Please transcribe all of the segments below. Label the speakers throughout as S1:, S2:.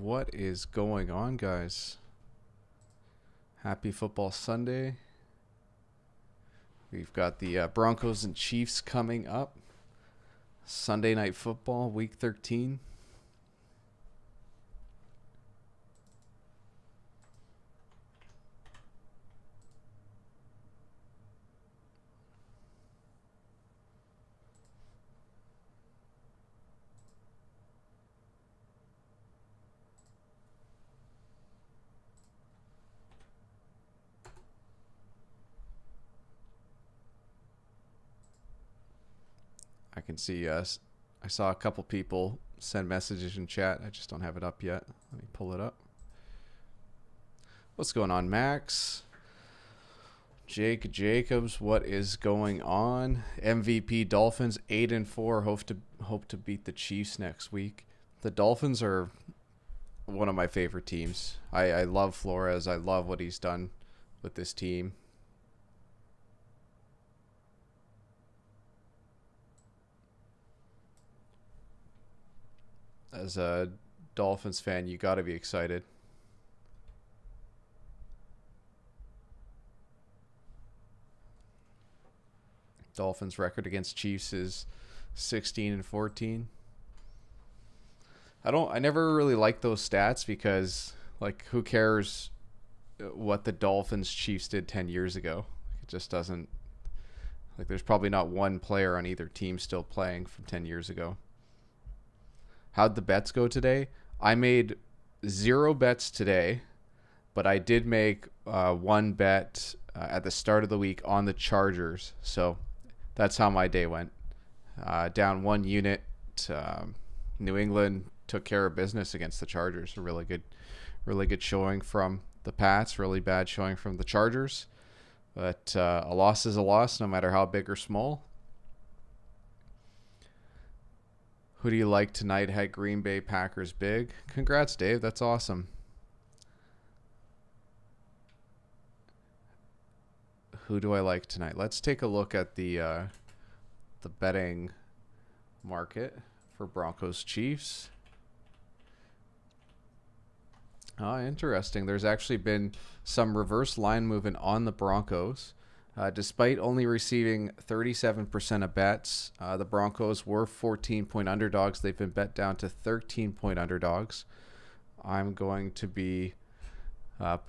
S1: What is going on, guys? Happy Football Sunday. We've got the Broncos and Chiefs coming up. Sunday Night Football, Week 13. I can see I saw a couple people send messages in chat. I just don't have it up yet. Let me pull it up. What's going on, Max? Jake Jacobs, what is going on? MVP Dolphins 8-4. Hope to beat the Chiefs next week. The Dolphins are one of my favorite teams. I love Flores. I love what he's done with this team. As a Dolphins fan, you got to be excited. Dolphins record against Chiefs is 16-14. I never really liked those stats because, like, who cares what the Dolphins Chiefs did 10 years ago? It just doesn't, like, there's probably not one player on either team still playing from 10 years ago. How'd the bets go today? I made 0 bets today, but I did make one bet at the start of the week on the Chargers. So that's how my day went. Down 1 unit. New England took care of business against the Chargers. A really good showing from the Pats. Really bad showing from the Chargers. But a loss is a loss, no matter how big or small. Who do you like tonight? Had Green Bay Packers big. Congrats, Dave. That's awesome. Who do I like tonight? Let's take a look at the betting market for Broncos Chiefs. Interesting. There's actually been some reverse line movement on the Broncos. Despite only receiving 37% of bets, the Broncos were 14-point underdogs. They've been bet down to 13-point underdogs. I'm going to be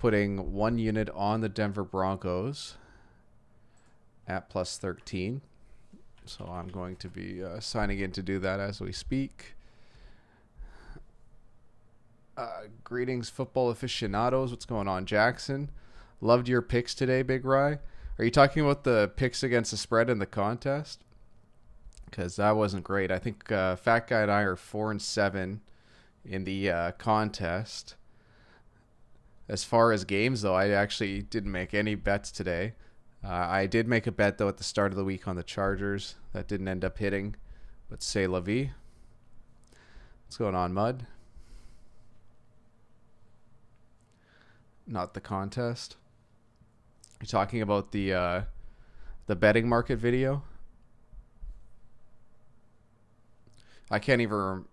S1: putting 1 unit on the Denver Broncos at plus 13. So I'm going to be signing in to do that as we speak. Greetings, football aficionados. What's going on, Jackson? Loved your picks today, Big Rye. Are you talking about the picks against the spread in the contest? Because that wasn't great. I think Fat Guy and I are 4-7 in the contest. As far as games, though, I actually didn't make any bets today. I did make a bet, though, at the start of the week on the Chargers. That didn't end up hitting. But c'est la vie. What's going on, Mud? Not the contest. You're talking about the betting market video? I can't even,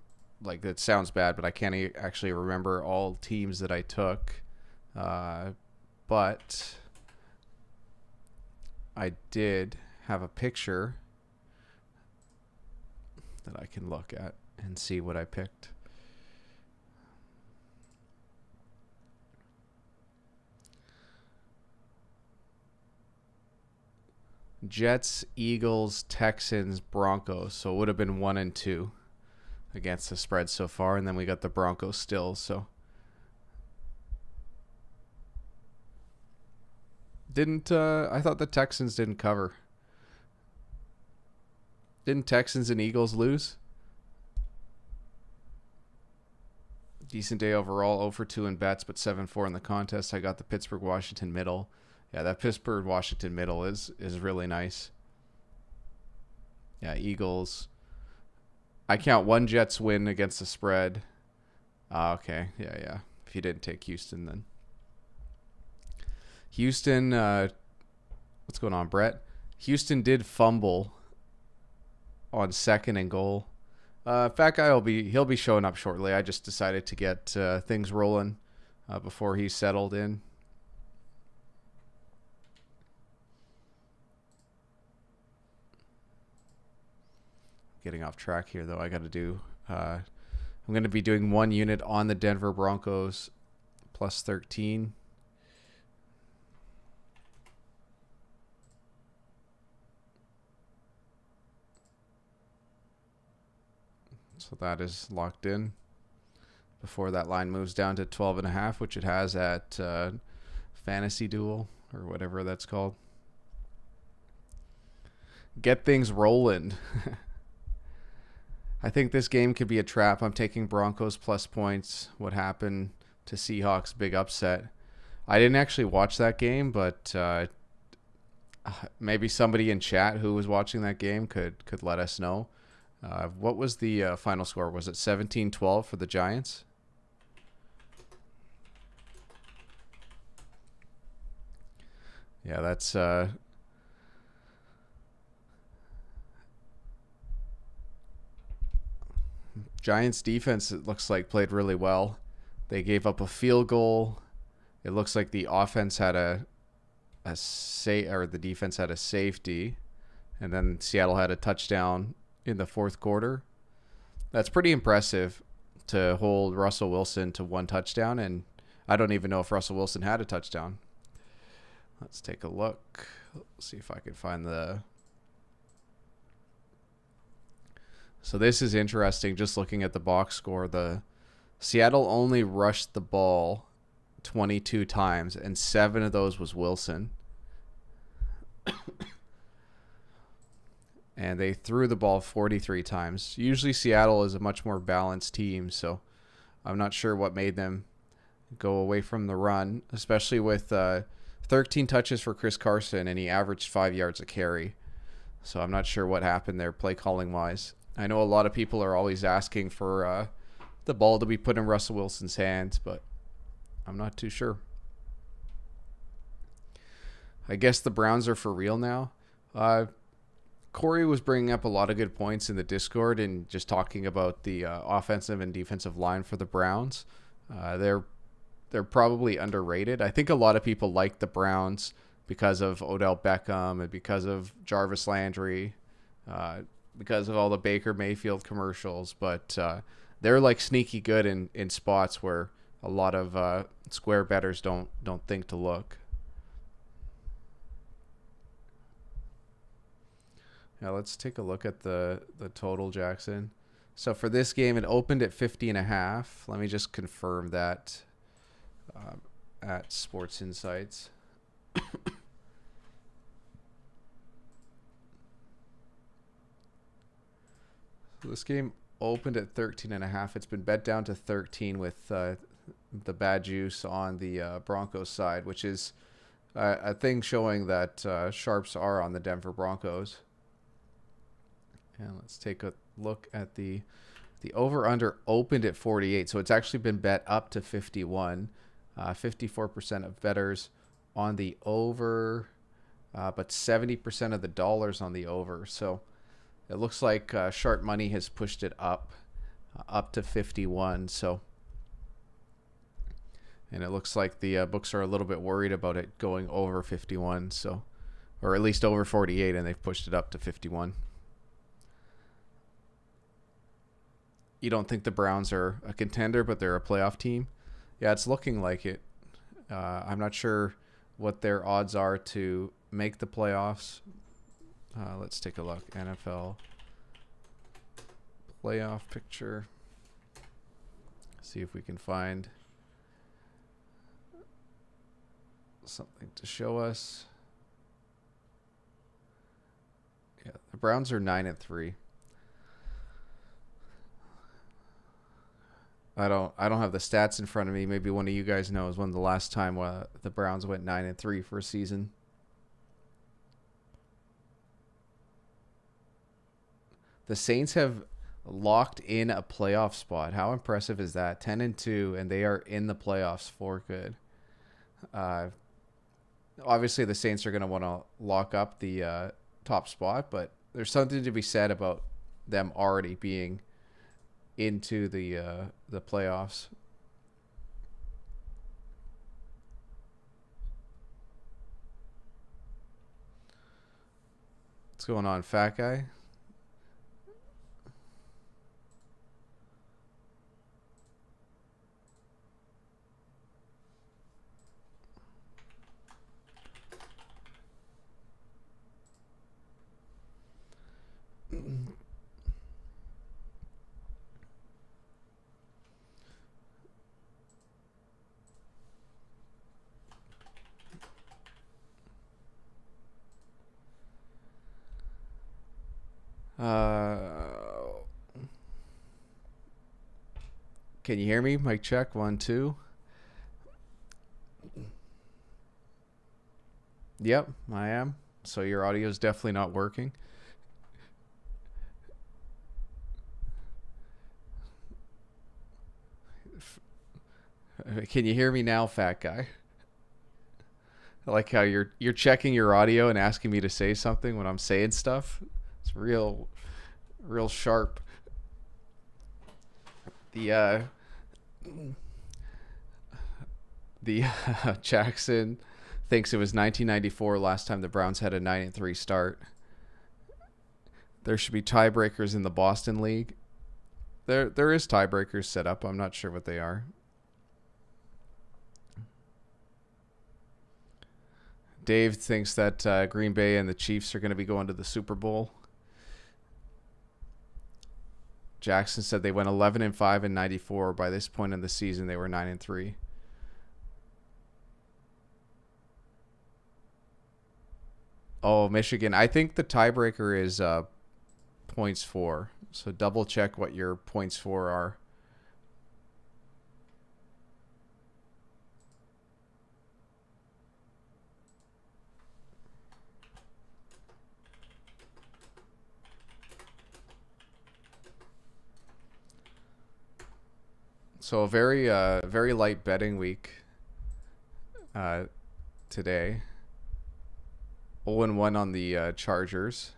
S1: like, that sounds bad, but I can't actually remember all teams that I took. But I did have a picture that I can look at and see what I picked. Jets, Eagles, Texans, Broncos. So it would have been 1-2 against the spread so far. And then we got the Broncos still. So I thought the Texans didn't cover. Didn't Texans and Eagles lose? Decent day overall. 0-2 in bets, but 7-4 in the contest. I got the Pittsburgh-Washington middle. Yeah, that Pittsburgh-Washington middle is really nice. Yeah, Eagles. I count 1 Jets win against the spread. Okay. Yeah. If you didn't take Houston, then. Houston, what's going on, Brett? Houston did fumble on 2nd and goal. Fat guy he'll be showing up shortly. I just decided to get things rolling before he's settled in. Getting off track here though. I got to do. I'm going to be doing one unit on the Denver Broncos plus 13. So that is locked in before that line moves down to 12.5, which it has at Fantasy Duel or whatever that's called. Get things rolling. I think this game could be a trap. I'm taking Broncos plus points. What happened to Seahawks? Big upset. I didn't actually watch that game, but maybe somebody in chat who was watching that game could let us know. What was the final score? Was it 17-12 for the Giants? Yeah, that's Giants defense, it looks like, played really well. They gave up a field goal. It looks like the offense had the defense had a safety, and then Seattle had a touchdown in the fourth quarter. That's pretty impressive to hold Russell Wilson to one touchdown, and I don't even know if Russell Wilson had a touchdown. Let's take a look. Let's see if I can find the... So this is interesting, just looking at the box score. The Seattle only rushed the ball 22 times, and 7 of those was Wilson. And they threw the ball 43 times. Usually Seattle is a much more balanced team, so I'm not sure what made them go away from the run, especially with 13 touches for Chris Carson, and he averaged 5 yards a carry. So I'm not sure what happened there play calling wise. I know a lot of people are always asking for the ball to be put in Russell Wilson's hands, but I'm not too sure. I guess the Browns are for real now. Corey was bringing up a lot of good points in the Discord and just talking about the offensive and defensive line for the Browns. They're probably underrated. I think a lot of people like the Browns because of Odell Beckham and because of Jarvis Landry, because of all the Baker Mayfield commercials, but they're like sneaky good in spots where a lot of square bettors don't think to look. Now let's take a look at the total, Jackson. So for this game, it opened at 50.5. Let me just confirm that at Sports Insights. So this game opened at 13.5. It's been bet down to 13 with the bad juice on the Broncos side, which is a thing showing that sharps are on the Denver Broncos. And let's take a look at the over-under opened at 48. So it's actually been bet up to 51. 54% of bettors on the over, but 70% of the dollars on the over. So it looks like sharp money has pushed it up to 51. So, and it looks like the books are a little bit worried about it going over 51. So, or at least over 48, and they've pushed it up to 51. You don't think the Browns are a contender, but they're a playoff team? Yeah, it's looking like it. I'm not sure what their odds are to make the playoffs. Let's take a look. NFL playoff picture. See if we can find something to show us. Yeah, the Browns are 9-3. I don't have the stats in front of me. Maybe one of you guys knows when the last time the Browns went 9-3 for a season. The Saints have locked in a playoff spot. How impressive is that? 10-2, and they are in the playoffs for good. Obviously, the Saints are going to want to lock up the top spot, but there's something to be said about them already being into the playoffs. What's going on, fat guy? Can you hear me? Mic check, 1, 2. Yep, I am. So your audio is definitely not working. Can you hear me now, fat guy? I like how you're checking your audio and asking me to say something when I'm saying stuff. It's real sharp. The Jackson thinks it was 1994 last time the Browns had a 9-3 start. There should be tiebreakers in the Boston League. There is tiebreakers set up. I'm not sure what they are. Dave thinks that Green Bay and the Chiefs are going to be going to the Super Bowl. Jackson said they went 11-5 in '94. By this point in the season, they were 9-3. Oh, Michigan. I think the tiebreaker is points for. So double check what your points for are. So a very light betting week today. 0-1 on the Chargers.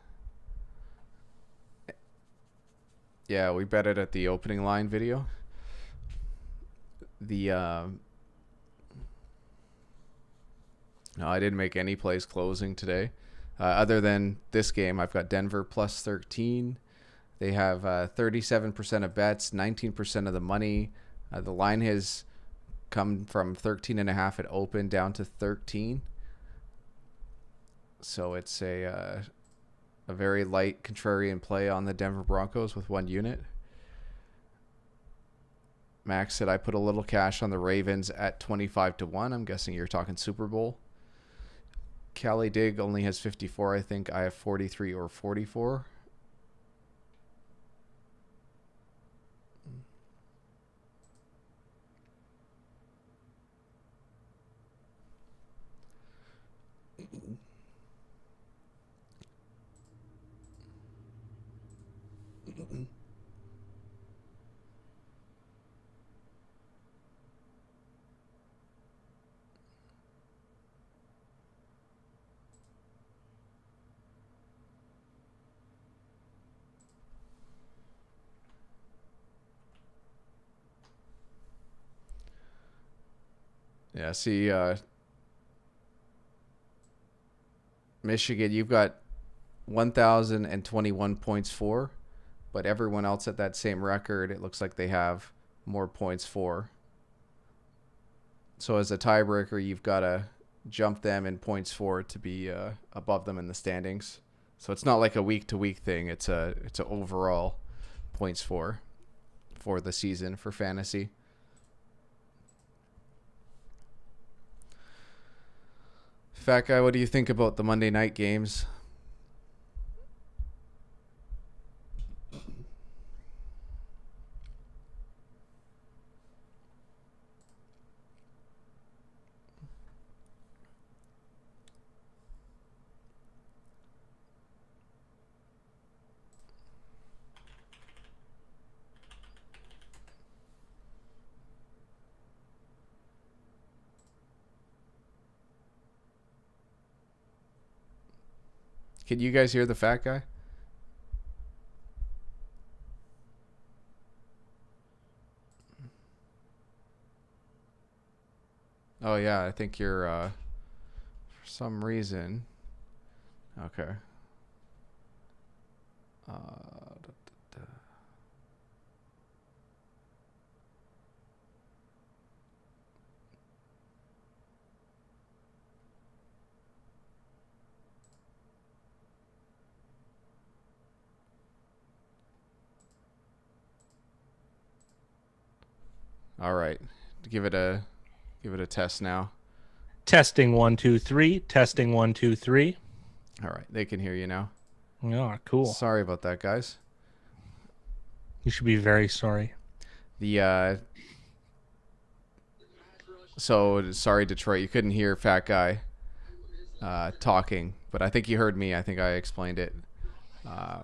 S1: Yeah, we bet it at the opening line video. No, I didn't make any plays closing today. Other than this game, I've got Denver plus 13. They have 37% of bets, 19% of the money. The line has come from 13.5 at open down to 13. So it's a very light contrarian play on the Denver Broncos with 1 unit. Max said I put a little cash on the Ravens at 25-1. I'm guessing you're talking Super Bowl. Callie Dig only has 54. I think I have 43 or 44. Yeah, see, Michigan, you've got 1,021 points for, but everyone else at that same record, it looks like they have more points for. So as a tiebreaker, you've got to jump them in points for to be above them in the standings. So it's not like a week-to-week thing. It's a overall points for the season for fantasy. Fat guy, what do you think about the Monday night games? Can you guys hear the fat guy? Oh yeah, I think you're for some reason. Okay. Da, da, da. All right. Give it a test now.
S2: Testing 1 2 3. Testing 1 2 3.
S1: All right, they can hear you now.
S2: Oh, cool.
S1: Sorry about that, guys.
S2: You should be very sorry.
S1: The so sorry, Detroit. You couldn't hear Fat Guy talking, but I think you heard me. I think I explained it. Uh,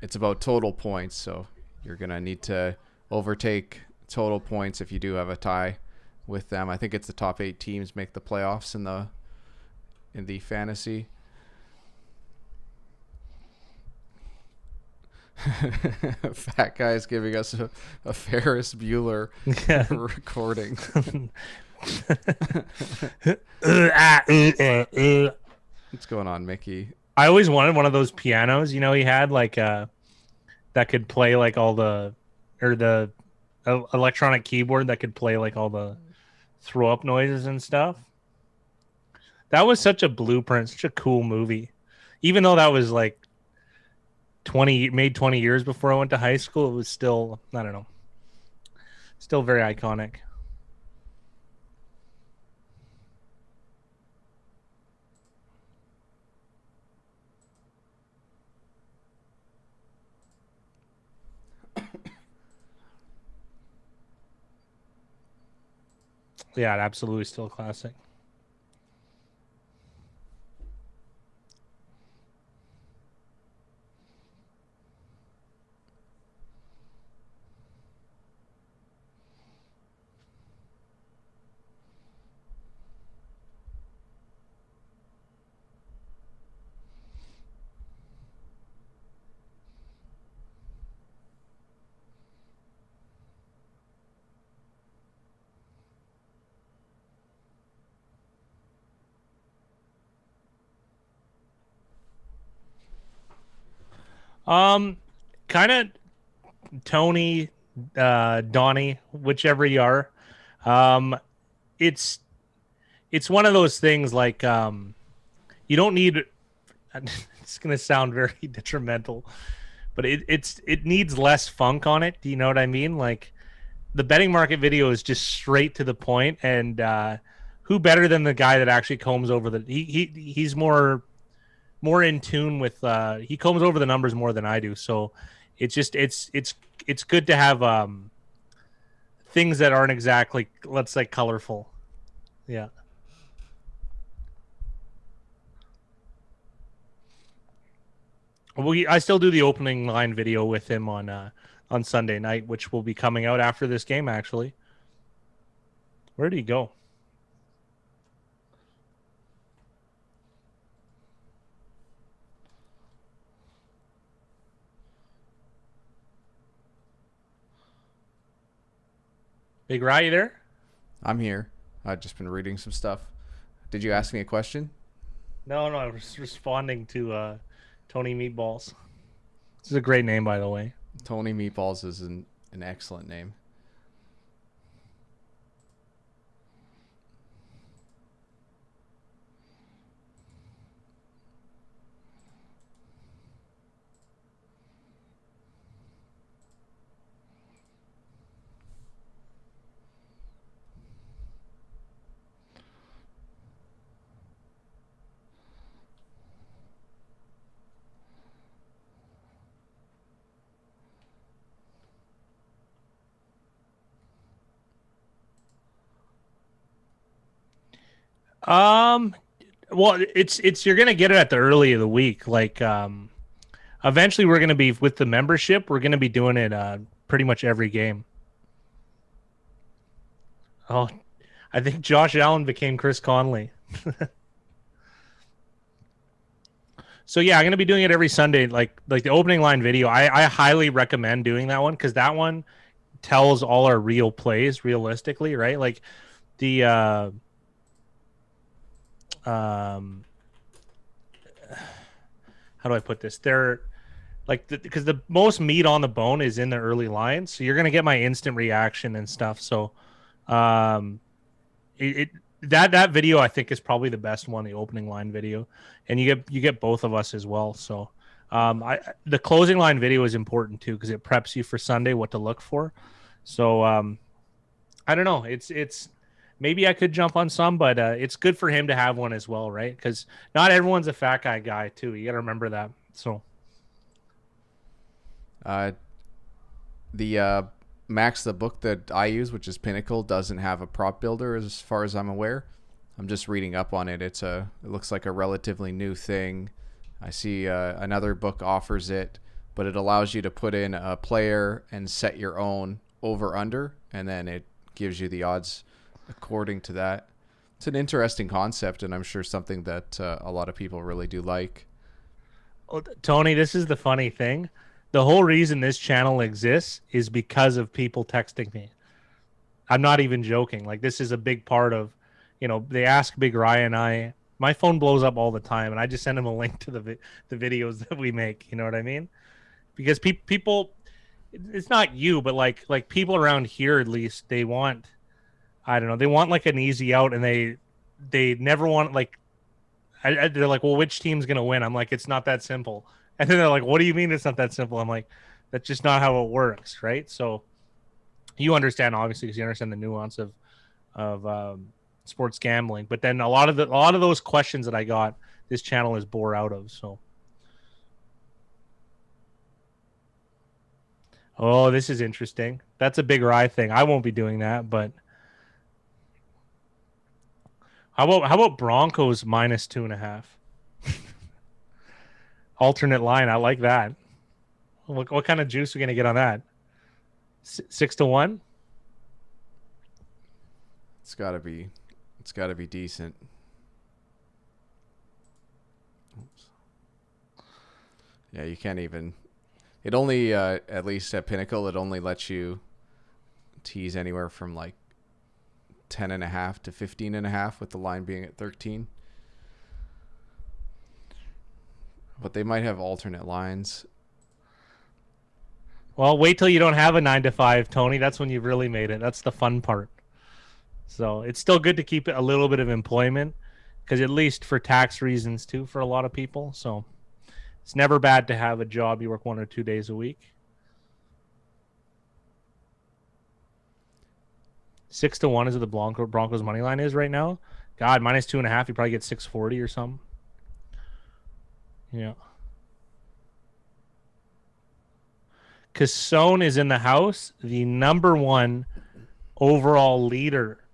S1: it's about total points, so you're gonna need to overtake total points if you do have a tie with them. I think it's the top 8 teams make the playoffs in the fantasy. Fat Guy is giving us a Ferris Bueller recording. What's going on, Mickey?
S2: I always wanted one of those pianos. You know, he had like that could play like all the or the electronic keyboard that could play like all the throw up noises and stuff. That was such a blueprint, such a cool movie. Even though that was like 20 years before I went to high school, it was still, I don't know, still very iconic. Yeah, absolutely still a classic. Um, Kind of Tony, Donnie, whichever you are. Um, it's it's one of those things like you don't need. It's gonna sound very detrimental, but it needs less funk on it. Do you know what I mean? Like the betting market video is just straight to the point, and who better than the guy that actually combs over the he's more in tune with he combs over the numbers more than I do. So it's just it's good to have things that aren't exactly, let's say, colorful. Yeah. I still do the opening line video with him on Sunday night, which will be coming out after this game actually. Where did he go? Big Rye, you there?
S1: I'm here. I've just been reading some stuff. Did you ask me a question?
S2: No, I was responding to Tony Meatballs. This is a great name, by the way.
S1: Tony Meatballs is an excellent name.
S2: Um, well, it's you're gonna get it at the early of the week. Like, eventually we're gonna be with the membership. We're gonna be doing it pretty much every game. Oh, I think Josh Allen became Chris Conley. So yeah, I'm gonna be doing it every Sunday, like the opening line video. I highly recommend doing that one because that one tells all our real plays realistically, right? Like the um how do I put this? They're like because the most meat on the bone is in the early lines, so you're gonna get my instant reaction and stuff. So, um, it that video I think is probably the best one, the opening line video, and you get both of us as well. So, the closing line video is important too because it preps you for Sunday what to look for. So, I don't know. It's maybe I could jump on some, but it's good for him to have one as well, right? Because not everyone's a fat guy too. You got to remember that. So.
S1: The Max, the book that I use, which is Pinnacle, doesn't have a prop builder as far as I'm aware. I'm just reading up on it. It looks like a relatively new thing. I see another book offers it, but it allows you to put in a player and set your own over under, and then it gives you the odds according to that. It's an interesting concept, and I'm sure something that a lot of people really do like.
S2: Oh, Tony, this is the funny thing. The whole reason this channel exists is because of people texting me. I'm not even joking. Like, this is a big part of, they ask Big Ryan and I. My phone blows up all the time, and I just send him a link to the videos that we make. You know what I mean? Because people, it's not you, but like people around here at least, they want, I don't know, they want like an easy out, and they never want like, they're like, well, which team's gonna win? I'm like, it's not that simple. And then they're like, what do you mean it's not that simple? I'm like, that's just not how it works, right? So you understand, obviously, because you understand the nuance of sports gambling. But then a lot of those questions that I got, this channel is bore out of. So, oh, this is interesting. That's a big rye thing. I won't be doing that, but how about Broncos minus 2.5? Alternate line. I like that. What kind of juice are we gonna get on that? 6-1.
S1: It's gotta be decent. Oops. Yeah, you can't even. It only at least at Pinnacle, it only lets you tease anywhere from like 10.5 to 15.5, with the line being at 13. But they might have alternate lines.
S2: Well, wait till you don't have a 9 to 5, Tony. That's when you've really made it. That's the fun part. So it's still good to keep a little bit of employment, because at least for tax reasons too, for a lot of people. So it's never bad to have a job you work 1 or 2 days a week. 6-1 is what the Broncos money line is right now. God, minus 2.5, you probably get 640 or something. Yeah. Cassone is in the house, the #1 overall leader.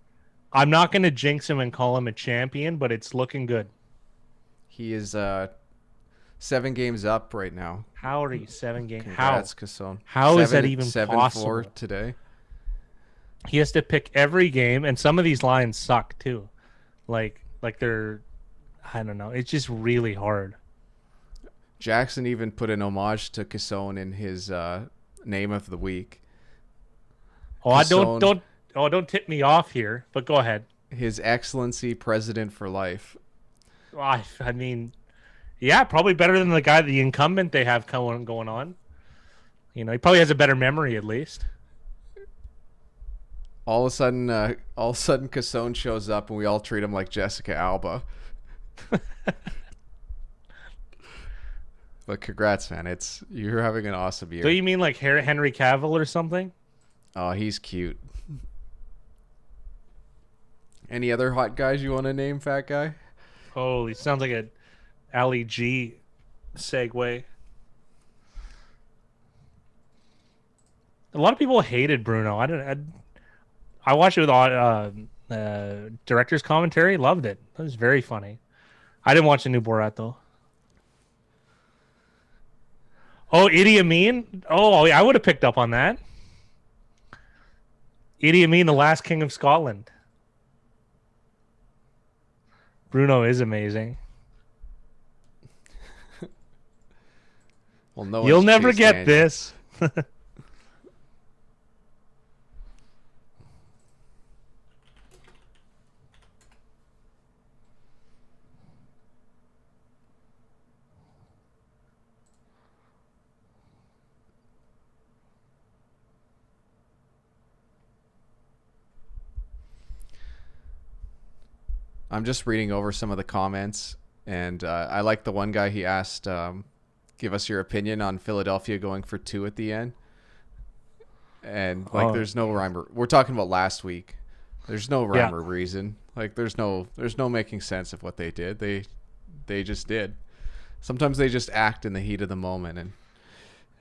S2: I'm not going to jinx him and call him a champion, but it's looking good.
S1: He is 7 games up right now.
S2: How are you 7 games?
S1: Congrats, Cassone.
S2: How is that even
S1: 7-4
S2: possible?
S1: today.
S2: He has to pick every game, and some of these lines suck too. Like they're, I don't know. It's just really hard.
S1: Jackson even put an homage to Cassone in his name of the week.
S2: Oh,
S1: Cassone,
S2: don't tip me off here, but go ahead.
S1: His Excellency President for Life.
S2: Well, I mean, yeah, probably better than the incumbent they have going on. He probably has a better memory at least.
S1: All of a sudden, Cassone shows up, and we all treat him like Jessica Alba. But congrats, man! You're having an awesome year.
S2: Do you mean like Henry Cavill or something?
S1: Oh, he's cute. Any other hot guys you want to name, fat guy?
S2: Holy, sounds like a Ali G segue. A lot of people hated Bruno. I watched it with director's commentary. Loved it. It was very funny. I didn't watch the new Borat though. Oh, Idi Amin. Oh, I would have picked up on that. Idi Amin, the last king of Scotland. Bruno is amazing.
S1: Well, no,
S2: you'll never get this.
S1: I'm just reading over some of the comments, and I like the one guy. He asked, "Give us your opinion on Philadelphia going for 2 at the end." And like, there's no rhyme. We're talking about last week. There's no rhyme or reason. Like, there's no making sense of what they did. They just did. Sometimes they just act in the heat of the moment, and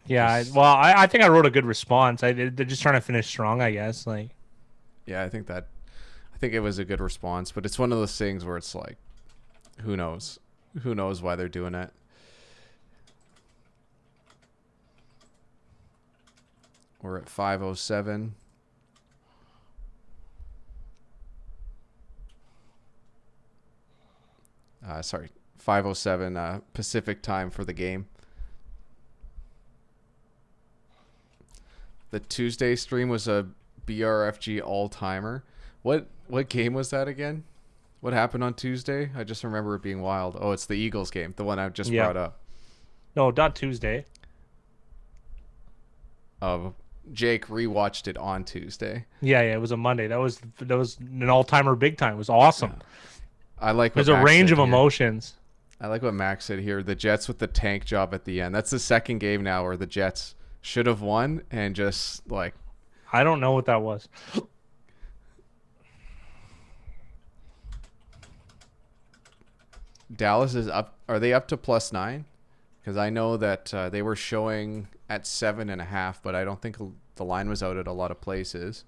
S2: I think I wrote a good response. They're just trying to finish strong, I guess. Like,
S1: yeah, I think it was a good response, but it's one of those things where it's like, who knows why they're doing it. We're at 5:07. Sorry, 5:07 Pacific time for the game. The Tuesday stream was a BRFG all-timer. What game was that again? What happened on Tuesday? I just remember it being wild. Oh, it's the Eagles game, the one I just brought up.
S2: No, not Tuesday.
S1: Jake rewatched it on Tuesday.
S2: Yeah, it was a Monday. That was an all-timer big time. It was awesome.
S1: Yeah. I like.
S2: There's a range of emotions.
S1: I like what Max said here. The Jets with the tank job at the end. That's the second game now where the Jets should have won and just like.
S2: I don't know what that was.
S1: Dallas is up. Are they up to +9? Because I know that they were showing at 7.5, but I don't think the line was out at a lot of places.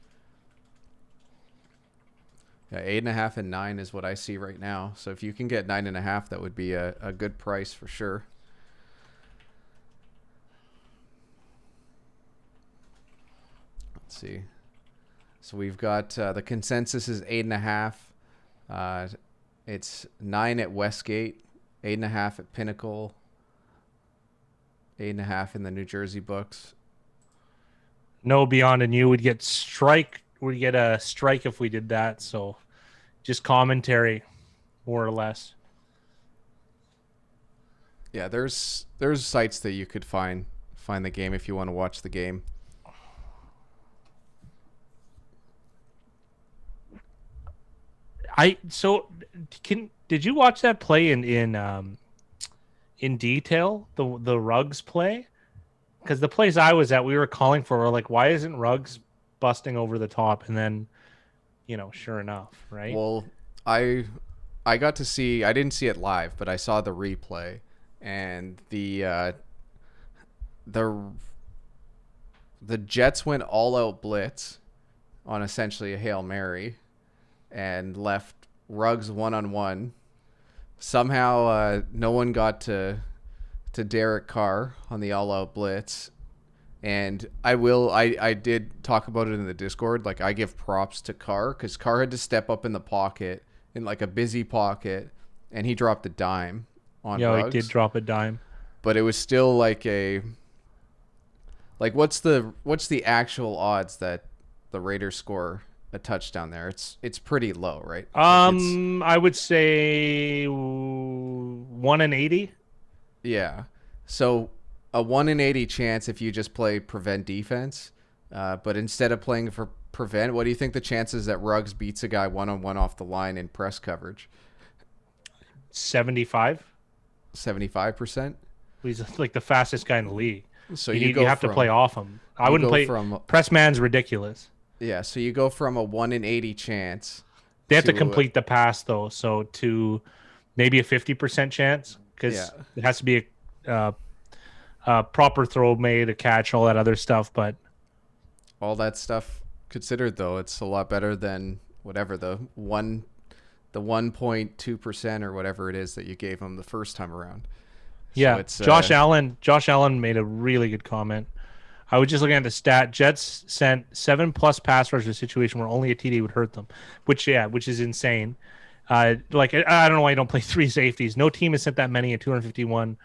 S1: Yeah, 8.5 and 9 is what I see right now. So if you can get 9.5, that would be a good price for sure. Let's see. So we've got the consensus is 8.5. It's 9 at Westgate, 8.5 at Pinnacle, 8.5 in the New Jersey books.
S2: No, Beyond and You would get strike. We'd get a strike if we did that. So just commentary, more or less.
S1: Yeah, there's sites that you could find the game if you want to watch the game.
S2: Did you watch that play in detail, the Ruggs play? Because the place I was at, we were calling for, we're like, why isn't Ruggs busting over the top? And then, sure enough, right?
S1: Well, I got to see. I didn't see it live, but I saw the replay, and the Jets went all out blitz on essentially a Hail Mary, and left Ruggs 1-on-1. Somehow, no one got to Derek Carr on the all-out blitz, and I did talk about it in the Discord. Like, I give props to Carr because Carr had to step up in the pocket, in like a busy pocket, and he dropped a dime on Ruggs.
S2: Yeah, he did drop a dime,
S1: but it was still like what's the actual odds that the Raiders score a touchdown there? It's pretty low, right?
S2: I would say 1 in 80.
S1: Yeah. So a 1 in 80 chance if you just play prevent defense. But instead of playing for prevent, what do you think the chances that Ruggs beats a guy 1-on-1 off the line in press coverage?
S2: 75.
S1: 75%?
S2: He's like the fastest guy in the league.
S1: So
S2: you have to play off him. I wouldn't play press man's ridiculous.
S1: Yeah, so you go from a 1 in 80 chance.
S2: They have to complete the pass though, so to maybe a 50% chance, because it has to be a proper throw made, a catch, all that other stuff. But
S1: all that stuff considered, though, it's a lot better than whatever the 1.2% or whatever it is that you gave them the first time around.
S2: Yeah, so Josh Allen made a really good comment. I was just looking at the stat. Jets sent 7+ pass rush to a situation where only a TD would hurt them, which is insane. I don't know why you don't play 3 safeties. No team has sent that many in 251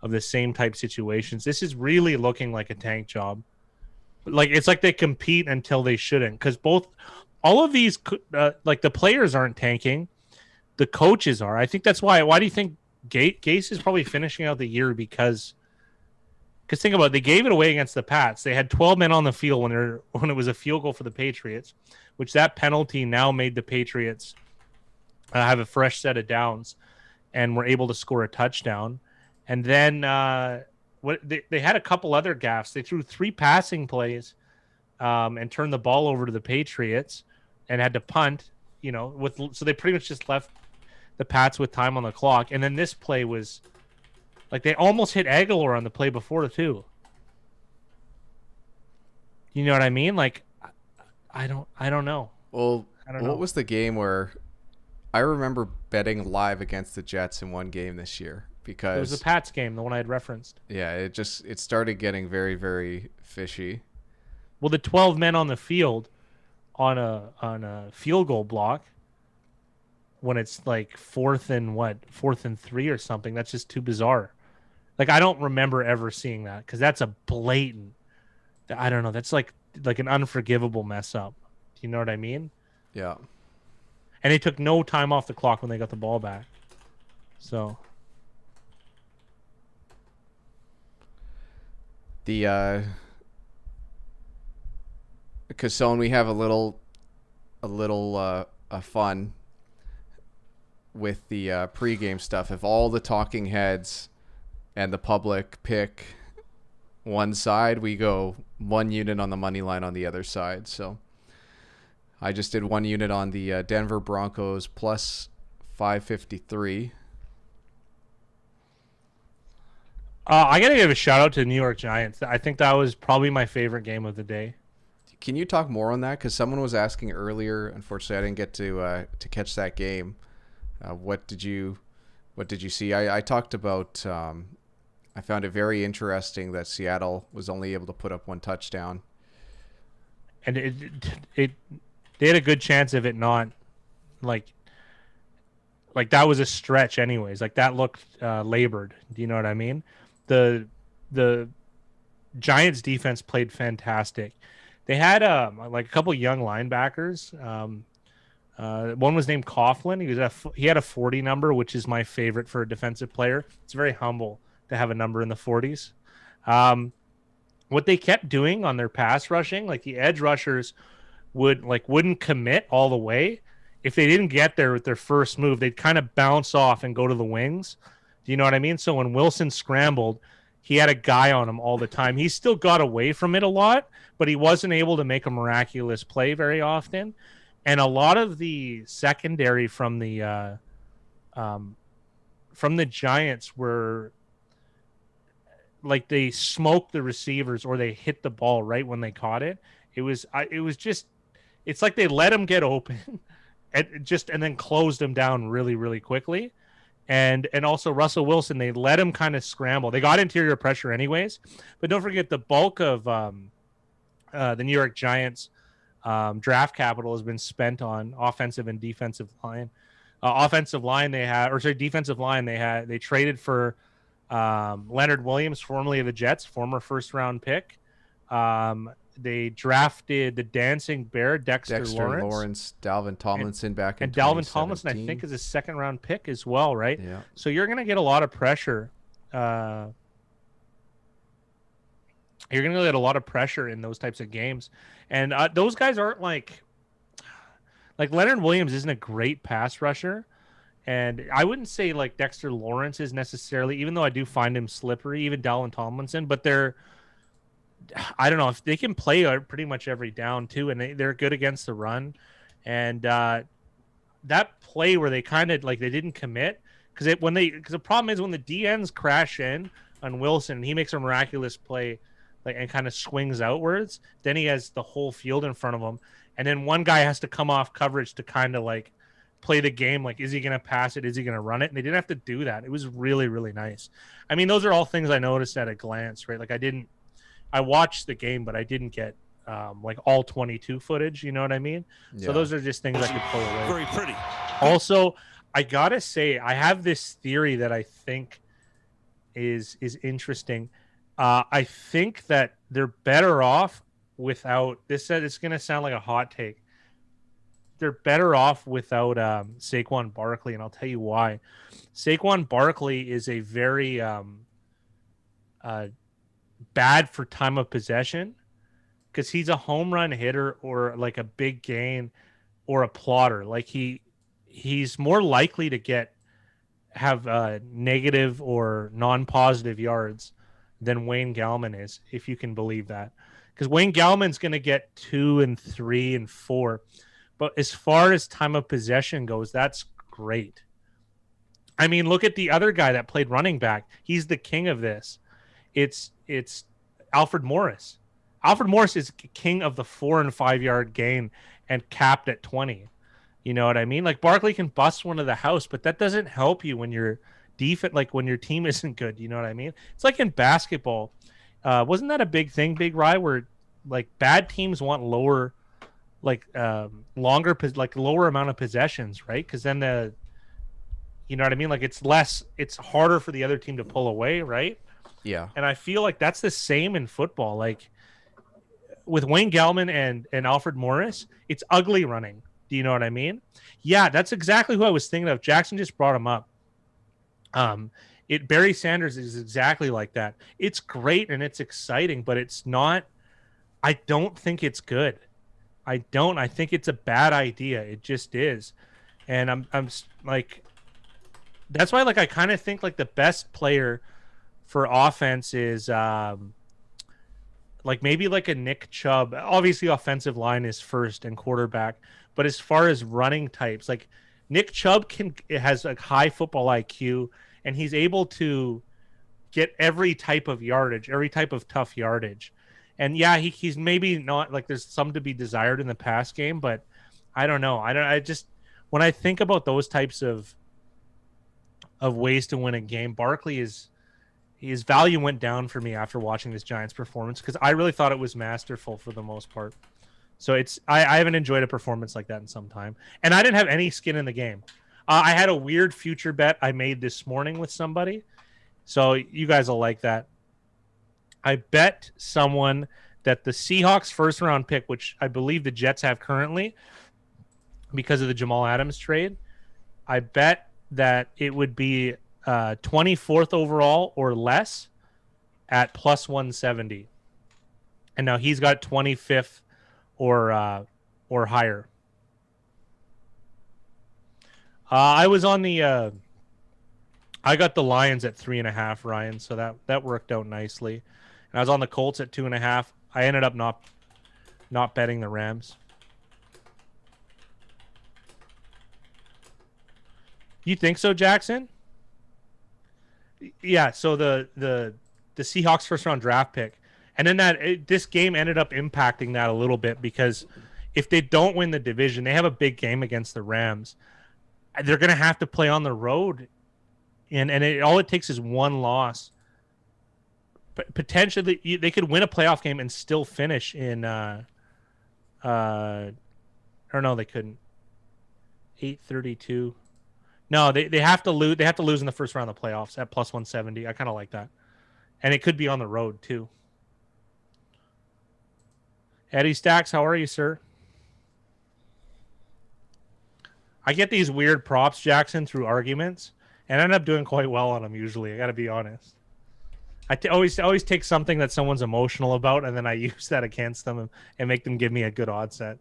S2: of the same type situations. This is really looking like a tank job. Like, it's like they compete until they shouldn't, because all of these, like, the players aren't tanking, the coaches are. I think that's why. Why do you think Gase is probably finishing out the year? Because think about it, they gave it away against the Pats. They had 12 men on the field when it was a field goal for the Patriots, which that penalty now made the Patriots have a fresh set of downs, and were able to score a touchdown. And then they had a couple other gaffes. They threw 3 passing plays and turned the ball over to the Patriots and had to punt. So they pretty much just left the Pats with time on the clock. And then this play was like they almost hit Aguilar on the play before too. You know what I mean? Like I don't know.
S1: Well,
S2: I don't
S1: what
S2: know.
S1: was the game where I remember betting live against the Jets in one game this year
S2: It was the
S1: because
S2: Pats game, the one I had referenced.
S1: yeah, it started getting very very fishy.
S2: Well, the 12 men on the field on a field goal block when it's like fourth and 3 or something. That's just too bizarre. Like I don't remember ever seeing that because that's a blatant. I don't know. That's like an unforgivable mess up. Do you know what I mean?
S1: Yeah.
S2: And they took no time off the clock when they got the ball back. So
S1: The Cassone, we have a little fun with the pregame stuff. If all the talking heads and the public pick one side, we go 1 unit on the money line on the other side. So I just did 1 unit on the Denver Broncos plus 553.
S2: I gotta give a shout out to the New York Giants. I think that was probably my favorite game of the day.
S1: Can you talk more on that? Because someone was asking earlier. Unfortunately, I didn't get to catch that game. What did you see? I talked about. I found it very interesting that Seattle was only able to put up 1 touchdown.
S2: And it they had a good chance of it not like that was a stretch anyways. Like that looked labored. Do you know what I mean? The Giants defense played fantastic. They had like a couple young linebackers. One was named Coughlin. He had a 40 number, which is my favorite for a defensive player. It's very humble to have a number in the 40s. What they kept doing on their pass rushing, like the edge rushers wouldn't commit all the way. If they didn't get there with their first move, they'd kind of bounce off and go to the wings. Do you know what I mean? So when Wilson scrambled, he had a guy on him all the time. He still got away from it a lot, but he wasn't able to make a miraculous play very often. And a lot of the secondary from the Giants were like they smoked the receivers or they hit the ball right when they caught it. It was just it's like they let him get open and then closed him down really really quickly. And also Russell Wilson, they let him kind of scramble. They got interior pressure anyways, but don't forget the bulk of the New York Giants draft capital has been spent on offensive and defensive line. Offensive line defensive line they traded for Leonard Williams, formerly of the Jets, former first round pick. They drafted the Dancing Bear, Dexter Lawrence,
S1: Dalvin Tomlinson back in
S2: and Dalvin Tomlinson, I think, is a second round pick as well, right?
S1: Yeah.
S2: So you're going to get a lot of pressure. You're going to get a lot of pressure in those types of games, and those guys aren't like Leonard Williams isn't a great pass rusher, and I wouldn't say like Dexter Lawrence is necessarily, even though I do find him slippery, even Dalvin Tomlinson, but I don't know if they can play pretty much every down too, and they're good against the run. And that play where they kind of like they didn't commit because the problem is when the DNs crash in on Wilson, he makes a miraculous play and kind of swings outwards. Then he has the whole field in front of him, and then one guy has to come off coverage to kind of like play the game. Like, is he going to pass it? Is he going to run it? And they didn't have to do that. It was really really nice. I mean, those are all things I noticed at a glance, right? Like I watched the game, but I didn't get like all 22 footage. You know what I mean? Yeah. So those are just things I could pull away.
S3: Very pretty.
S2: Also, I gotta say, I have this theory that I think is interesting. I think that they're better off without this. It's going to sound like a hot take. They're better off without Saquon Barkley, and I'll tell you why. Saquon Barkley is a very bad for time of possession because he's a home run hitter or like a big gain or a plotter. Like he he's more likely to have negative or non-positive yards than Wayne Gallman is, if you can believe that. Because Wayne Gallman's going to get 2 and 3 and 4. But as far as time of possession goes, that's great. I mean, look at the other guy that played running back. He's the king of this. It's Alfred Morris. Alfred Morris is king of the 4 and 5 yard gain and capped at 20. You know what I mean? Like Barkley can bust one of the house, but that doesn't help you when your like when your team isn't good. You know what I mean? It's like in basketball. Wasn't that a big thing, Big Rye, where like bad teams want lower, like longer, like lower amount of possessions, right? Because then you know what I mean? Like it's harder for the other team to pull away, right?
S1: Yeah.
S2: And I feel like that's the same in football. Like with Wayne Gallman and Alfred Morris, it's ugly running. Do you know what I mean? Yeah, that's exactly who I was thinking of. Jackson just brought him up. Barry Sanders is exactly like that. It's great and it's exciting, but it's not. I don't think it's good. I don't. I think it's a bad idea. It just is, and I'm like, that's why like I kind of think like the best player for offense is like maybe like a Nick Chubb. Obviously, offensive line is first and quarterback, but as far as running types, like Nick Chubb has a high football IQ, and he's able to get every type of yardage, every type of tough yardage. And yeah, he's maybe not like there's some to be desired in the pass game, but I don't know. I just when I think about those types of ways to win a game, Barkley his value went down for me after watching this Giants performance because I really thought it was masterful for the most part. So I haven't enjoyed a performance like that in some time, and I didn't have any skin in the game. I had a weird future bet I made this morning with somebody, so you guys will like that. I bet someone that the Seahawks first round pick, which I believe the Jets have currently because of the Jamal Adams trade, I bet that it would be 24th overall or less at plus 170. And now he's got 25th or higher. I was on the I got the Lions at 3.5, Ryan, so that worked out nicely. And I was on the Colts at 2.5. I ended up not betting the Rams. You think so, Jackson? Yeah. So the Seahawks first round draft pick, and then this game ended up impacting that a little bit because if they don't win the division, they have a big game against the Rams. They're going to have to play on the road, and all it takes is one loss. Potentially, they could win a playoff game and still finish in. Or no, they couldn't. 832. No, they have to lose. They have to lose in the first round of the playoffs at plus 170. I kind of like that, and it could be on the road too. Eddie Stacks, how are you, sir? I get these weird props, Jackson, through arguments, and I end up doing quite well on them usually. I got to be honest. I always take something that someone's emotional about, and then I use that against them and make them give me a good odd set.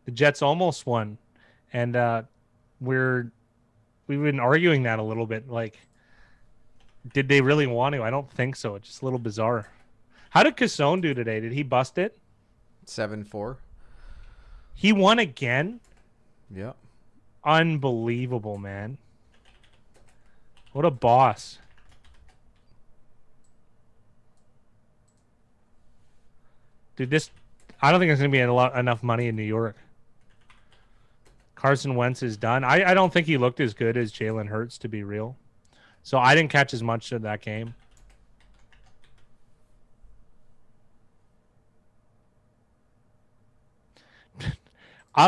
S2: The Jets almost won, and we've been arguing that a little bit. Like, did they really want to? I don't think so. It's just a little bizarre. How did Cassone do today? Did he bust it?
S1: 7-4.
S2: He won again?
S1: Yeah.
S2: Unbelievable, man. What a boss. Dude, I don't think there's going to be enough money in New York. Carson Wentz is done. I don't think he looked as good as Jalen Hurts, to be real. So I didn't catch as much of that game.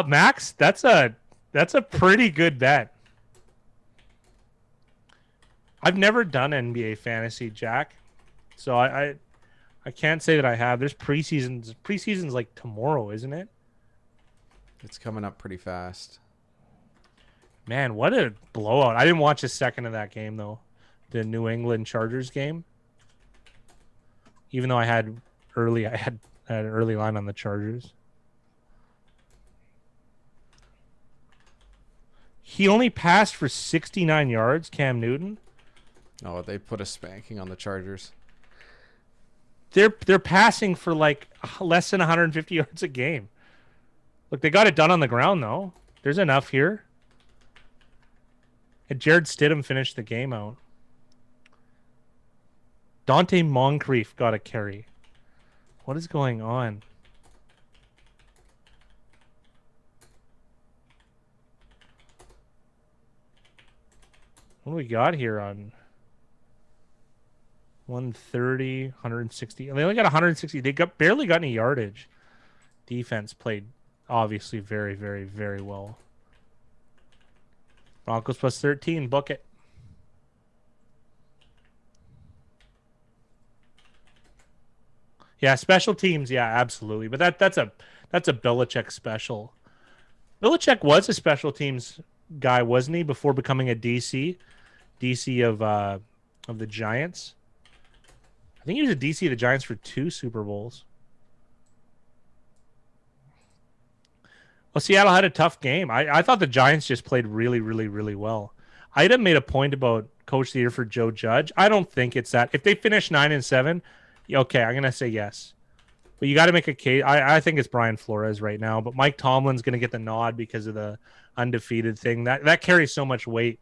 S2: Max, that's a pretty good bet. I've never done NBA fantasy, Jack. So I can't say that I have. There's preseasons. Preseason's like tomorrow, isn't it?
S1: It's coming up pretty fast.
S2: Man, what a blowout. I didn't watch a second of that game, though. The New England Chargers game. Even though I had an early line on the Chargers. He only passed for 69 yards, Cam Newton.
S1: Oh, they put a spanking on the Chargers.
S2: They're passing for like less than 150 yards a game. Look, they got it done on the ground, though. There's enough here. And Jared Stidham finished the game out. Dante Moncrief got a carry. What is going on? What do we got here on 130, 160? They only got 160. They barely got any yardage. Defense played obviously very, very, very well. Broncos plus 13. Book it. Yeah, special teams. Yeah, absolutely. But that's a Belichick special. Belichick was a special teams guy, wasn't he, before becoming a DC of the Giants? I think he was a DC of the Giants for 2 Super Bowls. Well, Seattle had a tough game. I thought the Giants just played really, really, really well. Ida made a point about Coach of the Year for Joe Judge. I don't think it's that. If they finish 9-7, okay, I'm gonna say yes. But you got to make a case. I think it's Brian Flores right now, but Mike Tomlin's gonna get the nod because of the undefeated thing. That carries so much weight.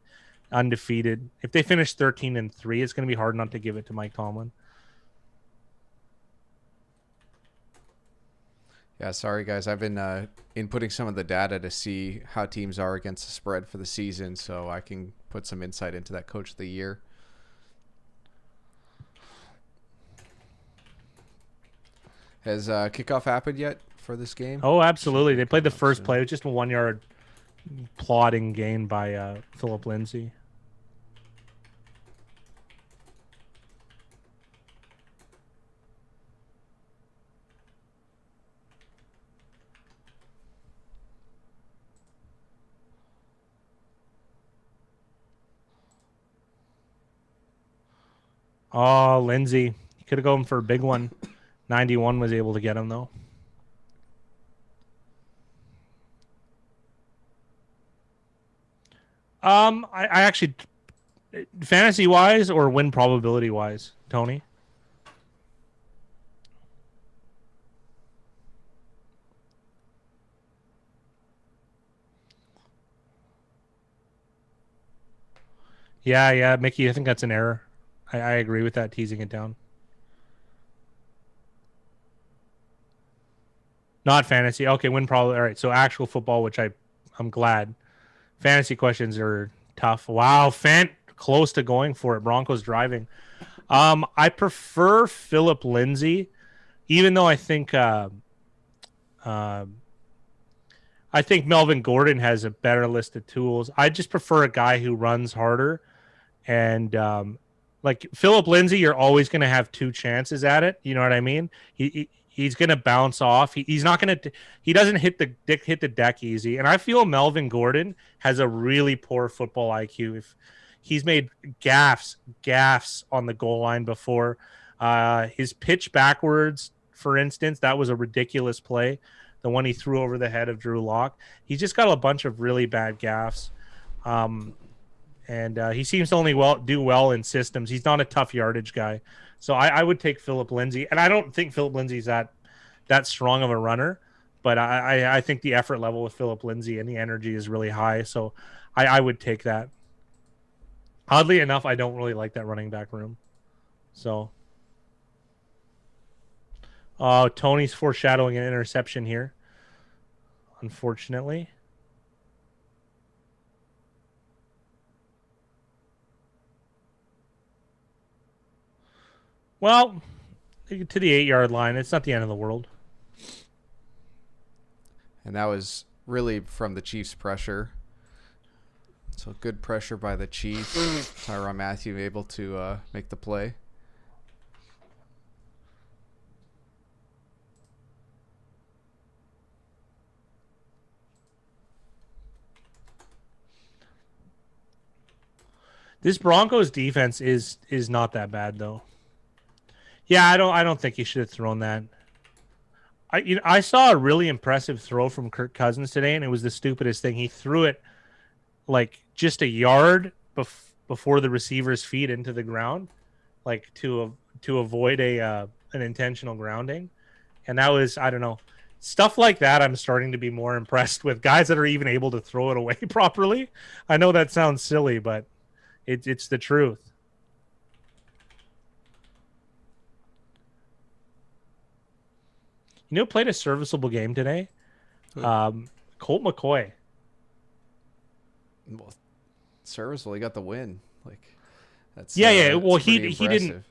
S2: Undefeated. If they finish 13-3, it's gonna be hard not to give it to Mike Tomlin.
S1: Yeah, sorry guys. I've been inputting some of the data to see how teams are against the spread for the season, so I can put some insight into that Coach of the Year. Has kickoff happened yet for this game?
S2: Oh, absolutely. They played the first play. It was just a 1-yard plodding gain by Philip Lindsay. Oh, Lindsay. He could have gone for a big one. 91 was able to get him, though. I actually, fantasy-wise or win probability-wise, Tony? Yeah, Mickey, I think that's an error. I agree with that, teasing it down. Not fantasy. Okay, win probably. All right, so actual football, which I'm glad. Fantasy questions are tough. Wow, close to going for it. Broncos driving. I prefer Philip Lindsay, even though I think Melvin Gordon has a better list of tools. I just prefer a guy who runs harder, and like Philip Lindsay, you're always going to have 2 chances at it. You know what I mean? He's going to bounce off. He's not going to. He doesn't hit the deck easy. And I feel Melvin Gordon has a really poor football IQ. If he's made gaffes on the goal line before, his pitch backwards, for instance, that was a ridiculous play. The one he threw over the head of Drew Lock. He's just got a bunch of really bad gaffes. And he seems to only do well in systems. He's not a tough yardage guy. So I would take Philip Lindsay. And I don't think Philip Lindsay's that strong of a runner. But I think the effort level with Philip Lindsay and the energy is really high. So I would take that. Oddly enough, I don't really like that running back room. So Tony's foreshadowing an interception here, unfortunately. Well, to the 8-yard line. It's not the end of the world.
S1: And that was really from the Chiefs' pressure. So good pressure by the Chiefs. Tyrann Mathieu able to make the play.
S2: This Broncos defense is not that bad though. Yeah, I don't think he should have thrown that. I saw a really impressive throw from Kirk Cousins today, and it was the stupidest thing. He threw it like just a yard before the receiver's feet into the ground, like to avoid a an intentional grounding, and that was, I don't know, stuff like that. I'm starting to be more impressed with guys that are even able to throw it away properly. I know that sounds silly, but it's the truth. You know, played a serviceable game today. Colt McCoy.
S1: Well, serviceable. He got the win. Like
S2: Yeah. Well,
S1: that's pretty impressive.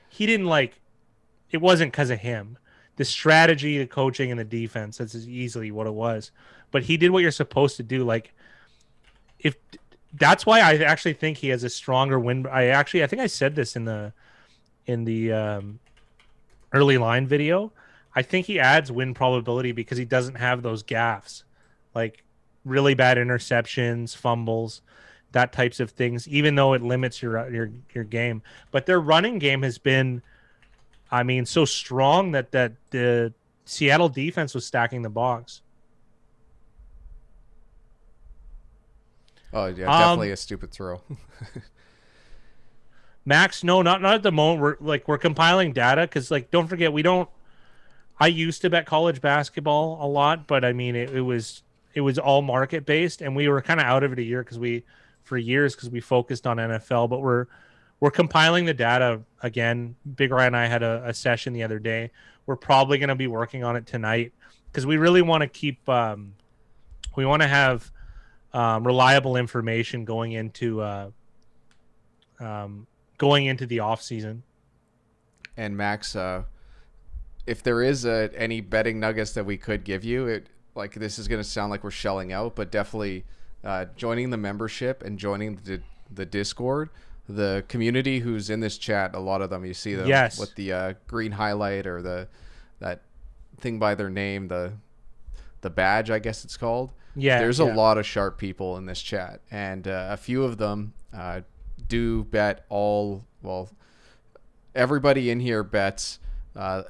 S2: he didn't like. It wasn't because of him. The strategy, the coaching, and the defense. That's easily what it was. But he did what you're supposed to do. Like, if that's why I actually think he has a stronger win. I think I said this in the early line video. I think he adds win probability because he doesn't have those gaffes, like really bad interceptions, fumbles, that types of things. Even though it limits your game, but their running game has been, I mean, so strong that the Seattle defense was stacking the box.
S1: Oh yeah, definitely a stupid throw.
S2: Max, no, not at the moment. We're compiling data because, like, don't forget, we don't. I used to bet college basketball a lot, but I mean it was all market based, and we were kind of out of it for years because we focused on NFL. But we're compiling the data again. Big Ryan and I had a session the other day. We're probably going to be working on it tonight because we really want to keep. We want to have reliable information going into the off season.
S1: And Max, if there is any betting nuggets that we could give you, this is going to sound like we're shelling out, but definitely joining the membership and joining the Discord, the community who's in this chat. A lot of them, you see them with the green highlight or that thing by their name, the badge, I guess it's called.
S2: Yeah,
S1: there's a lot of sharp people in this chat, and a few of them do bet all. Well, everybody in here bets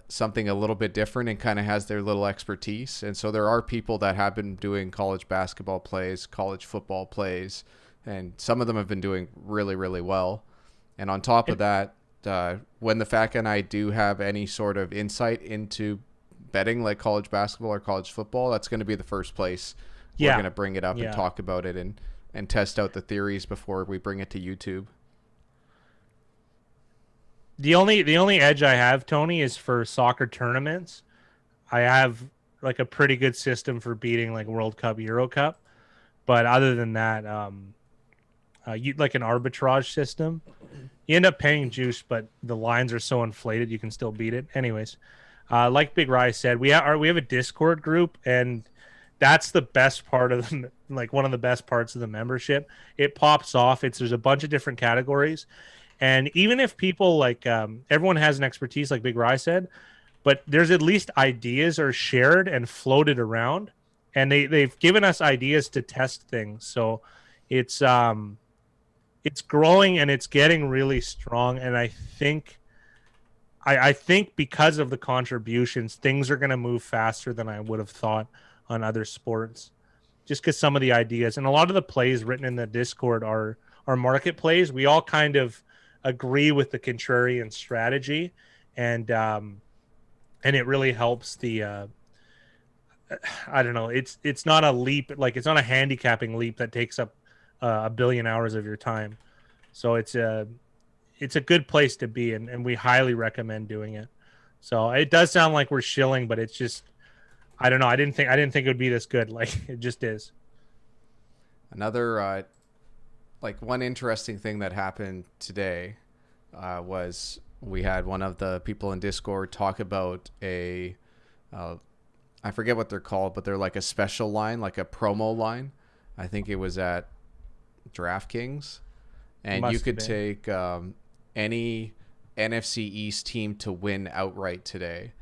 S1: something a little bit different and kind of has their little expertise. And so there are people that have been doing college basketball plays, college football plays, and some of them have been doing really, really well. And on top of that, when the Fat Guy and I do have any sort of insight into betting like college basketball or college football, that's going to be the first place we're going to bring it up and talk about it and test out the theories before we bring it to YouTube.
S2: The only edge I have, Tony, is for soccer tournaments. I have like a pretty good system for beating like World Cup, Euro Cup, but other than that, you like an arbitrage system. You end up paying juice, but the lines are so inflated you can still beat it. Anyways, like Big Rye said, we have a Discord group, and that's the best part of the, like one of the best parts of the membership. It pops off. There's a bunch of different categories. And even if people like everyone has an expertise, like Big Rye said, but there's at least ideas are shared and floated around, and they've given us ideas to test things. So it's growing and it's getting really strong. And I think because of the contributions, things are going to move faster than I would have thought on other sports, just because some of the ideas and a lot of the plays written in the Discord are market plays. We all kind of agree with the contrarian strategy, and it really helps the I don't know, it's not a leap, like it's not a handicapping leap that takes up a billion hours of your time. So it's a good place to be, and we highly recommend doing it. So it does sound like we're shilling, but it's just, I don't know, I didn't think it would be this good. Like, it just is.
S1: Another like one interesting thing that happened today was we had one of the people in Discord talk about I forget what they're called, but they're like a special line, like a promo line. I think it was at DraftKings, and you could take any NFC East team to win outright today.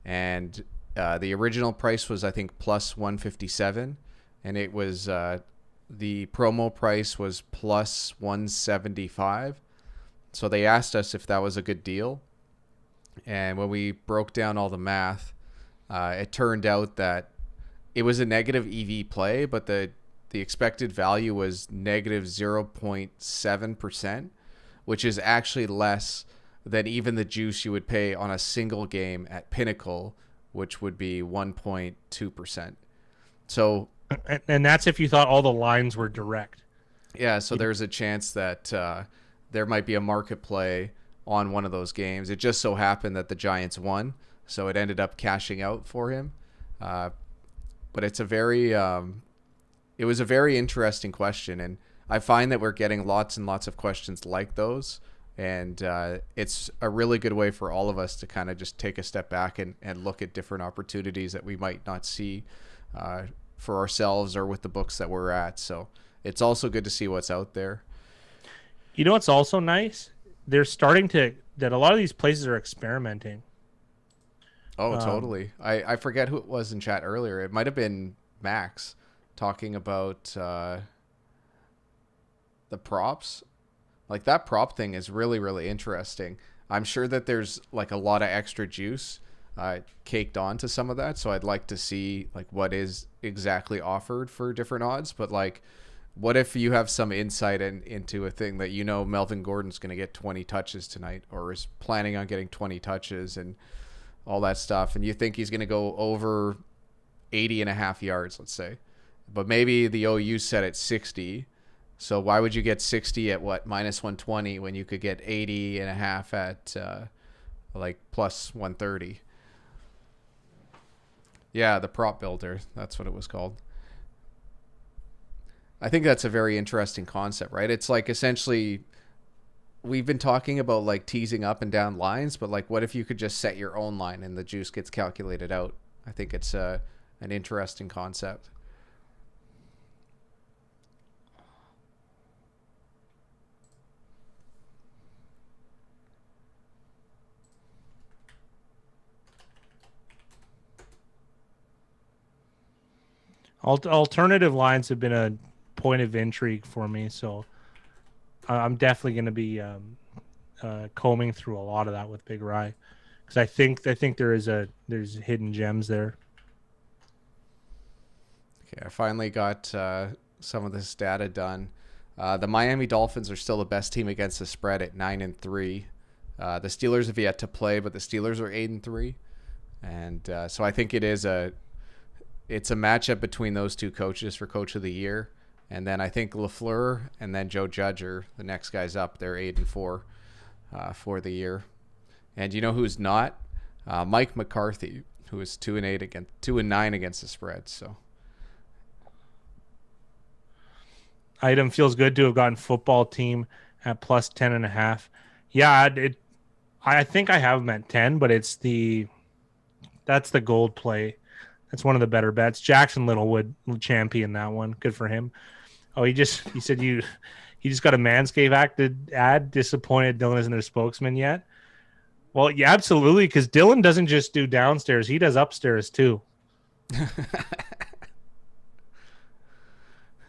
S1: And the original price was, I think, plus 157, and it was the promo price was plus 175. So they asked us if that was a good deal. And when we broke down all the math, it turned out that it was a negative EV play, but the expected value was negative 0.7%, which is actually less than even the juice you would pay on a single game at Pinnacle, which would be 1.2%. So,
S2: and that's if you thought all the lines were direct.
S1: yeah, so there's a chance that there might be a market play on one of those games. It just so happened that the Giants won, so it ended up cashing out for him. But it's a very, it was a very interesting question, and I find that we're getting lots and lots of questions like those, and it's a really good way for all of us to kind of just take a step back and look at different opportunities that we might not see for ourselves or with the books that we're at. So it's also good to see what's out there.
S2: You know what's also nice? They're starting to that a lot of these places are experimenting.
S1: Oh, totally. I forget who it was in chat earlier. It might have been Max talking about the props. Like that prop thing is really, really interesting. I'm sure that there's like a lot of extra juice caked onto some of that. So I'd like to see like what is exactly offered for different odds. But like, what if you have some insight into a thing that Melvin Gordon's going to get 20 touches tonight or is planning on getting 20 touches and all that stuff, and you think he's going to go over 80.5 yards, let's say, but maybe the OU set at 60. So why would you get 60 at what, minus 120 when you could get 80.5 at like plus 130? Yeah, the prop builder. That's what it was called. I think that's a very interesting concept, right? It's like essentially we've been talking about like teasing up and down lines, but like what if you could just set your own line and the juice gets calculated out? I think it's an interesting concept.
S2: Alternative lines have been a point of intrigue for me, so I'm definitely going to be combing through a lot of that with Big Rye, because I think there's hidden gems there.
S1: Okay, I finally got some of this data done. The Miami Dolphins are still the best team against the spread at 9-3. The Steelers have yet to play, but the Steelers are 8-3, and so I think it's a matchup between those two coaches for Coach of the Year. And then I think LaFleur and then Joe Judge are the next guys up. They're 8-4 for the year. And you know who's not? Mike McCarthy, who is 2-9 against the spread. So
S2: Item feels good to have gotten football team at plus 10.5. Yeah, I think I have them at 10, but that's the gold play. That's one of the better bets. Jackson Littlewood champion that one. Good for him. Oh, he said he just got a Manscaped ad. Disappointed Dylan isn't their spokesman yet. Well, yeah, absolutely, because Dylan doesn't just do downstairs; he does upstairs too.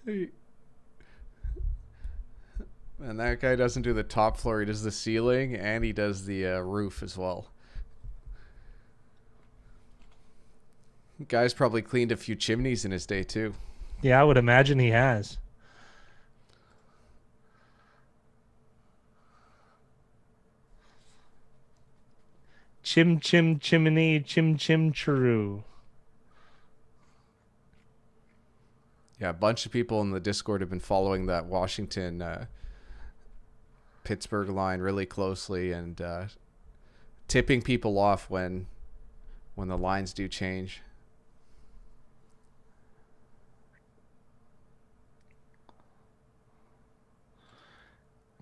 S1: And that guy doesn't do the top floor; he does the ceiling and he does the roof as well. Guy's probably cleaned a few chimneys in his day too.
S2: Yeah, I would imagine he has. Chim chimney chim chiroo.
S1: Yeah, a bunch of people in the Discord have been following that Washington Pittsburgh line really closely and tipping people off when the lines do change.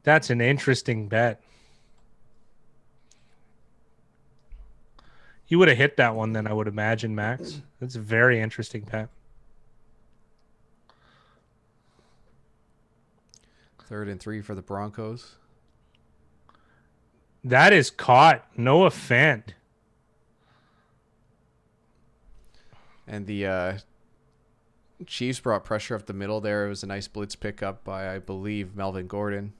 S2: That's an interesting bet. You would have hit that one then, I would imagine, Max. That's a very interesting bet.
S1: 3rd and 3 for the Broncos.
S2: That is caught. Noah Fant.
S1: And the Chiefs brought pressure up the middle there. It was a nice blitz pickup by, I believe, Melvin Gordon.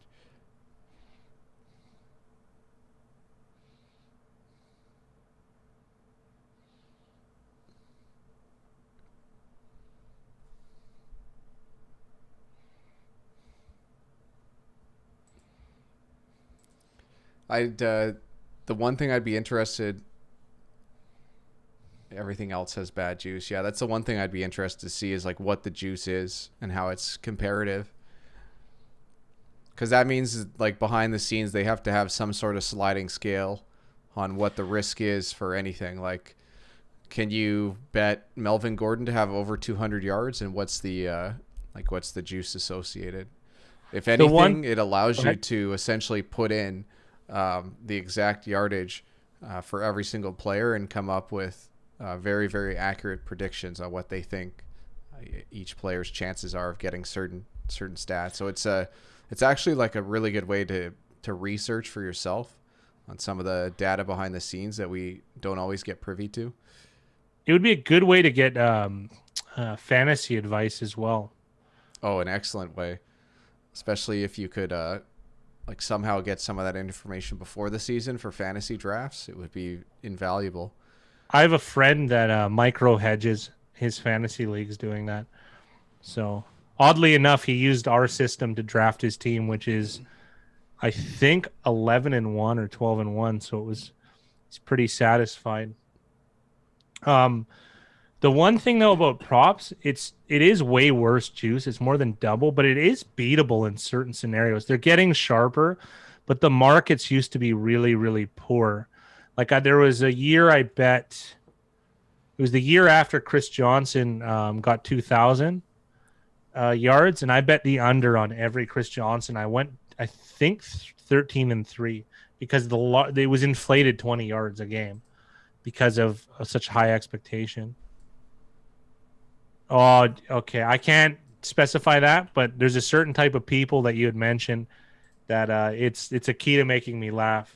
S1: The one thing I'd be interested. Everything else has bad juice. Yeah, that's the one thing I'd be interested to see is like what the juice is and how it's comparative. Because that means like behind the scenes they have to have some sort of sliding scale on what the risk is for anything. Like, can you bet Melvin Gordon to have over 200 yards, and what's the juice associated? If anything, it allows you to essentially put in the exact yardage for every single player and come up with very, very accurate predictions on what they think each player's chances are of getting certain stats. So it's actually like a really good way to research for yourself on some of the data behind the scenes that we don't always get privy to.
S2: It would be a good way to get fantasy advice as well.
S1: Oh, an excellent way, especially if you could like somehow get some of that information before the season for fantasy drafts. It would be invaluable.
S2: I have a friend that micro hedges his fantasy leagues doing that. So oddly enough, he used our system to draft his team, which is, I think, 11-1 or 12-1. So he's pretty satisfied. The one thing though about props, it is way worse juice. It's more than double, but it is beatable in certain scenarios. They're getting sharper, but the markets used to be really, really poor. Like there was a year I bet, it was the year after Chris Johnson got 2,000 yards, and I bet the under on every Chris Johnson. I went, I think, 13-3 because it was inflated 20 yards a game because of such high expectation. Oh, okay. I can't specify that, but there's a certain type of people that you had mentioned that it's a key to making me laugh.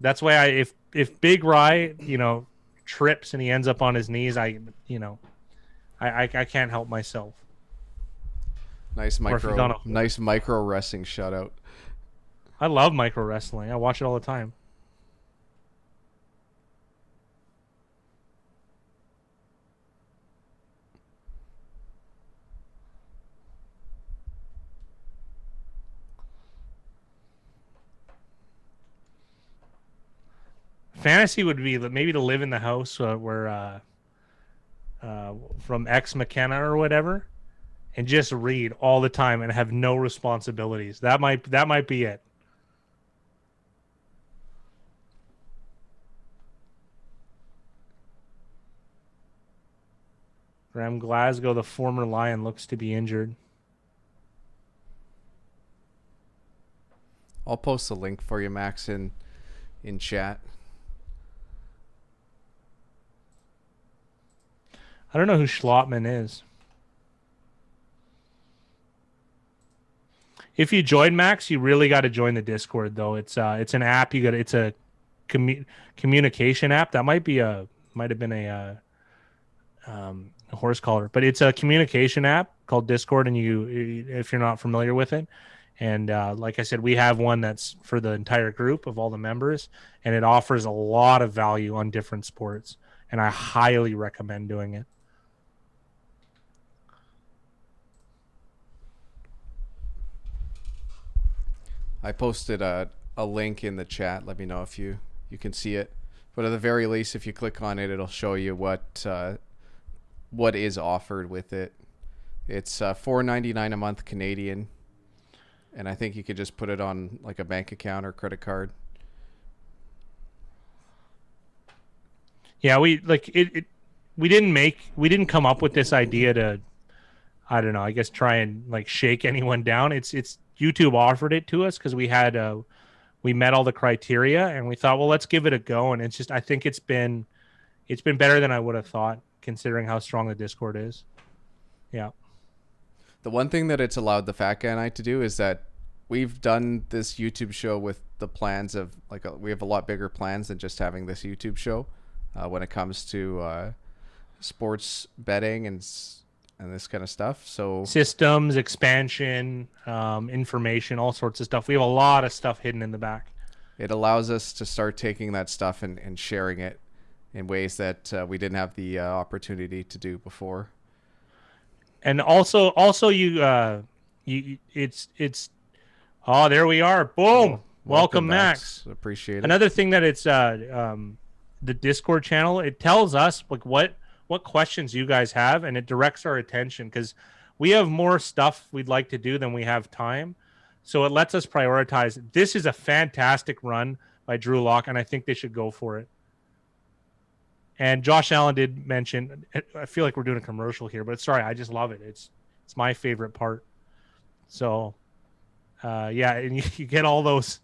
S2: That's why if Big Rye, trips and he ends up on his knees, I can't help myself.
S1: Nice micro wrestling shutout.
S2: I love micro wrestling. I watch it all the time. Fantasy would be maybe to live in the house where from Ex McKenna or whatever, and just read all the time and have no responsibilities. That might be it. Graham Glasgow, the former Lion, looks to be injured.
S1: I'll post a link for you, Max, in chat.
S2: I don't know who Schlottman is. If you join, Max, you really got to join the Discord, though. It's an app. It's a communication app. That might have been a horse collar, but it's a communication app called Discord. And if you're not familiar with it, and like I said, we have one that's for the entire group of all the members, and it offers a lot of value on different sports. And I highly recommend doing it.
S1: I posted a link in the chat. Let me know if you can see it. But at the very least, if you click on it, it'll show you what is offered with it. It's $4.99 a month Canadian, and I think you could just put it on like a bank account or credit card.
S2: Yeah, we didn't come up with this idea to, I don't know, I guess try and like shake anyone down. It's YouTube offered it to us because we met all the criteria, and we thought, well, let's give it a go. And it's just, I think it's been better than I would have thought, considering how strong the Discord is. Yeah.
S1: The one thing that it's allowed the Fat Guy and I to do is that we've done this YouTube show with the plans of we have a lot bigger plans than just having this YouTube show when it comes to sports betting and and this kind of stuff. So
S2: Systems, expansion, information, all sorts of stuff. We have a lot of stuff hidden in the back.
S1: it allows us to start taking that stuff and sharing it in ways that we didn't have the opportunity to do before.
S2: And also it's oh, there we are. Boom.
S1: Oh,
S2: Welcome, Max.
S1: Appreciate it.
S2: Another thing that it's the Discord channel, it tells us like what questions you guys have, and it directs our attention because we have more stuff we'd like to do than we have time. So it lets us prioritize. This is a fantastic run by Drew Lock, and I think they should go for it. And Josh Allen did mention, I feel like we're doing a commercial here, but sorry, I just love it. It's my favorite part. So yeah, and you get all those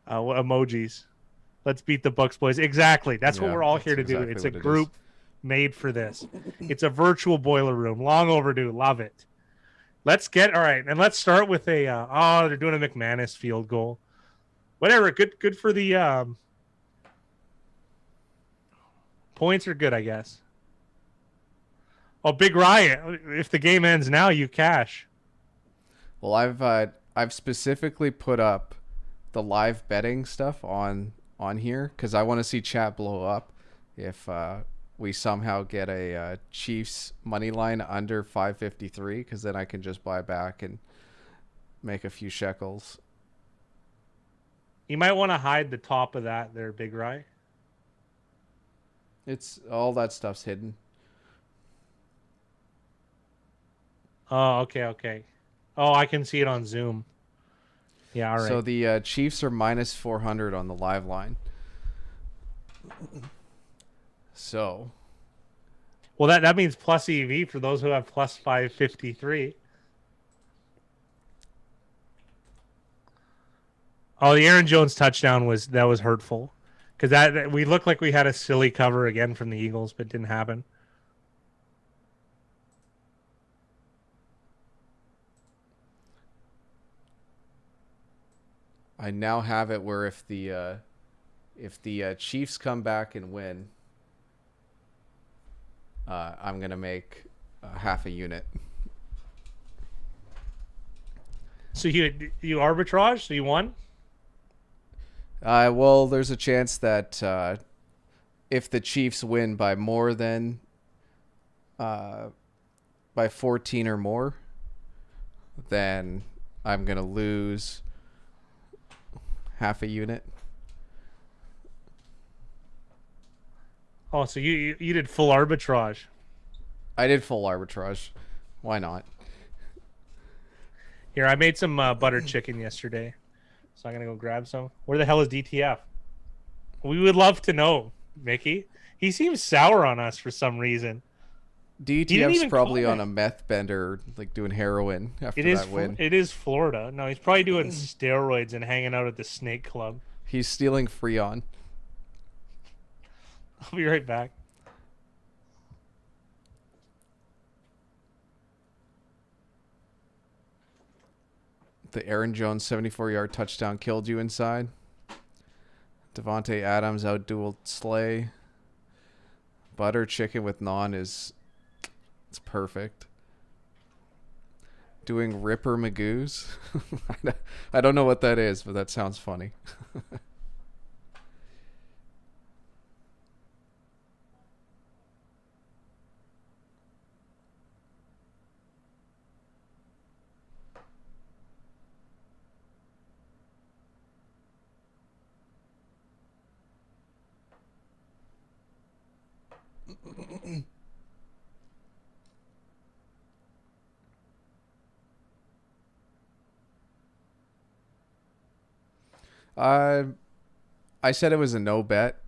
S2: emojis. Let's beat the Bucks, boys. Exactly. That's what we're all here to do. It's a group made for this. It's a virtual boiler room. Long overdue. Love it. Let's get all right, and let's start with a. They're doing a McManus field goal. Whatever. Good for the points are good, I guess. Oh, Big Riot! If the game ends now, you cash.
S1: Well, I've specifically put up the live betting stuff on here because I want to see chat blow up if we somehow get a Chiefs money line under 553, because then I can just buy back and make a few shekels.
S2: You might want to hide the top of that there, Big Rye.
S1: It's all that stuff's hidden.
S2: Oh, okay. Oh, I can see it on Zoom. Yeah, all right.
S1: So the Chiefs are minus 400 on the live line. So,
S2: well, that means plus EV for those who have plus 553. Oh, the Aaron Jones touchdown was hurtful because that we looked like we had a silly cover again from the Eagles, but it didn't happen.
S1: I now have it where if the Chiefs come back and win, I'm gonna make half a unit.
S2: So you arbitrage? So you won?
S1: Well, there's a chance that if the Chiefs win by more than by 14 or more, then I'm gonna lose half a unit.
S2: Oh, so you did full arbitrage.
S1: I did full arbitrage. Why not?
S2: Here, I made some buttered chicken yesterday, so I'm gonna go grab some. Where the hell is DTF? We would love to know, Mickey. He seems sour on us for some reason.
S1: DTF's probably on a meth bender, like doing heroin after that win.
S2: It is Florida. No, he's probably doing steroids and hanging out at the Snake Club.
S1: He's stealing Freon.
S2: I'll be right back.
S1: The Aaron Jones 74-yard touchdown killed you inside. Devontae Adams outdueled Slay. Butter chicken with naan it's perfect. Doing Ripper Magoos. I don't know what that is, but that sounds funny. I said it was a no bet.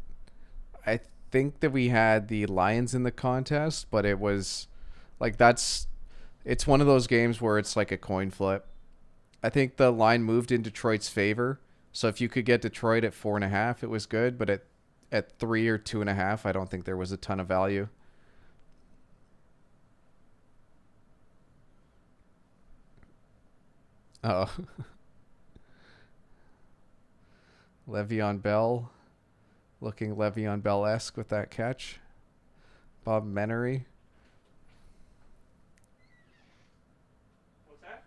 S1: I think that we had the Lions in the contest, but it was like it's one of those games where it's like a coin flip. I think the line moved in Detroit's favor. So if you could get Detroit at 4.5, it was good, but at 3 or 2.5, I don't think there was a ton of value. Oh. Le'Veon Bell looking Le'Veon Bell-esque with that catch. Bob Menery.
S2: What's that?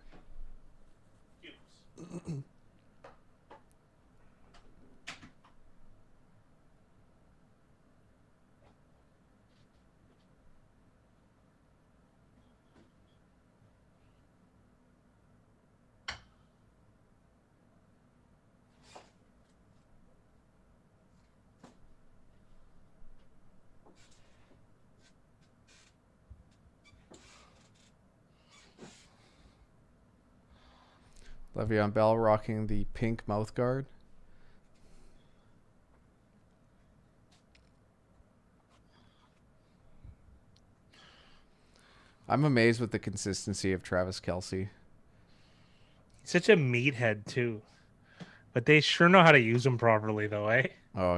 S1: Le'Veon Bell rocking the pink mouth guard. I'm amazed with the consistency of Travis Kelce.
S2: He's such a meathead too, but they sure know how to use him properly, though, eh?
S1: Oh,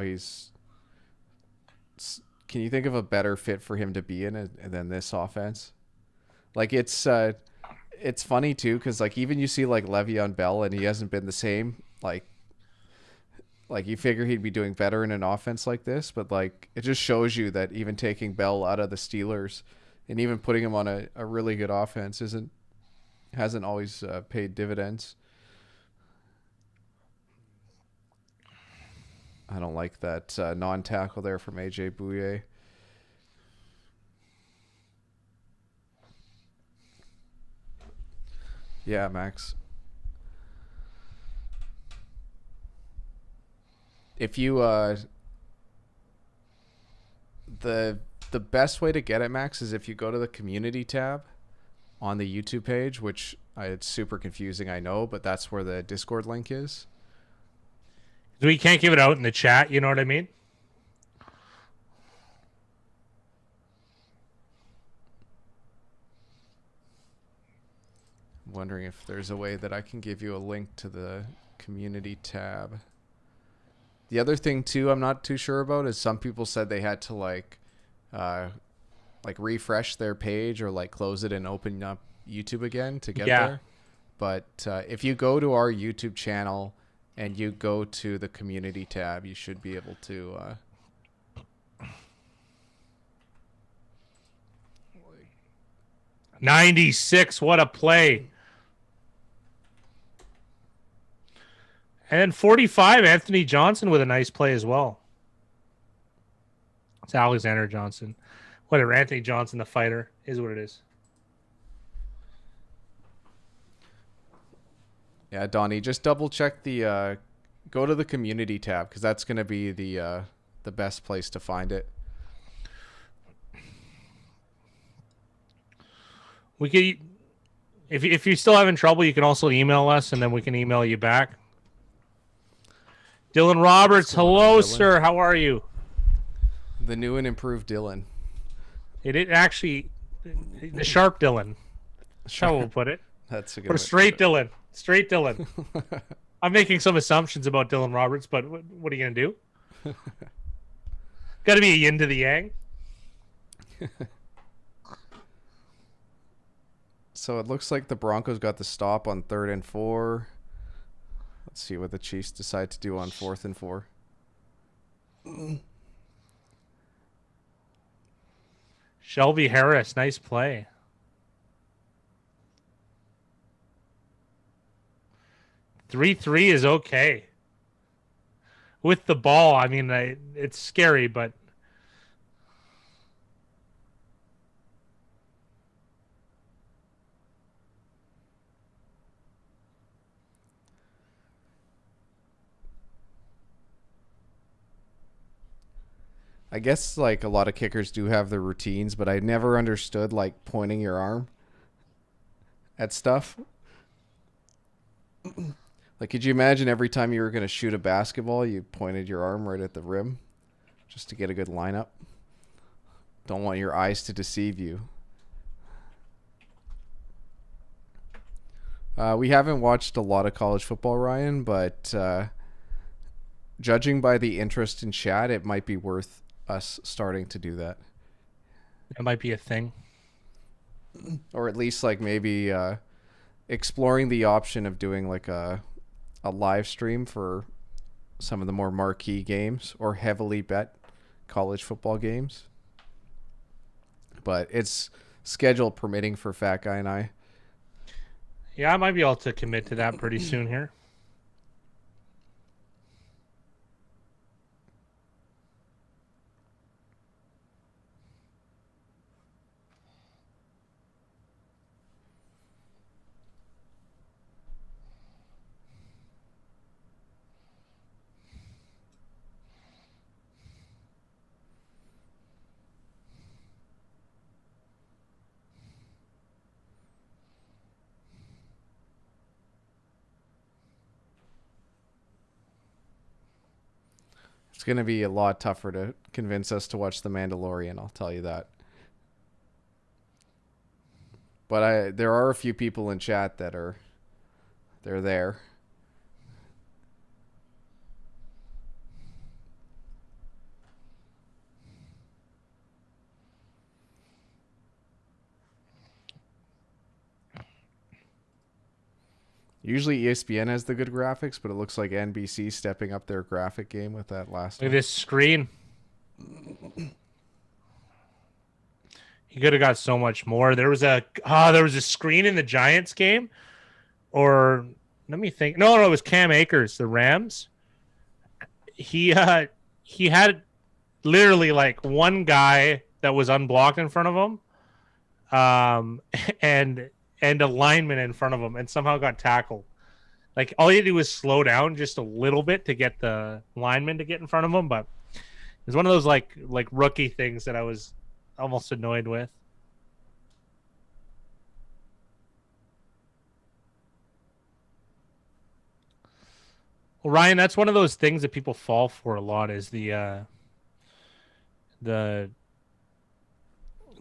S1: can you think of a better fit for him to be in than this offense? Like it's funny too, because like even you see like Le'Veon Bell and he hasn't been the same. Like you figure he'd be doing better in an offense like this, but like it just shows you that even taking Bell out of the Steelers and even putting him on a really good offense hasn't always paid dividends. I don't like that non-tackle there from AJ Bouye. Yeah, Max. If you the best way to get it, Max, is if you go to the community tab on the YouTube page, which it's super confusing, I know, but that's where the Discord link is.
S2: We can't give it out in the chat, you know what I mean?
S1: I'm wondering if there's a way that I can give you a link to the community tab. The other thing too, I'm not too sure about, is some people said they had to like refresh their page or like close it and open up YouTube again to get there. But if you go to our YouTube channel and you go to the community tab, you should be able to
S2: 96, what a play. And then 45, Anthony Johnson with a nice play as well. It's Alexander Johnson. Whatever, Anthony Johnson, the fighter, is what it is.
S1: Yeah, Donnie, just double check the go to the community tab, because that's going to be the best place to find it.
S2: We could, if you're still having trouble, you can also email us, and then we can email you back. Dylan Roberts, hello,
S1: Dylan?
S2: sir. How are you?
S1: The new and improved Dylan.
S2: It actually, the sharp Dylan. That's how we'll put it.
S1: That's a good
S2: Or straight Dylan. Straight Dylan. I'm making some assumptions about Dylan Roberts, but what are you going to do? Got to be a yin to the yang.
S1: So it looks like the Broncos got the stop on 3rd and 4. Let's see what the Chiefs decide to do on 4th and 4.
S2: Shelby Harris, nice play. Three is okay. With the ball, I mean, it's scary, but
S1: I guess like a lot of kickers do have their routines, but I never understood like pointing your arm at stuff. Like, could you imagine every time you were going to shoot a basketball, you pointed your arm right at the rim just to get a good lineup? Don't want your eyes to deceive you. We haven't watched a lot of college football, Ryan, but judging by the interest in chat, it might be worth us starting to do that.
S2: it might be a thing.
S1: Or at least like maybe exploring the option of doing like a live stream for some of the more marquee games or heavily bet college football games. but it's schedule permitting for Fat Guy and I.
S2: Yeah, I might be able to commit to that pretty soon here.
S1: It's going to be a lot tougher to convince us to watch The Mandalorian, I'll tell you that. But there are a few people in chat that they're there. Usually ESPN has the good graphics, but it looks like NBC stepping up their graphic game with that last
S2: Look
S1: one.
S2: at this screen. He could have got so much more. There was a screen in the Giants game, or let me think. No, it was Cam Akers, the Rams. He had literally like one guy that was unblocked in front of him, and a lineman in front of him, and somehow got tackled. Like all you had to do was slow down just a little bit to get the lineman to get in front of him, but it was one of those like rookie things that I was almost annoyed with. Well, Ryan, that's one of those things that people fall for a lot is the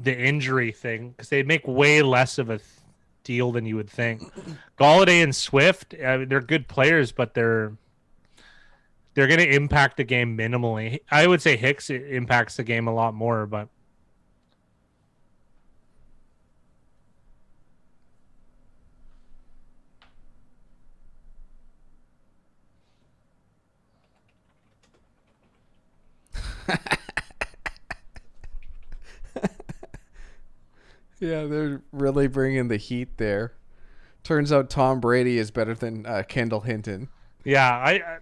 S2: injury thing, because they make way less of a deal than you would think. Galladay and Swift, they're good players, but they're going to impact the game minimally. I would say Hicks impacts the game a lot more, but
S1: Yeah, they're really bringing the heat there. Turns out Tom Brady is better than Kendall Hinton.
S2: yeah, I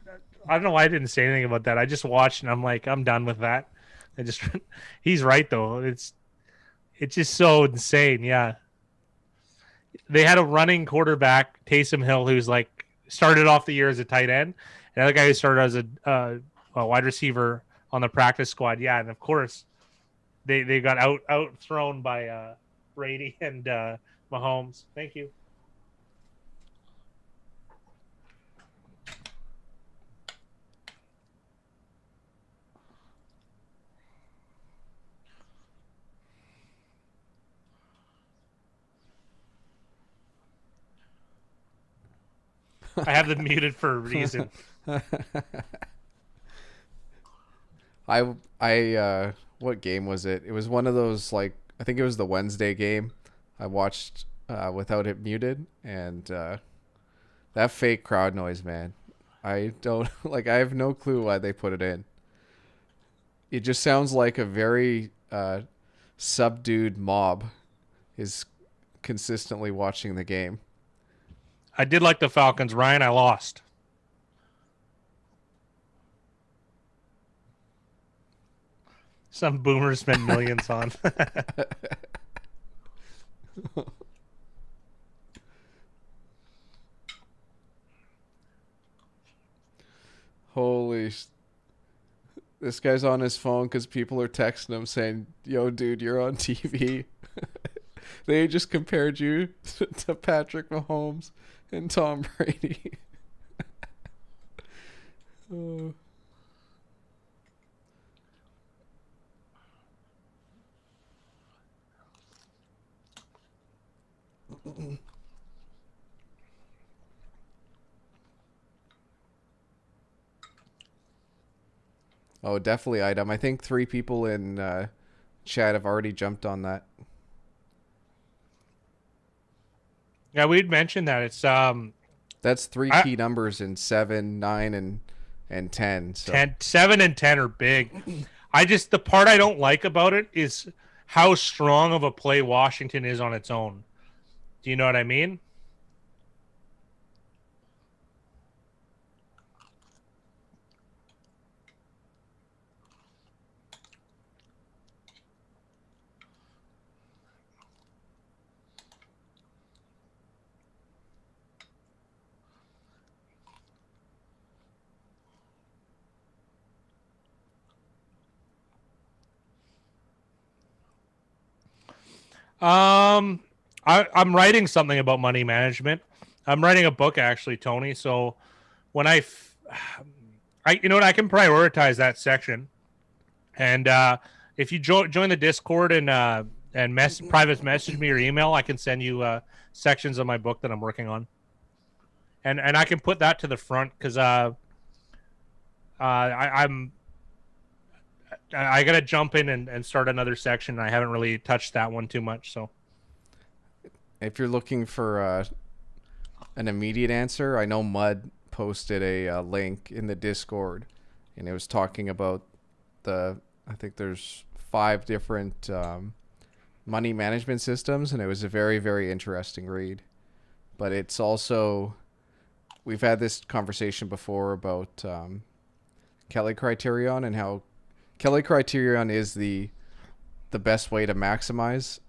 S2: don't know why I didn't say anything about that. I just watched and I'm like, I'm done with that. He's right though. It's just so insane. Yeah, they had a running quarterback, Taysom Hill, who's like started off the year as a tight end, and the other guy who started as a wide receiver on the practice squad. Yeah, and of course they got out thrown by Brady and Mahomes. Thank you. I have them muted for a reason.
S1: What game was it? It was one of those, like, I think it was the Wednesday game. I watched without it muted, and that fake crowd noise, man. I don't like. I have no clue why they put it in. It just sounds like a very subdued mob is consistently watching the game.
S2: I did like the Falcons. Ryan, I lost. Some boomers spent millions on.
S1: Holy. This guy's on his phone because people are texting him saying, yo, dude, you're on TV. They just compared you to Patrick Mahomes and Tom Brady. Oh. Oh, definitely item. I think 3 people in chat have already jumped on that.
S2: Yeah, we'd mentioned that. It's
S1: That's 3 key numbers in 7, 9, and 10. So
S2: 7 and 10 are big. The part I don't like about it is how strong of a play Washington is on its own. Do you know what I mean? I'm writing something about money management. I'm writing a book actually, Tony. So when you know what, I can prioritize that section. And if you join the Discord and private message me or email, I can send you sections of my book that I'm working on. And I can put that to the front because I gotta jump in and start another section. I haven't really touched that one too much. So
S1: If you're looking for an immediate answer, I know Mud posted a link in the Discord, and it was talking about I think there's 5 different money management systems, and it was a very, very interesting read. But it's also, we've had this conversation before about Kelly Criterion and how Kelly Criterion is the best way to maximize,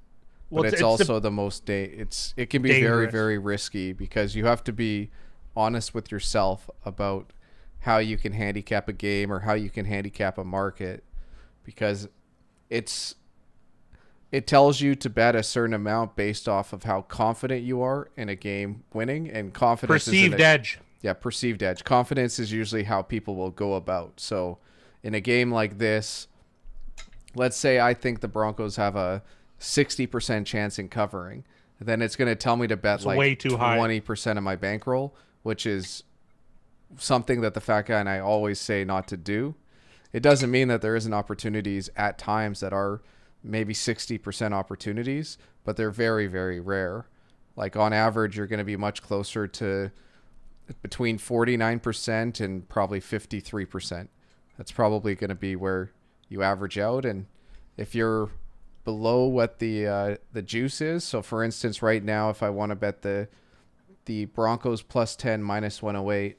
S1: but it's also the most it can be dangerous. Very, very risky because you have to be honest with yourself about how you can handicap a game or how you can handicap a market, because it tells you to bet a certain amount based off of how confident you are in a game winning, and confidence
S2: perceived edge.
S1: Yeah, perceived edge. Confidence is usually how people will go about. So in a game like this, let's say I think the Broncos have a 60% chance in covering, then it's going to tell me to bet like
S2: way too
S1: 20% of my bankroll, which is something that the fat guy and I always say not to do. It doesn't mean that there isn't opportunities at times that are maybe 60% opportunities, but they're very, very rare. Like on average, you're going to be much closer to between 49% and probably 53%. That's probably going to be where you average out. And if you're below what the juice is, so for instance, right now, if I want to bet the Broncos plus 10 minus 108,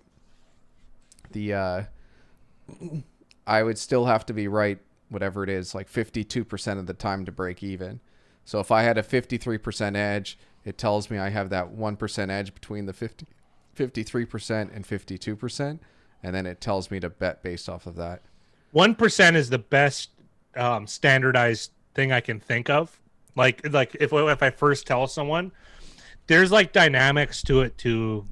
S1: I would still have to be right, whatever it is, like 52% of the time to break even. So if I had a 53% edge, it tells me I have that 1% edge between the 53% and 52%, and then it tells me to bet based off of that.
S2: 1% is the best standardized thing I can think of. Like if I first tell someone, there's like dynamics to it to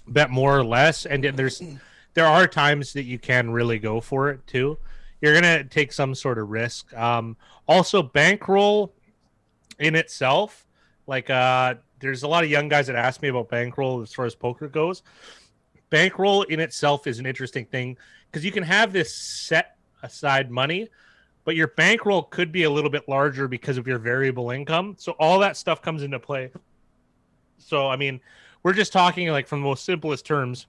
S2: bet more or less, and there are times that you can really go for it too. You're gonna take some sort of risk. Also, bankroll in itself, like there's a lot of young guys that ask me about bankroll as far as poker goes. Bankroll in itself is an interesting thing because you can have this set aside money, but your bankroll could be a little bit larger because of your variable income. So all that stuff comes into play. So, I mean, we're just talking like from the most simplest terms.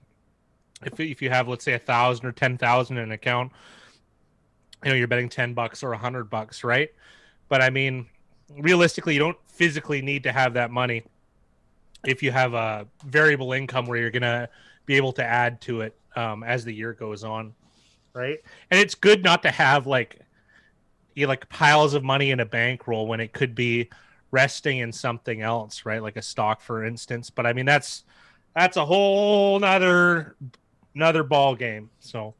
S2: If you have, let's say, 1,000 or 10,000 in an account, you know, you're betting $10 or $100, right? But I mean, realistically, you don't physically need to have that money if you have a variable income where you're going to be able to add to it as the year goes on, right? And it's good not to have like piles of money in a bankroll when it could be resting in something else, right? Like a stock, for instance. But I mean, that's a whole another ball game. So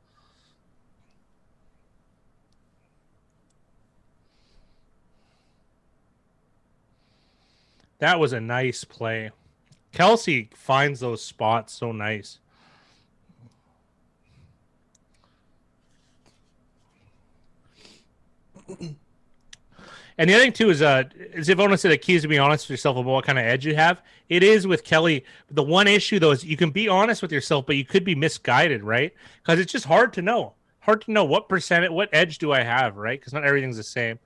S2: that was a nice play. Kelsey finds those spots so nice. And the other thing too is if Ona said the key is to be honest with yourself about what kind of edge you have. It is with Kelly. The one issue though is you can be honest with yourself, but you could be misguided, right? Because it's just hard to know. Hard to know what percent, what edge do I have, right? Because not everything's the same.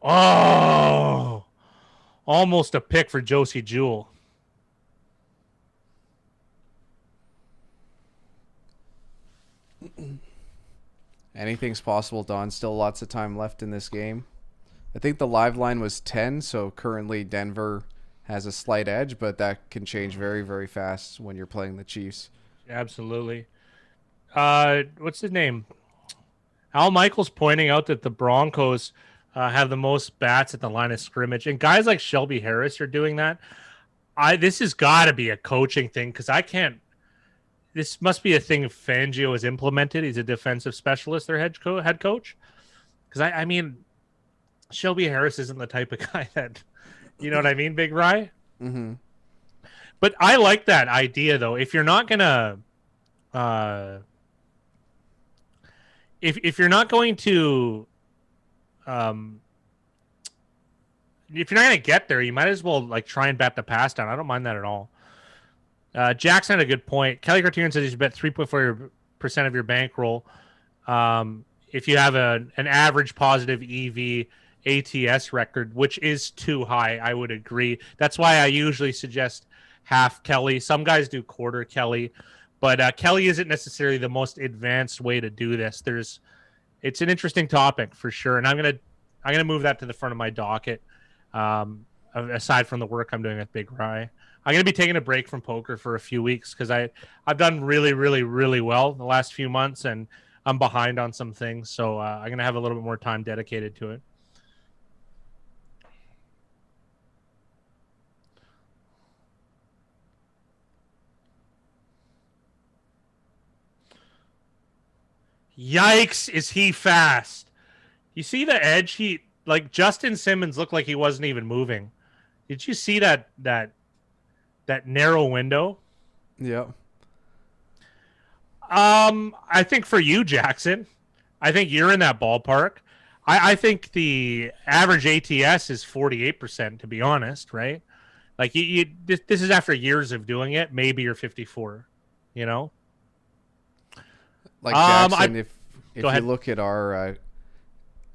S2: Oh, almost a pick for Josie Jewell.
S1: Anything's possible, Don. Still lots of time left in this game. I think the live line was 10, so currently Denver has a slight edge, but that can change very, very fast when you're playing the Chiefs.
S2: Absolutely. What's his name? Al Michaels pointing out that the Broncos have the most bats at the line of scrimmage, and guys like Shelby Harris are doing that. This has got to be a coaching thing because I can't. This must be a thing Fangio has implemented. He's a defensive specialist, their head coach. Because I mean, Shelby Harris isn't the type of guy that, you know what I mean, Big Rye.
S1: Mm-hmm.
S2: But I like that idea though. If you're not gonna, if you're not going to, if you're not gonna get there, you might as well like try and bat the pass down. I don't mind that at all. Jackson had a good point. Kelly Cartier says you should bet 3.4% of your bankroll. If you have an average positive EV ATS record, which is too high, I would agree. That's why I usually suggest half Kelly. Some guys do quarter Kelly, but Kelly isn't necessarily the most advanced way to do this. It's an interesting topic for sure, and I'm gonna move that to the front of my docket. Aside from the work I'm doing with Big Rye. I'm going to be taking a break from poker for a few weeks because I've done really, really, really well the last few months, and I'm behind on some things. So I'm going to have a little bit more time dedicated to it. Yikes, is he fast? You see the edge? Justin Simmons looked like he wasn't even moving. Did you see that narrow window?
S1: Yeah.
S2: I think for you, Jackson, I think you're in that ballpark. I think the average ATS is 48%, to be honest, right? Like this is after years of doing it. Maybe you're 54, you know?
S1: Like Jackson, if
S2: Go
S1: you
S2: ahead.
S1: look at our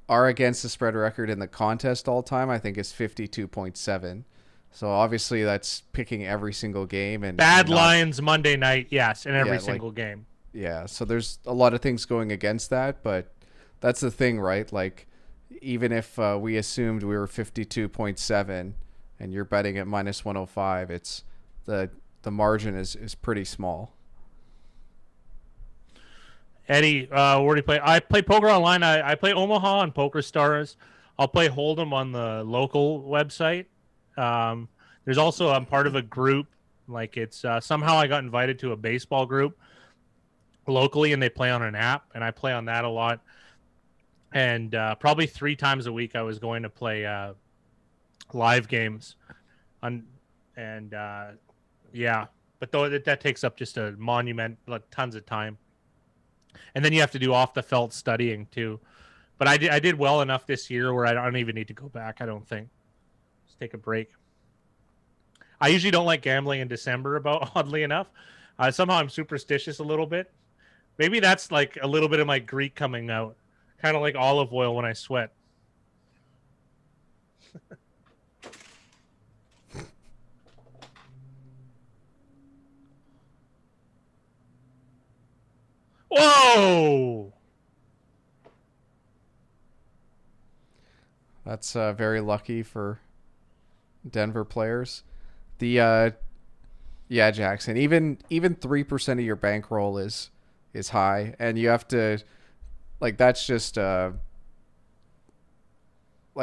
S1: against the spread record in the contest all time, I think it's 52.7. So obviously that's picking every single game and
S2: Bad lines Monday night, yes, in every
S1: Yeah,
S2: single game.
S1: Yeah, so there's a lot of things going against that, but that's the thing, right? Like, even if we assumed we were 52.7 and you're betting at minus 105, it's the margin is pretty small.
S2: Eddie, where do you play? I play poker online. I play Omaha on Poker Stars. I'll play Hold'em on the local website. There's also, I'm part of a group. Like it's somehow I got invited to a baseball group locally, and they play on an app, and I play on that a lot. And probably 3 times a week, I was going to play live games. Yeah, but though that takes up just a monument, like tons of time. And then you have to do off the felt studying too. But I did well enough this year where I don't even need to go back. I don't think. Just take a break. I usually don't like gambling in December. Oddly enough, somehow I'm superstitious a little bit. Maybe that's like a little bit of my Greek coming out, kind of like olive oil when I sweat. Whoa!
S1: That's very lucky for Denver players. The yeah, Jackson. Even 3% of your bankroll is high, and you have to like that's just like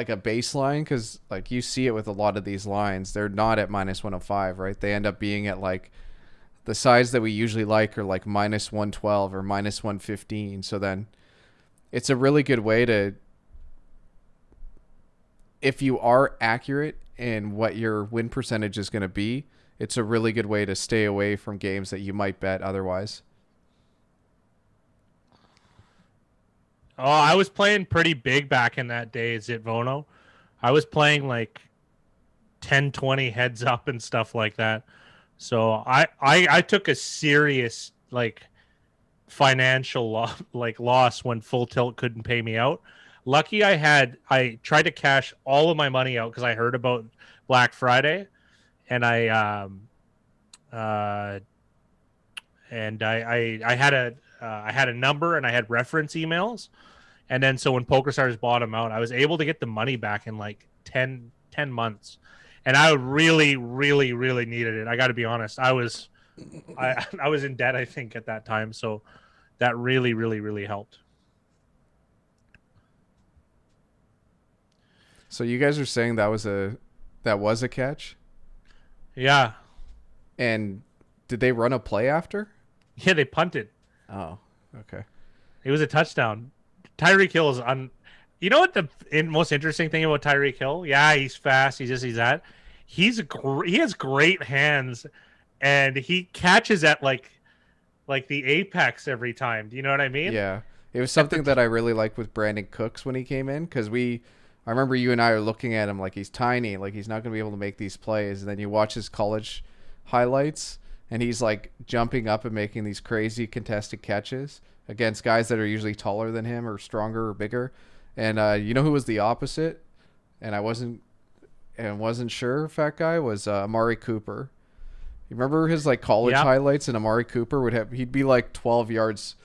S1: a baseline because like you see it with a lot of these lines. They're not at minus 105, right? They end up being at like the size that we usually like are like minus 112 or minus 115. So then it's a really good way to, if you are accurate in what your win percentage is going to be, it's a really good way to stay away from games that you might bet otherwise.
S2: Oh, I was playing pretty big back in that day at Zitvono. I was playing like 10-20 heads up and stuff like that. So I took a serious like financial loss when Full Tilt couldn't pay me out. Lucky I tried to cash all of my money out because I heard about Black Friday, and I had I had a number and I had reference emails. And then so when PokerStars bought him out, I was able to get the money back in like 10 months. And I really, really, really needed it. I got to be honest. I was in debt, I think, at that time. So that really, really, really helped.
S1: So you guys are saying that was a catch?
S2: Yeah.
S1: And did they run a play after?
S2: Yeah, they punted.
S1: Oh, okay.
S2: It was a touchdown. Tyreek Hill is You know what the most interesting thing about Tyreek Hill? Yeah, he's fast. He's that. He has great hands, and he catches at like the apex every time. Do you know what I mean?
S1: Yeah, it was something that I really liked with Brandon Cooks when he came in, because I remember you and I are looking at him like he's tiny, like he's not going to be able to make these plays, and then you watch his college highlights, and he's like jumping up and making these crazy contested catches against guys that are usually taller than him or stronger or bigger. And you know who was the opposite? And I wasn't sure. Fat guy was Amari Cooper. You remember his like college highlights? And Amari Cooper he'd be like 12 yards,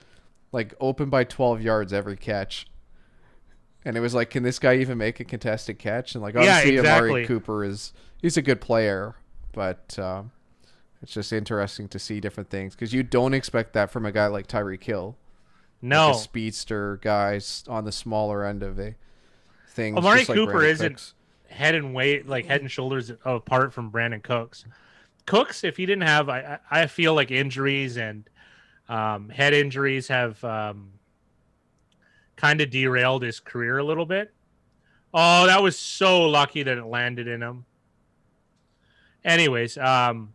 S1: like open by 12 yards every catch. And it was like, can this guy even make a contested catch? And like, obviously, Amari Cooper he's a good player, but it's just interesting to see different things, because you don't expect that from a guy like Tyreek Hill.
S2: No,
S1: like a speedster, guys on the smaller end of a thing.
S2: Amari Cooper isn't head and shoulders apart from Brandon Cooks. Cooks, if he didn't have, I feel like injuries and head injuries have kind of derailed his career a little bit. Oh, that was so lucky that it landed in him. Anyways, but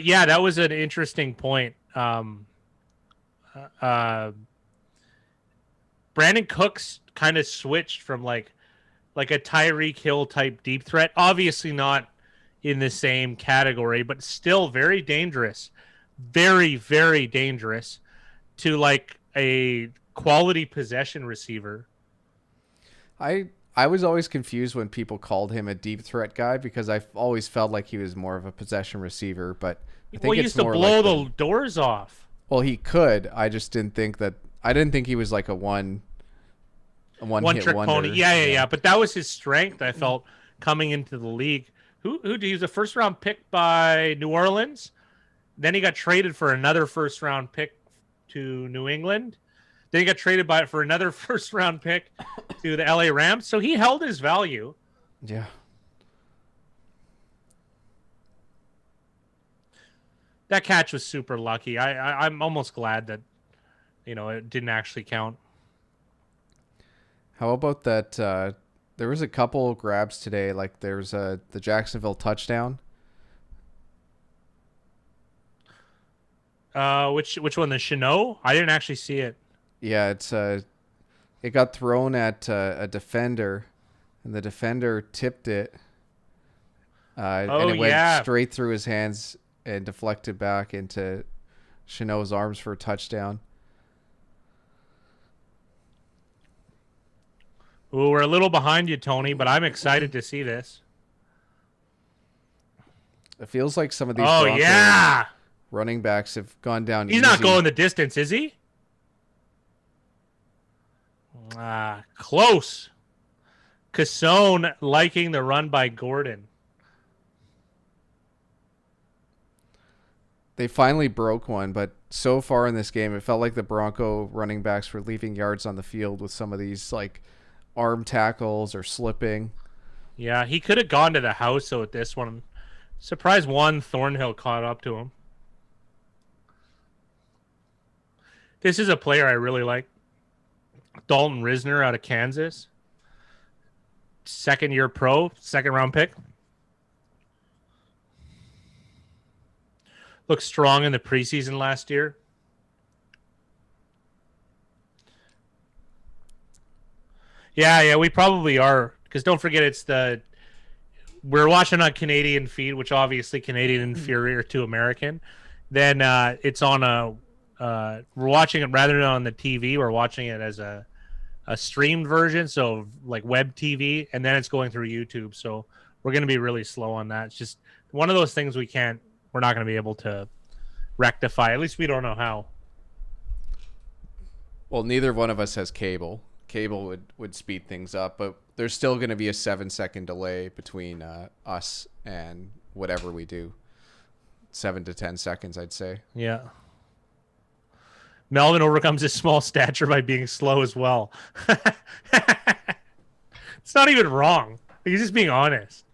S2: yeah, that was an interesting point. Brandon Cooks kind of switched from like a Tyreek Hill type deep threat, obviously not in the same category, but still very dangerous, very, very dangerous, to like a quality possession receiver.
S1: I was always confused when people called him a deep threat guy, because I always felt like he was more of a possession receiver. But I think
S2: he used to blow the doors off.
S1: Well, he could. I just didn't think that. I didn't think he was like a one trick pony.
S2: Yeah. But that was his strength, I felt, coming into the league. He was a first round pick by New Orleans. Then he got traded for another first round pick to New England. Then he got traded for another first round pick to the LA Rams. So he held his value.
S1: Yeah.
S2: That catch was super lucky. I'm almost glad that, it didn't actually count.
S1: How about that? There was a couple grabs today. Like there's the Jacksonville touchdown.
S2: Which one? The Chanot? I didn't actually see it.
S1: Yeah, it got thrown at a defender, and the defender tipped it. And it went straight through his hands and deflected back into Chanot's arms for a touchdown.
S2: Ooh, we're a little behind you, Tony, but I'm excited to see this.
S1: It feels like some of these Broncos running backs have gone down
S2: He's
S1: easy.
S2: not going the distance, is he? Close. Cassone liking the run by Gordon.
S1: They finally broke one, but so far in this game, it felt like the Bronco running backs were leaving yards on the field with some of these like arm tackles or slipping.
S2: Yeah, he could have gone to the house though with this one. Surprised one Thornhill caught up to him. This is a player I really like. Dalton Risner out of Kansas. Second-year pro, second-round pick. Looked strong in the preseason last year. Yeah, we probably are. Because don't forget, we're watching on Canadian feed, which obviously Canadian inferior to American. Then it's on we're watching it rather than on the TV. We're watching it as a streamed version, so like web TV, and then it's going through YouTube. So we're going to be really slow on that. It's just one of those things we're not going to be able to rectify. At least we don't know how.
S1: Well, neither one of us has cable. Cable would speed things up, but there's still going to be a 7-second delay between us and whatever we do. 7 to 10 seconds, I'd say.
S2: Yeah. Melvin overcomes his small stature by being slow as well. It's not even wrong. He's just being honest.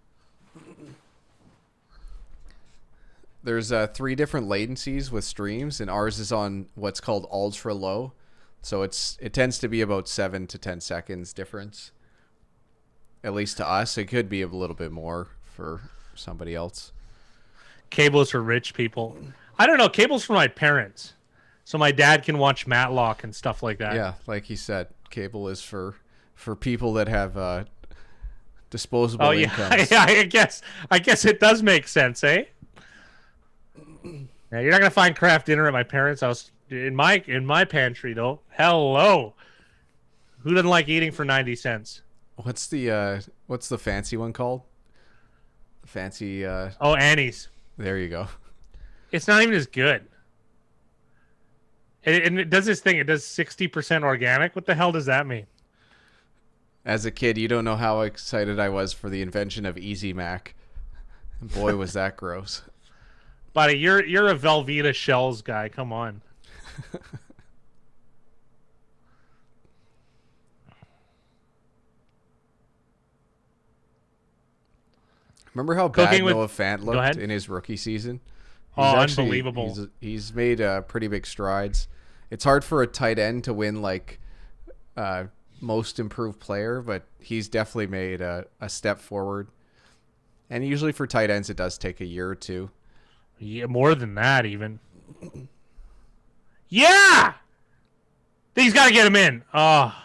S1: There's 3 different latencies with streams, and ours is on what's called ultra low. So it tends to be about 7 to 10 seconds difference. At least to us. It could be a little bit more for somebody else.
S2: Cable's for rich people. I don't know. Cable's for my parents. So my dad can watch Matlock and stuff like that.
S1: Yeah, like he said, cable is for people that have disposable incomes.
S2: Yeah, I guess it does make sense, eh? Yeah, you're not gonna find craft dinner at my parents' house. In my pantry though. Hello. Who doesn't like eating for 90 cents?
S1: What's the fancy one called? Fancy
S2: Annie's.
S1: There you go.
S2: It's not even as good. And it does this thing. It does 60% organic. What the hell does that mean?
S1: As a kid, you don't know how excited I was for the invention of Easy Mac. Boy, was that gross.
S2: Buddy, you're a Velveeta shells guy. Come on.
S1: Remember how bad Noah Fant looked in his rookie season?
S2: Unbelievable.
S1: He's made pretty big strides. It's hard for a tight end to win like most improved player, but he's definitely made a step forward. And usually for tight ends, it does take a year or two.
S2: Yeah, more than that even. Yeah! He's got to get him in. Oh.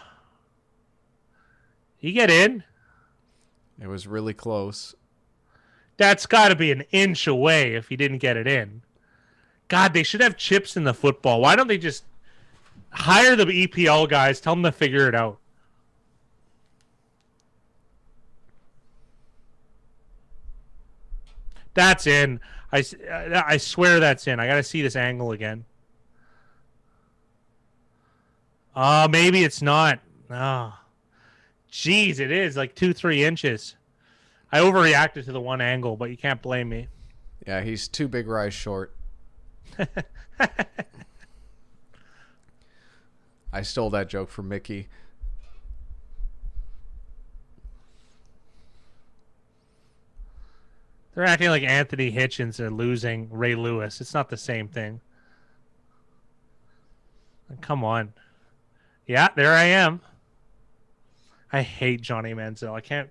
S2: He get in?
S1: It was really close.
S2: That's got to be an inch away if he didn't get it in. God, they should have chips in the football. Why don't they just hire the EPL guys, tell them to figure it out? That's in. I swear that's in. I got to see this angle again. Maybe it's not. Oh. Jeez, it is like 2-3 inches. I overreacted to the one angle, but you can't blame me.
S1: Yeah, he's too big rise short. I stole that joke from Mickey.
S2: They're acting like Anthony Hitchens are losing Ray Lewis. It's not the same thing. Come on. Yeah, there I am. I hate Johnny Manziel. I can't.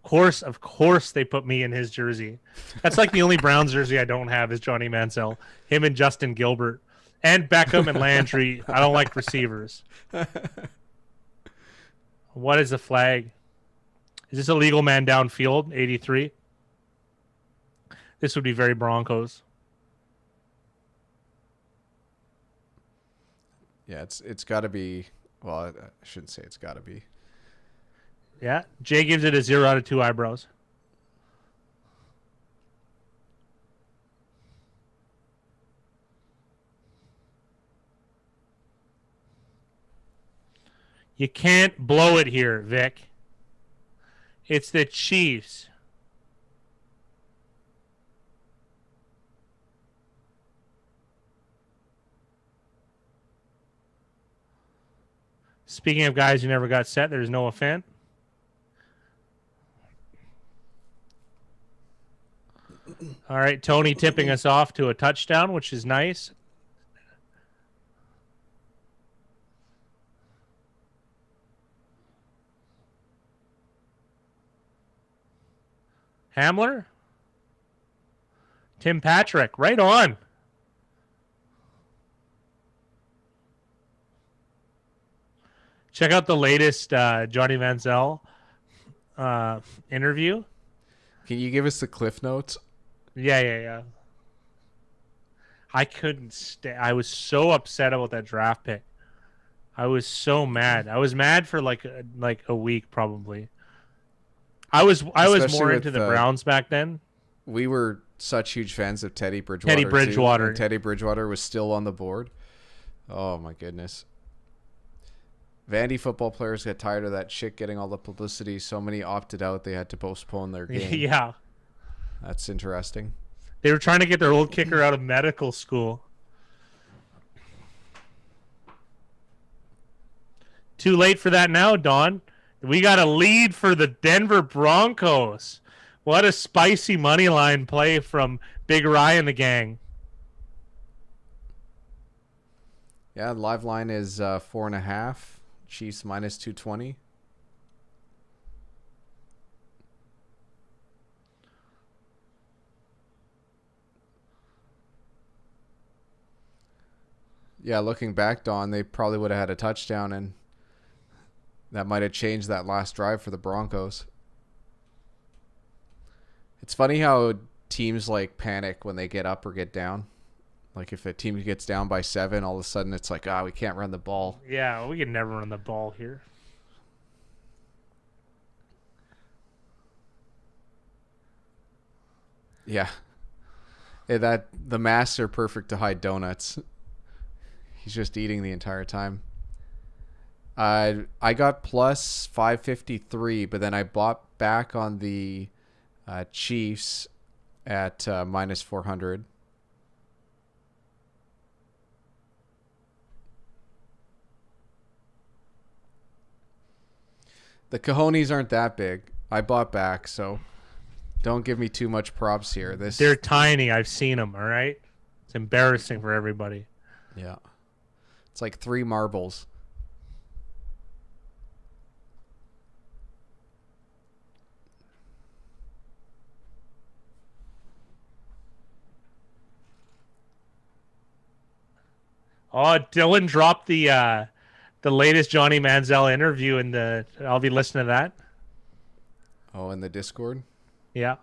S2: Of course, they put me in his jersey. That's like the only Browns jersey I don't have is Johnny Manziel. Him and Justin Gilbert. And Beckham and Landry. I don't like receivers. What is the flag? Is this a legal man downfield? 83. This would be very Broncos.
S1: Yeah, it's got to be. Well, I shouldn't say it's got to be.
S2: Yeah, Jay gives it a 0 out of 2 eyebrows. You can't blow it here, Vic. It's the Chiefs. Speaking of guys who never got set, there's Noah Fant. All right, Tony tipping us off to a touchdown, which is nice. Hamler? Tim Patrick, right on. Check out the latest Johnny Manziel interview.
S1: Can you give us the cliff notes?
S2: Yeah. I couldn't stay. I was so upset about that draft pick. I was so mad. I was mad for like a week probably. I was more into the Browns back then.
S1: We were such huge fans of Teddy Bridgewater.
S2: Teddy Bridgewater.
S1: Too, and Teddy Bridgewater was still on the board. Oh my goodness. Vandy football players get tired of that shit getting all the publicity. So many opted out they had to postpone their game.
S2: Yeah.
S1: That's interesting.
S2: They were trying to get their old kicker out of medical school. Too late for that now, Don. We got a lead for the Denver Broncos. What a spicy money line play from Big Ryan and the gang.
S1: Yeah, live line is 4.5. Chiefs minus 220. Yeah, looking back, Don, they probably would have had a touchdown, and that might have changed that last drive for the Broncos. It's funny how teams like panic when they get up or get down. Like if a team gets down by 7, all of a sudden it's like, we can't run the ball.
S2: Yeah, we can never run the ball here.
S1: Yeah. That the masks are perfect to hide donuts. He's just eating the entire time. I got plus 553, but then I bought back on the Chiefs at minus 400. The cojones aren't that big. I bought back, so don't give me too much props here.
S2: They're tiny. I've seen them, all right? It's embarrassing for everybody.
S1: Yeah. It's like 3 marbles.
S2: Oh, Dylan dropped the latest Johnny Manziel interview in the. I'll be listening to that.
S1: Oh, in the Discord?
S2: Yeah.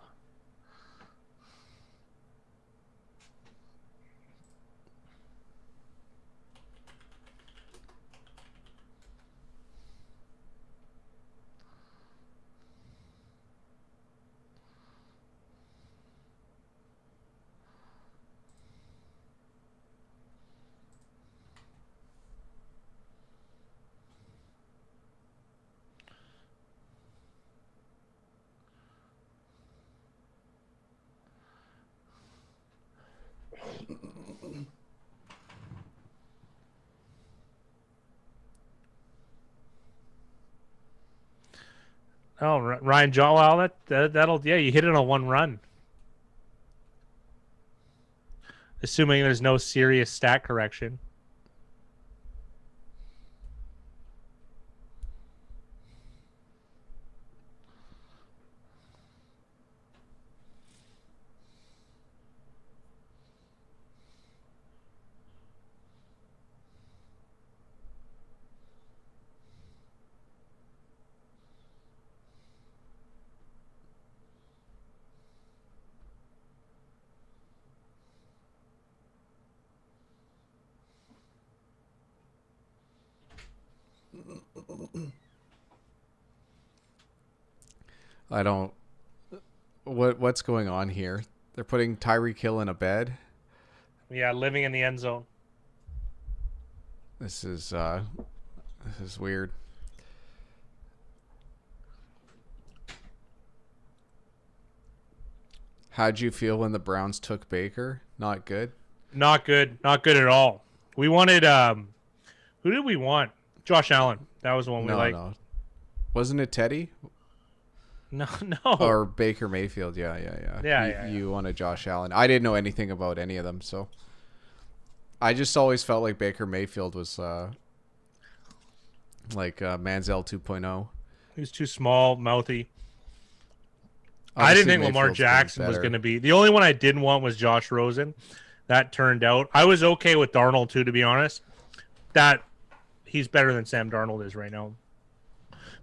S2: Oh, Ryan John. Well, that'll you hit it on one run. Assuming there's no serious stat correction.
S1: I don't. What's going on here? They're putting Tyreek Hill in a bed.
S2: Yeah, living in the end zone.
S1: This is weird. How'd you feel when the Browns took Baker? Not good.
S2: Not good. Not good at all. We wanted who did we want? Josh Allen. That was the one we liked.
S1: No. Wasn't it Teddy?
S2: No.
S1: Or Baker Mayfield. Yeah. You wanted Josh Allen. I didn't know anything about any of them, so I just always felt like Baker Mayfield was like Manziel 2.0.
S2: He was too small, mouthy.
S1: Obviously,
S2: I didn't think
S1: Mayfield's
S2: Lamar Jackson was
S1: better.
S2: going to be. The only one I didn't want was Josh Rosen. That turned out. I was okay with Darnold too, to be honest. That he's better than Sam Darnold is right now.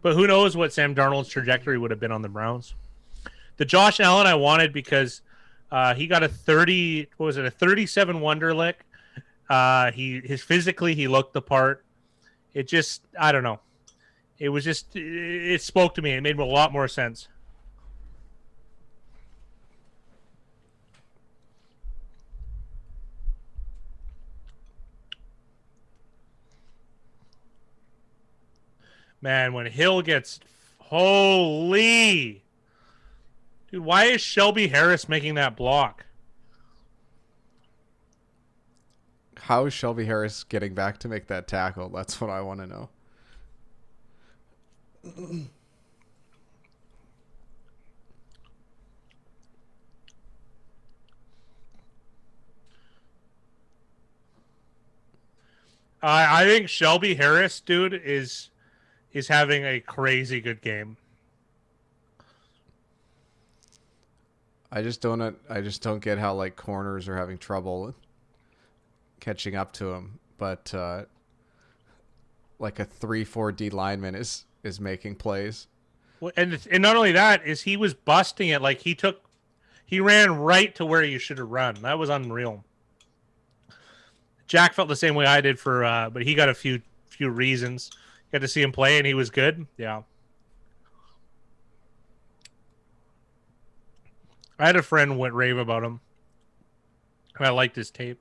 S2: But who knows what Sam Darnold's trajectory would have been on the Browns. The Josh Allen I wanted because he got a 37 Wonderlic. Physically he looked the part. It just, I don't know. It spoke to me. It made a lot more sense. Man, when Hill gets holy, dude, why is Shelby Harris making that block?
S1: How is Shelby Harris getting back to make that tackle? That's what I want to know.
S2: I think Shelby Harris, dude, is having a crazy good game.
S1: I just don't get how like corners are having trouble catching up to him, but like a 3-4 D lineman is making plays.
S2: Well, and not only that is he was busting it. Like he ran right to where you should have run. That was unreal. Jack felt the same way I did but he got a few reasons. Got to see him play, and he was good. Yeah. I had a friend went rave about him. I liked his tape.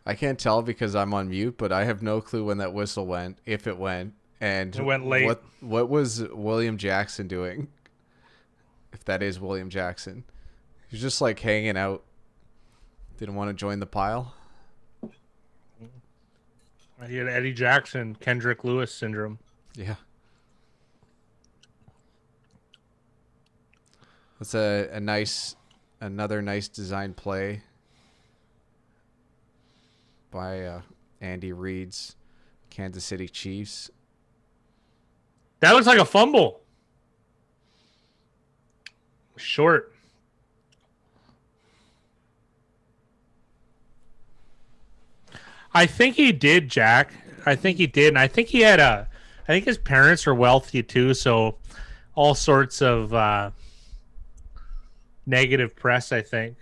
S1: I can't tell because I'm on mute, but I have no clue when that whistle went, if it went, and
S2: It went late.
S1: What was William Jackson doing? If that is William Jackson, he's just like hanging out. Didn't want to join the pile.
S2: He had Eddie Jackson, Kendrick Lewis syndrome.
S1: Yeah. That's another nice design play by Andy Reid's Kansas City Chiefs.
S2: That looks like a fumble. Short. I think he did, Jack. I think he did. And I think I think his parents are wealthy too, so all sorts of negative press, I think.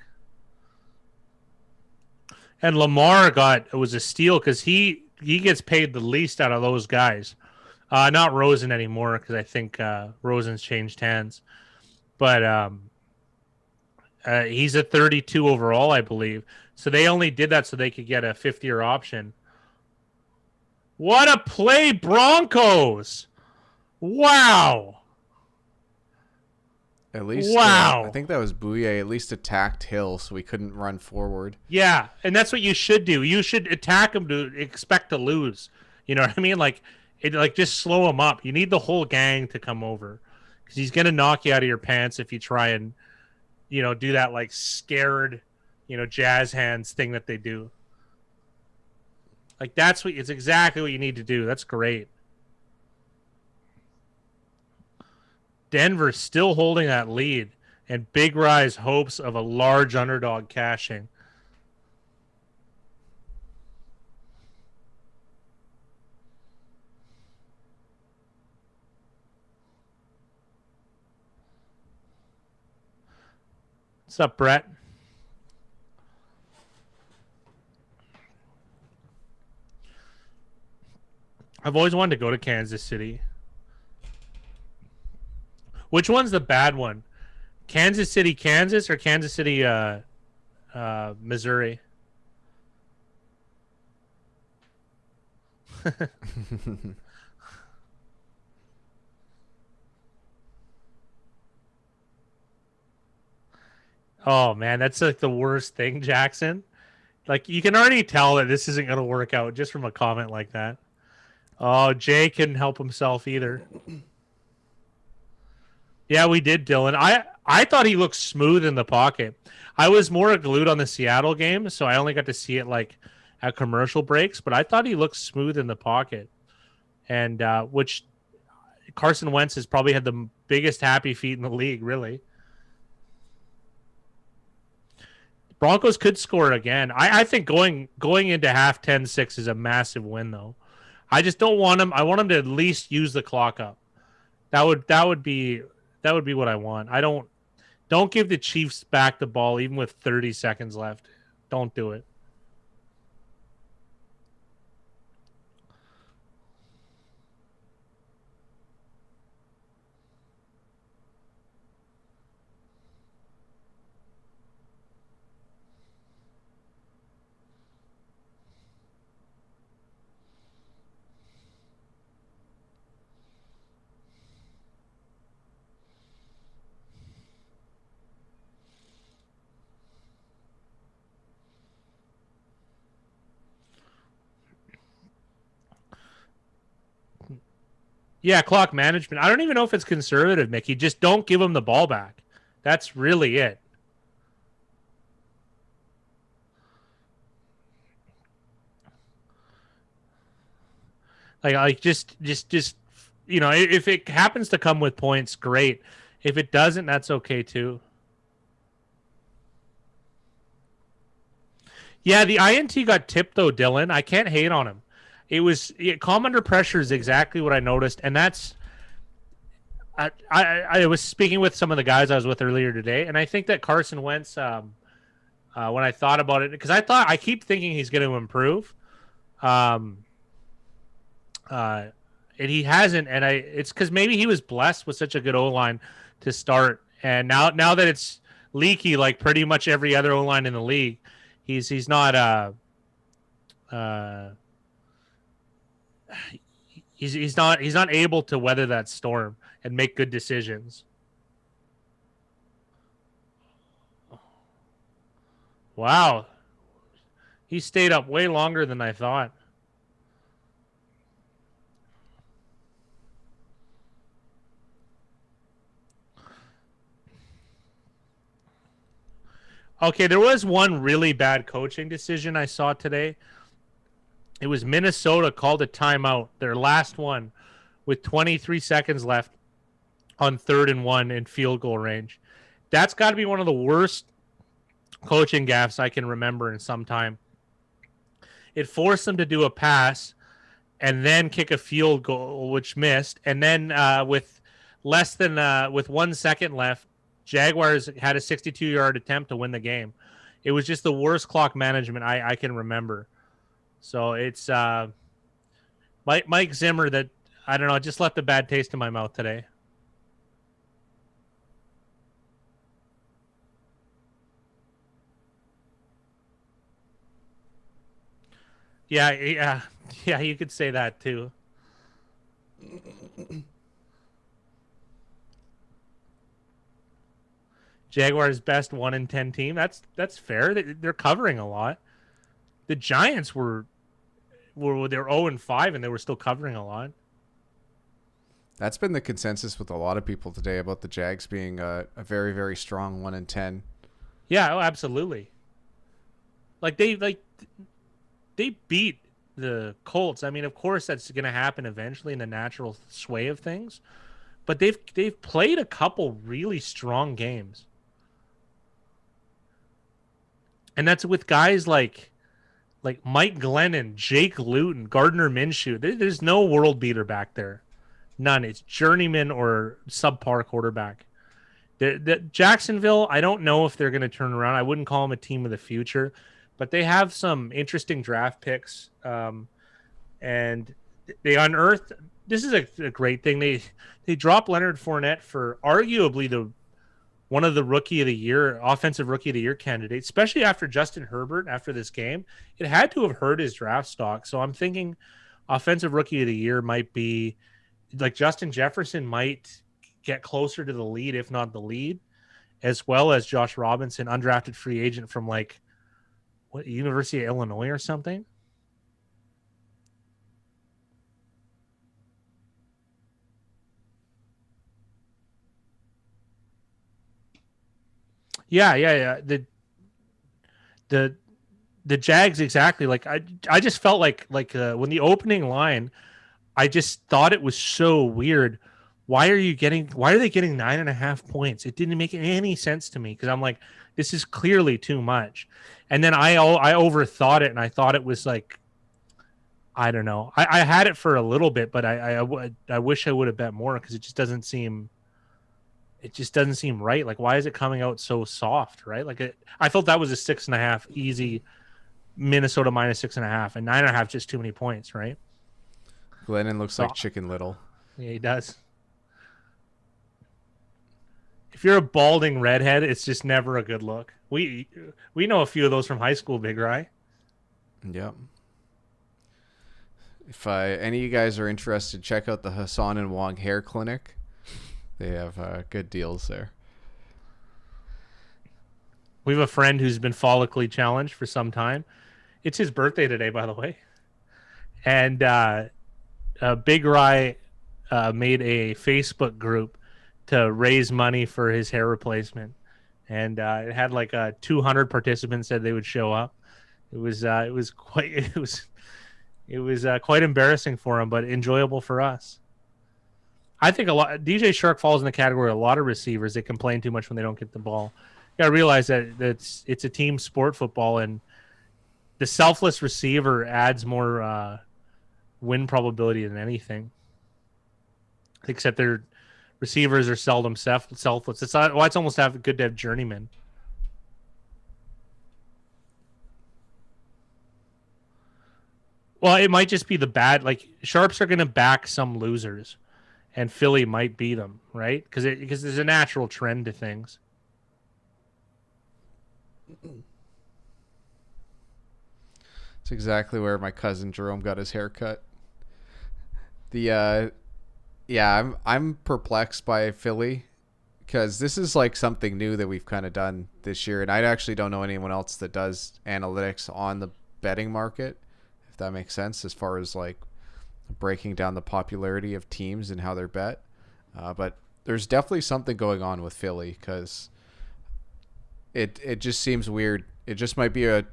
S2: And Lamar it was a steal because he gets paid the least out of those guys. Not Rosen anymore because I think Rosen's changed hands. But he's a 32 overall, I believe. So they only did that so they could get a 50-year option. What a play, Broncos! Wow.
S1: At least,
S2: wow.
S1: I think that was Bouye. At least attacked Hill, so we couldn't run forward.
S2: Yeah, and that's what you should do. You should attack him to expect to lose. You know what I mean? Like just slow him up. You need the whole gang to come over because he's gonna knock you out of your pants if you try and do that like scared, jazz hands thing that they do. Like it's exactly what you need to do. That's great. Denver still holding that lead, and Big Rise hopes of a large underdog cashing. What's up, Brett? I've always wanted to go to Kansas City. Which one's the bad one? Kansas City, Kansas, or Kansas City, Missouri? Oh, man, that's like the worst thing, Jackson. Like, you can already tell that this isn't going to work out just from a comment like that. Oh, Jay couldn't help himself either. Yeah, we did, Dylan. I thought he looked smooth in the pocket. I was more glued on the Seattle game, so I only got to see it like at commercial breaks, but I thought he looked smooth in the pocket. And which Carson Wentz has probably had the biggest happy feet in the league, really. Broncos could score again. I think going into half 10-6 is a massive win though. I just don't want them. I want them to at least use the clock up. That would be what I want. I don't give the Chiefs back the ball even with 30 seconds left. Don't do it. Yeah, clock management. I don't even know if it's conservative, Mickey. Just don't give them the ball back. That's really it. Like just if it happens to come with points, great. If it doesn't, that's okay too. Yeah, the INT got tipped though, Dylan. I can't hate on him. Calm under pressure is exactly what I noticed, and that's I was speaking with some of the guys I was with earlier today, and I think that Carson Wentz, when I thought about it, because I keep thinking he's going to improve, um, and he hasn't, and it's because maybe he was blessed with such a good O line to start, and now that it's leaky like pretty much every other O line in the league, he's not uh, he's not able to weather that storm and make good decisions. Wow, he stayed up way longer than I thought. Okay, there was one really bad coaching decision I saw today. It was Minnesota called a timeout, their last one, with 23 seconds left on 3rd and 1 in field goal range. That's got to be one of the worst coaching gaffes I can remember in some time. It forced them to do a pass and then kick a field goal, which missed. And then with 1 second left, Jaguars had a 62-yard attempt to win the game. It was just the worst clock management I can remember. So it's Mike Zimmer that, I don't know, just left a bad taste in my mouth today. Yeah, you could say that too. Jaguars best 1-10 team. That's fair. They're covering a lot. The Giants were they're 0-5 and they were still covering a lot.
S1: That's been the consensus with a lot of people today about the Jags being a very, very strong 1-10.
S2: Yeah, oh, absolutely. They beat the Colts. I mean, of course that's going to happen eventually in the natural sway of things, but they've played a couple really strong games. And that's with guys like Mike Glennon, Jake Luton, Gardner Minshew. There's no world beater back there. None. It's journeyman or subpar quarterback. The Jacksonville, I don't know if they're going to turn around. I wouldn't call them a team of the future, but they have some interesting draft picks. And they unearthed. This is a great thing. They dropped Leonard Fournette for arguably one of the offensive rookie of the year candidates, especially after Justin Herbert after this game. It had to have hurt his draft stock. So I'm thinking offensive rookie of the year might be like Justin Jefferson might get closer to the lead, if not the lead, as well as Josh Robinson, undrafted free agent from University of Illinois or something. Yeah. The Jags exactly. Like I just felt like when the opening line, I just thought it was so weird. why are they getting 9.5 points? It didn't make any sense to me because I'm like, this is clearly too much. And then I overthought it, and I thought it was like, I don't know. I had it for a little bit, but I wish I would have bet more because it just doesn't seem right. Like, why is it coming out so soft, right? Like, I felt that was a 6.5 easy. Minnesota minus 6.5, and 9.5 just too many points, right?
S1: Glennon looks like Chicken Little.
S2: Yeah, he does. If you're a balding redhead, it's just never a good look. We know a few of those from high school, Big Rye.
S1: Yep. If any of you guys are interested, check out the Hassan and Wong Hair Clinic. They have good deals there.
S2: We have a friend who's been follically challenged for some time. It's his birthday today, by the way. And Big Rye made a Facebook group to raise money for his hair replacement. And it had like 200 participants said they would show up. It was quite embarrassing for him, but enjoyable for us. I think a lot. DJ Shark falls in the category of a lot of receivers that complain too much when they don't get the ball. You got to realize that it's a team sport, football, and the selfless receiver adds more win probability than anything. Except their receivers are seldom selfless. It's not. Well, it's almost good to have journeymen. Well, it might just be the bad. Like, sharps are going to back some losers, and Philly might beat them, right? Because there's a natural trend to things.
S1: It's exactly where my cousin Jerome got his hair cut. I'm perplexed by Philly because this is like something new that we've kind of done this year, and I actually don't know anyone else that does analytics on the betting market, if that makes sense, as far as like breaking down the popularity of teams and how they're bet. But there's definitely something going on with Philly because it just seems weird. It just might be a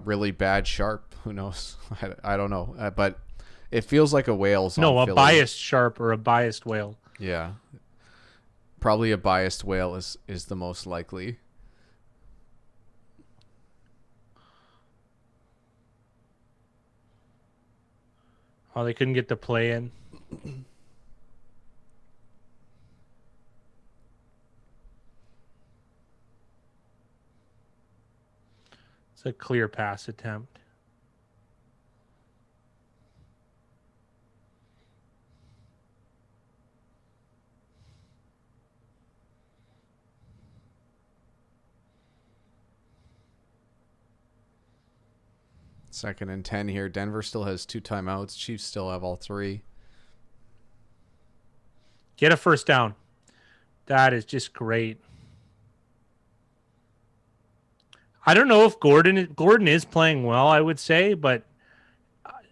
S1: really bad sharp. Who knows? I don't know. But it feels like a whale's on
S2: No, a
S1: Philly.
S2: biased sharp or a biased whale.
S1: Yeah. Probably a biased whale is the most likely.
S2: Oh, they couldn't get the play in. It's a clear pass attempt.
S1: Second and 10 here. Denver still has 2 timeouts. Chiefs still have all 3.
S2: Get a first down. That is just great. I don't know if Gordon is playing well, I would say, but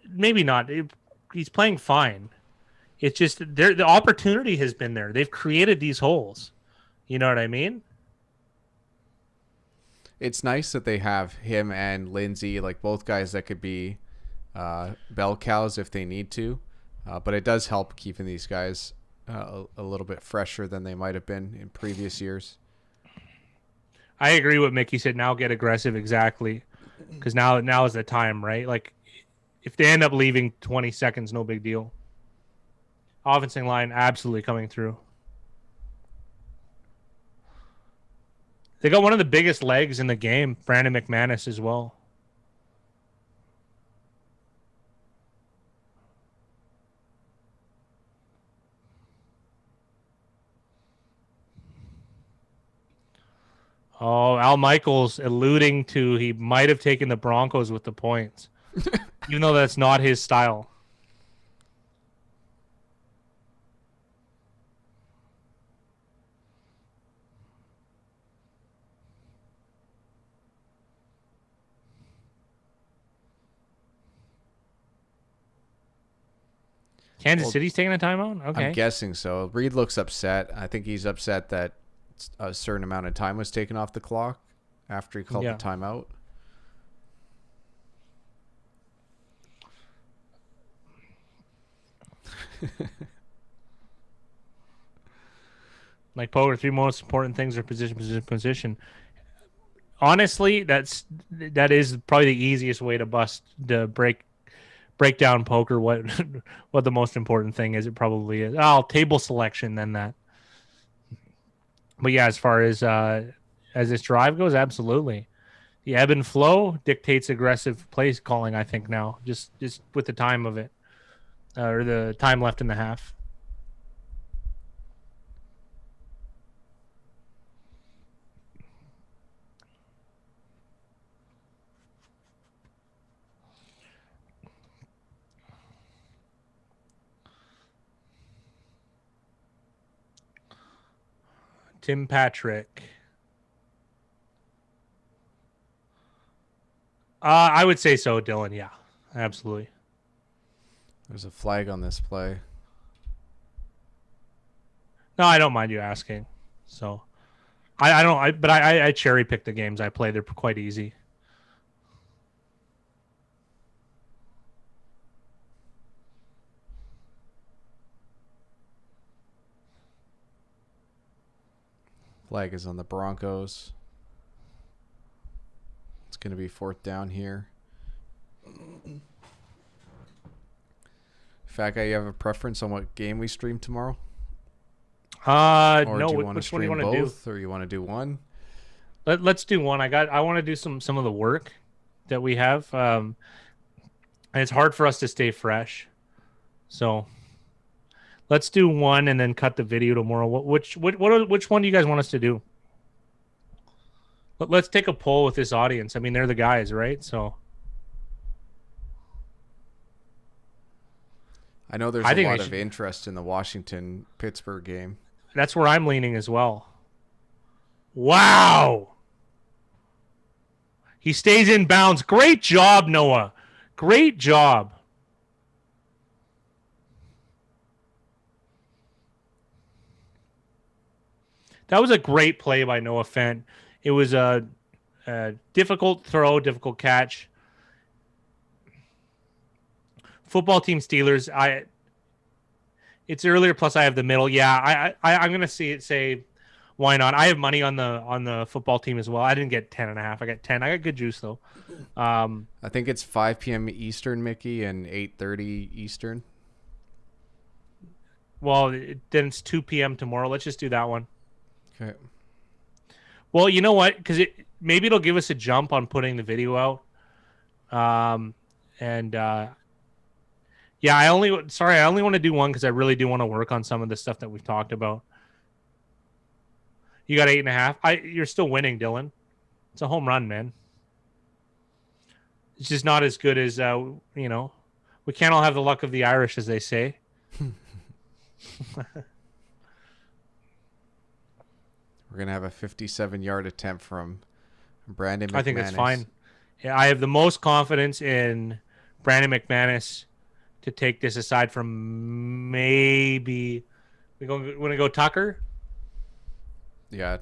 S2: maybe not. He's playing fine. It's just the opportunity has been there. They've created these holes. You know what I mean?
S1: It's nice that they have him and Lindsey, like both guys that could be bell cows if they need to. But it does help keeping these guys a little bit fresher than they might have been in previous years.
S2: I agree with Mickey said. Now get aggressive, exactly, because now is the time, right? Like, if they end up leaving 20 seconds, no big deal. Offensive line absolutely coming through. They got one of the biggest legs in the game, Brandon McManus, as well. Oh, Al Michaels alluding to he might have taken the Broncos with the points, even though that's not his style. Kansas City's taking a timeout? Okay.
S1: I'm guessing so. Reed looks upset. I think he's upset that a certain amount of time was taken off the clock after he called the timeout.
S2: Like poker, three most important things are position, position, position. Honestly, that is probably the easiest way to break down poker. What what the most important thing is? It probably is. Oh, table selection, then that. But yeah, as this drive goes, absolutely. The ebb and flow dictates aggressive play calling. I think now, just with the time of it, or the time left in the half. Tim Patrick. I would say so, Dylan. Yeah, absolutely.
S1: There's a flag on this play.
S2: No, I don't mind you asking. So, I don't. But I cherry pick the games I play. They're quite easy.
S1: Flag is on the Broncos. It's going to be 4th down here. Fat guy, you have a preference on what game we stream tomorrow? Or
S2: No.
S1: do you want to
S2: Which one do you
S1: stream
S2: want to do?
S1: both, or you want to do one?
S2: Let's do one. I want to do some of the work that we have. And it's hard for us to stay fresh. So let's do one and then cut the video tomorrow. Which one do you guys want us to do? Let's take a poll with this audience. I mean, they're the guys, right? So
S1: I know there's a lot of interest in the Washington-Pittsburgh game.
S2: That's where I'm leaning as well. Wow. He stays in bounds. Great job, Noah. Great job. That was a great play by Noah Fent. It was a difficult throw, difficult catch. Football team Steelers. It's earlier. Plus, I have the middle. Yeah, I'm gonna say why not? I have money on the football team as well. I didn't get 10.5. I got 10. I got good juice though.
S1: I think it's 5 p.m. Eastern, Mickey, and 8:30 Eastern.
S2: Well, then it's 2 p.m. tomorrow. Let's just do that one.
S1: Okay.
S2: Well, you know what? Because maybe it'll give us a jump on putting the video out. Yeah, I only want to do one because I really do want to work on some of the stuff that we've talked about. You got 8.5. You're still winning, Dylan. It's a home run, man. It's just not as good as we can't all have the luck of the Irish, as they say.
S1: We're gonna have a 57-yard attempt from Brandon McManus.
S2: I think that's fine. Yeah, I have the most confidence in Brandon McManus to take this, aside from maybe we want to go Tucker.
S1: Yeah.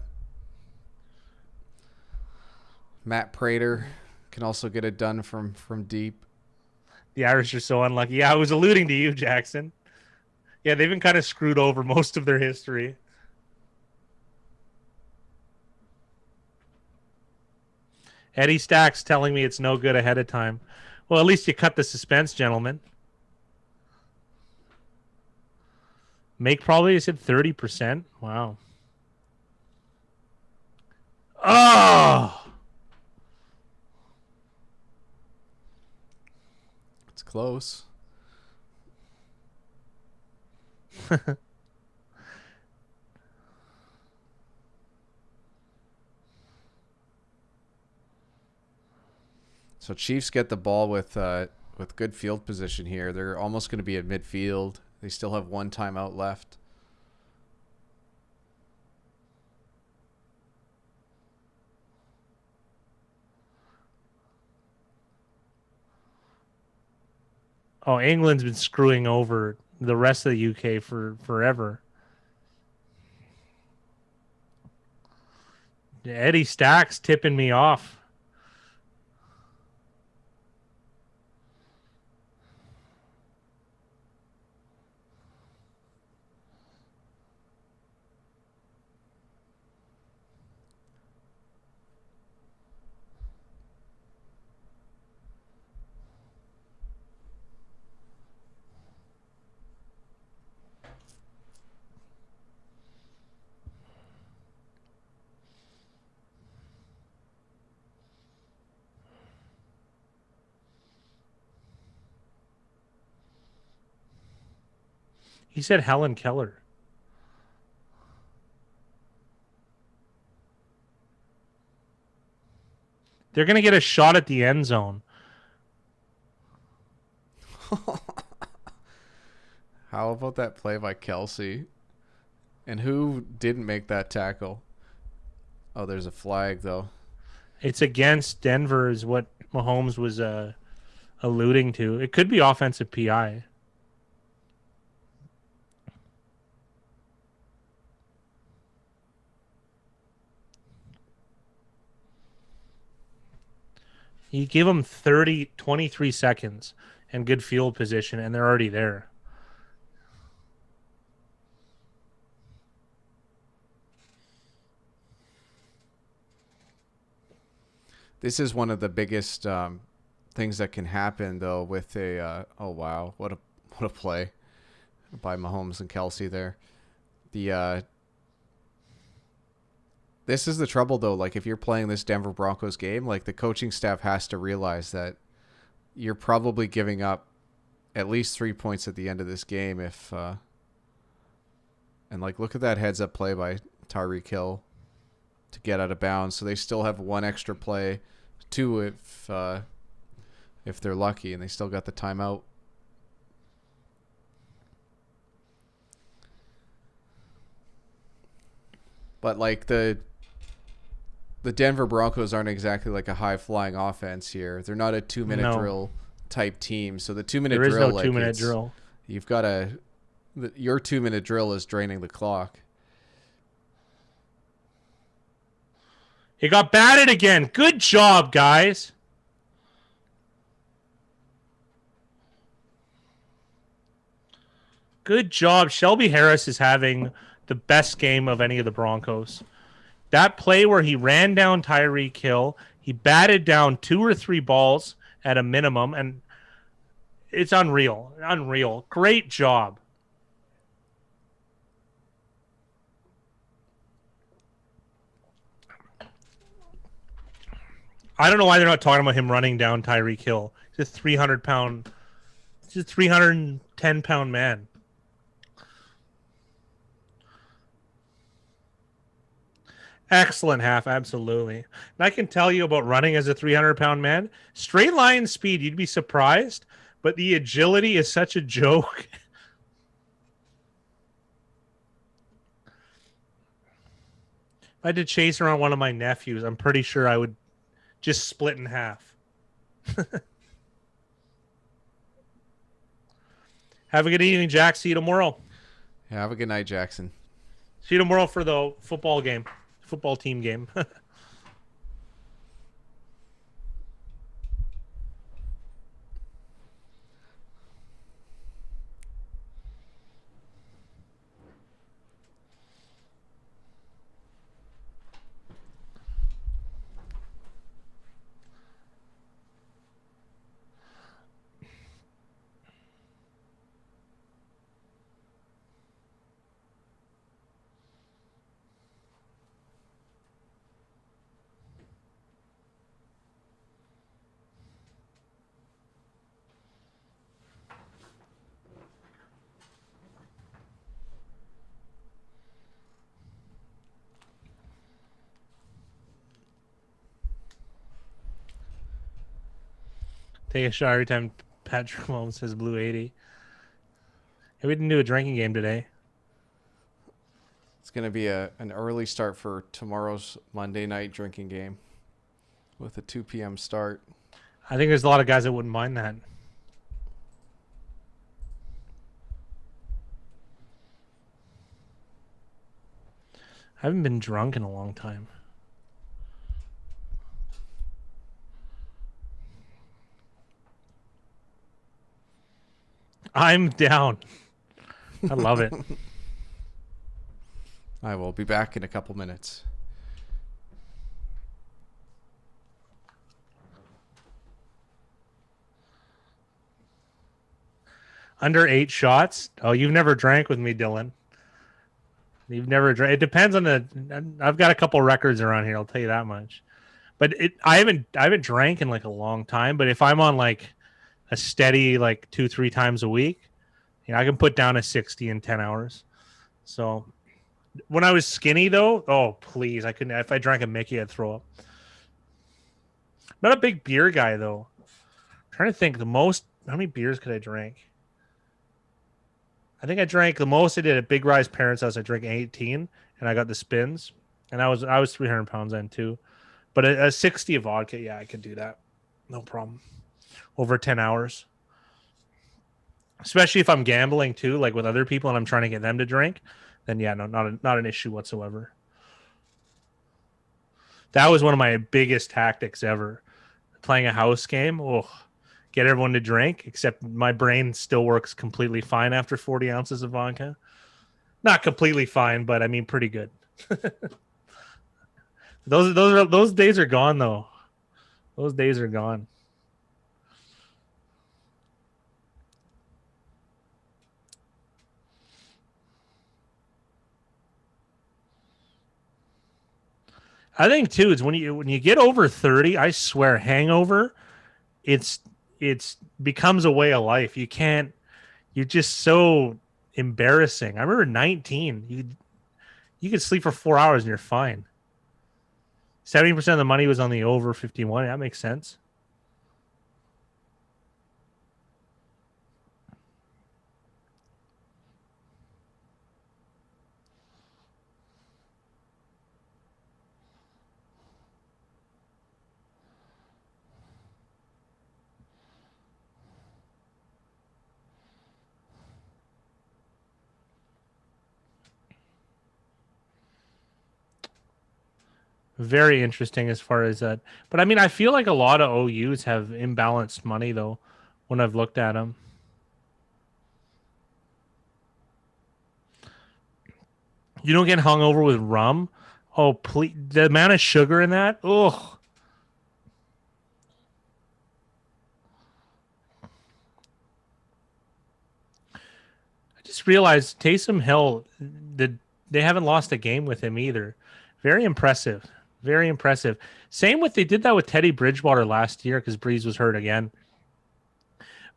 S1: Matt Prater can also get it done from deep.
S2: The Irish are so unlucky. Yeah, I was alluding to you, Jackson. Yeah, they've been kind of screwed over most of their history. Eddie Stacks telling me it's no good ahead of time. Well, at least you cut the suspense, gentlemen. Make probably, you said 30%. Wow. Oh!
S1: It's close. So Chiefs get the ball with good field position here. They're almost going to be at midfield. They still have one timeout left.
S2: Oh, England's been screwing over the rest of the UK for forever. Eddie Stacks tipping me off. He said Helen Keller. They're going to get a shot at the end zone.
S1: How about that play by Kelsey? And who didn't make that tackle? Oh, there's a flag, though.
S2: It's against Denver is what Mahomes was alluding to. It could be offensive PI. He gave them 23 seconds and good field position, and they're already there.
S1: This is one of the biggest things that can happen, though, with a oh wow, what a play by Mahomes and Kelsey there. This is the trouble, though. Like, if you're playing this Denver Broncos game, like, the coaching staff has to realize that you're probably giving up at least 3 points at the end of this game if and like, look at that heads up play by Tyreek Hill to get out of bounds. So they still have one extra play, 2 if they're lucky, and they still got the timeout. But like the Denver Broncos aren't exactly like a high flying offense here. They're not a 2-minute drill type team. So the 2-minute drill,
S2: there is no 2-minute drill.
S1: You've got your 2-minute drill is draining the clock.
S2: He got batted again. Good job, guys. Good job. Shelby Harris is having the best game of any of the Broncos. That play where he ran down Tyreek Hill, he batted down 2 or 3 balls at a minimum, and it's unreal. Unreal. Great job. I don't know why they're not talking about him running down Tyreek Hill. He's a 310-pound man. Excellent half, absolutely. And I can tell you about running as a 300-pound man. Straight line speed, you'd be surprised, but the agility is such a joke. If I had to chase around one of my nephews, I'm pretty sure I would just split in half. Have a good evening, Jack. See you tomorrow.
S1: Yeah, have a good night, Jackson.
S2: See you tomorrow for the football team game. Take a shot every time Patrick Mahomes says blue 80. Hey, we didn't do a drinking game today.
S1: It's going to be an early start for tomorrow's Monday night drinking game with a 2 p.m. start.
S2: I think there's a lot of guys that wouldn't mind that. I haven't been drunk in a long time. I'm down. I love it.
S1: I will be back in a couple minutes.
S2: Under 8 shots? Oh, you've never drank with me, Dylan. You've never drank. It depends on I've got a couple records around here. I'll tell you that much. But I haven't drank in like a long time. But if I'm on like a steady like 2-3 times a week, I can put down a 60 in 10 hours. So when I was skinny, though, oh, please, I couldn't. If I drank a Mickey, I'd throw up. Not a big beer guy, though. I'm trying to think how many beers could I drink? I think I drank the most I did at Big Rise Parents' house. I drank 18, and I got the spins, and I was 300 pounds then too. But a 60 of vodka, yeah, I could do that, no problem. Over 10 hours, especially if I'm gambling too, like with other people, and I'm trying to get them to drink. Then yeah, no, not an issue whatsoever. That was one of my biggest tactics ever. Playing a house game, get everyone to drink, except my brain still works completely fine after 40 ounces of vodka. Not completely fine, but I mean pretty good. Those days are gone though. Those days are gone. I think too, it's when you get over 30, I swear, hangover, it's becomes a way of life. You're just so embarrassing. I remember 19, you could sleep for 4 hours and you're fine. 70% of the money was on the over 51. That makes sense. Very interesting as far as that. But I mean, I feel like a lot of OUs have imbalanced money though when I've looked at them. You don't get hung over with rum. Oh, please. The amount of sugar in that. Ugh. I just realized Taysom Hill, they haven't lost a game with him either. Very impressive. Very impressive. Same with they did that with Teddy Bridgewater last year because Breeze was hurt again.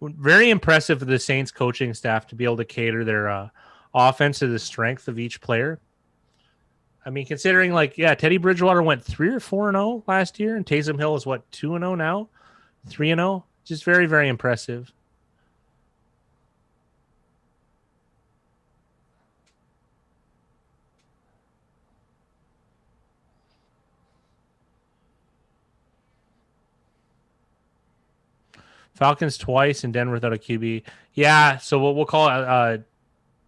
S2: Very impressive for the Saints coaching staff to be able to cater their offense to the strength of each player. I mean, considering Teddy Bridgewater went 3 or 4-0 last year, and Taysom Hill is what 2-0 now, 3-0. Just very, very impressive. Falcons twice and Denver without a QB. Yeah, so we'll call it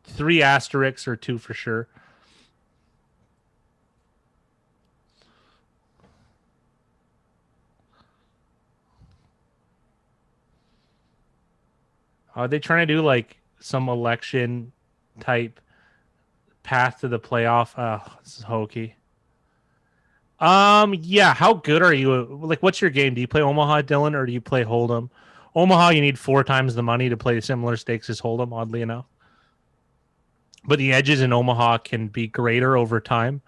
S2: 3 asterisks or 2 for sure. Are they trying to do like some election type path to the playoff? This is hokey. Yeah. How good are you? Like, what's your game? Do you play Omaha, Dylan, or do you play Hold'em? Omaha, you need 4 times the money to play similar stakes as Hold'em, oddly enough. But the edges in Omaha can be greater over time,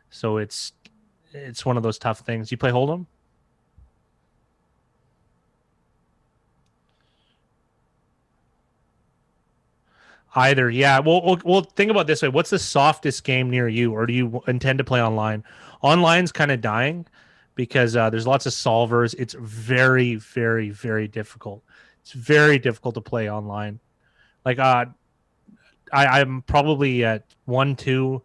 S2: so it's one of those tough things. You play Hold'em? Either, yeah. We'll think about it this way. What's the softest game near you, or do you intend to play online? Online's kind of dying because there's lots of solvers. It's very, very, very difficult. It's very difficult to play online. Like, I'm probably at 1-2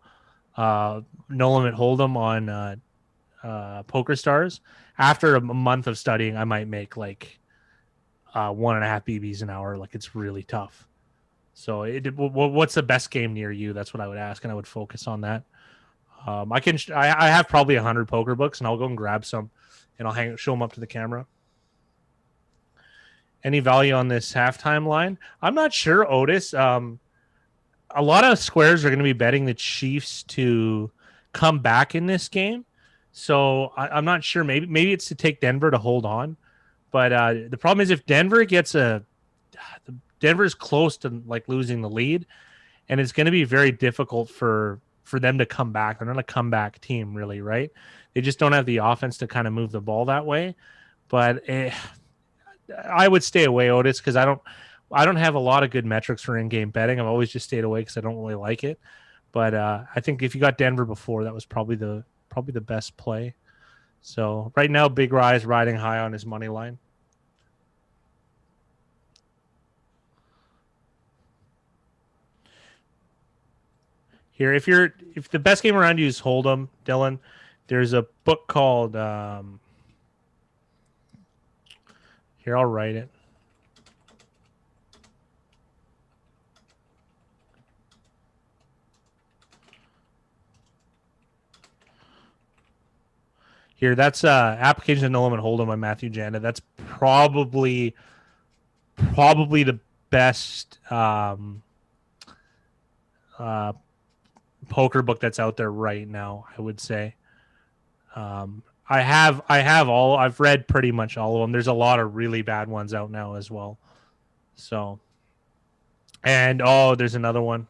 S2: no limit hold'em on Poker Stars. After a month of studying, I might make like 1.5 BBs an hour. Like, it's really tough. So, what's the best game near you? That's what I would ask, and I would focus on that. I have probably 100 poker books, and I'll go and grab some, and I'll show them up to the camera. Any value on this halftime line? I'm not sure, Otis. A lot of squares are going to be betting the Chiefs to come back in this game, so I'm not sure. Maybe it's to take Denver to hold on, but the problem is if Denver gets Denver's close to like losing the lead, and it's going to be very difficult for them to come back. They're not a comeback team, really, right? They just don't have the offense to kind of move the ball that way. But I would stay away, Otis, because I don't have a lot of good metrics for in-game betting. I've always just stayed away because I don't really like it. But I think if you got Denver before, that was probably the best play. So right now, Big Rise riding high on his money line. Here, if the best game around you is Hold'em, Dylan, there's a book called here, I'll write it. Here, that's Application of No Limit Hold'em by Matthew Janda. That's probably the best poker book that's out there right now, I would say. I've read pretty much all of them. There's a lot of really bad ones out now as well. So, and there's another one.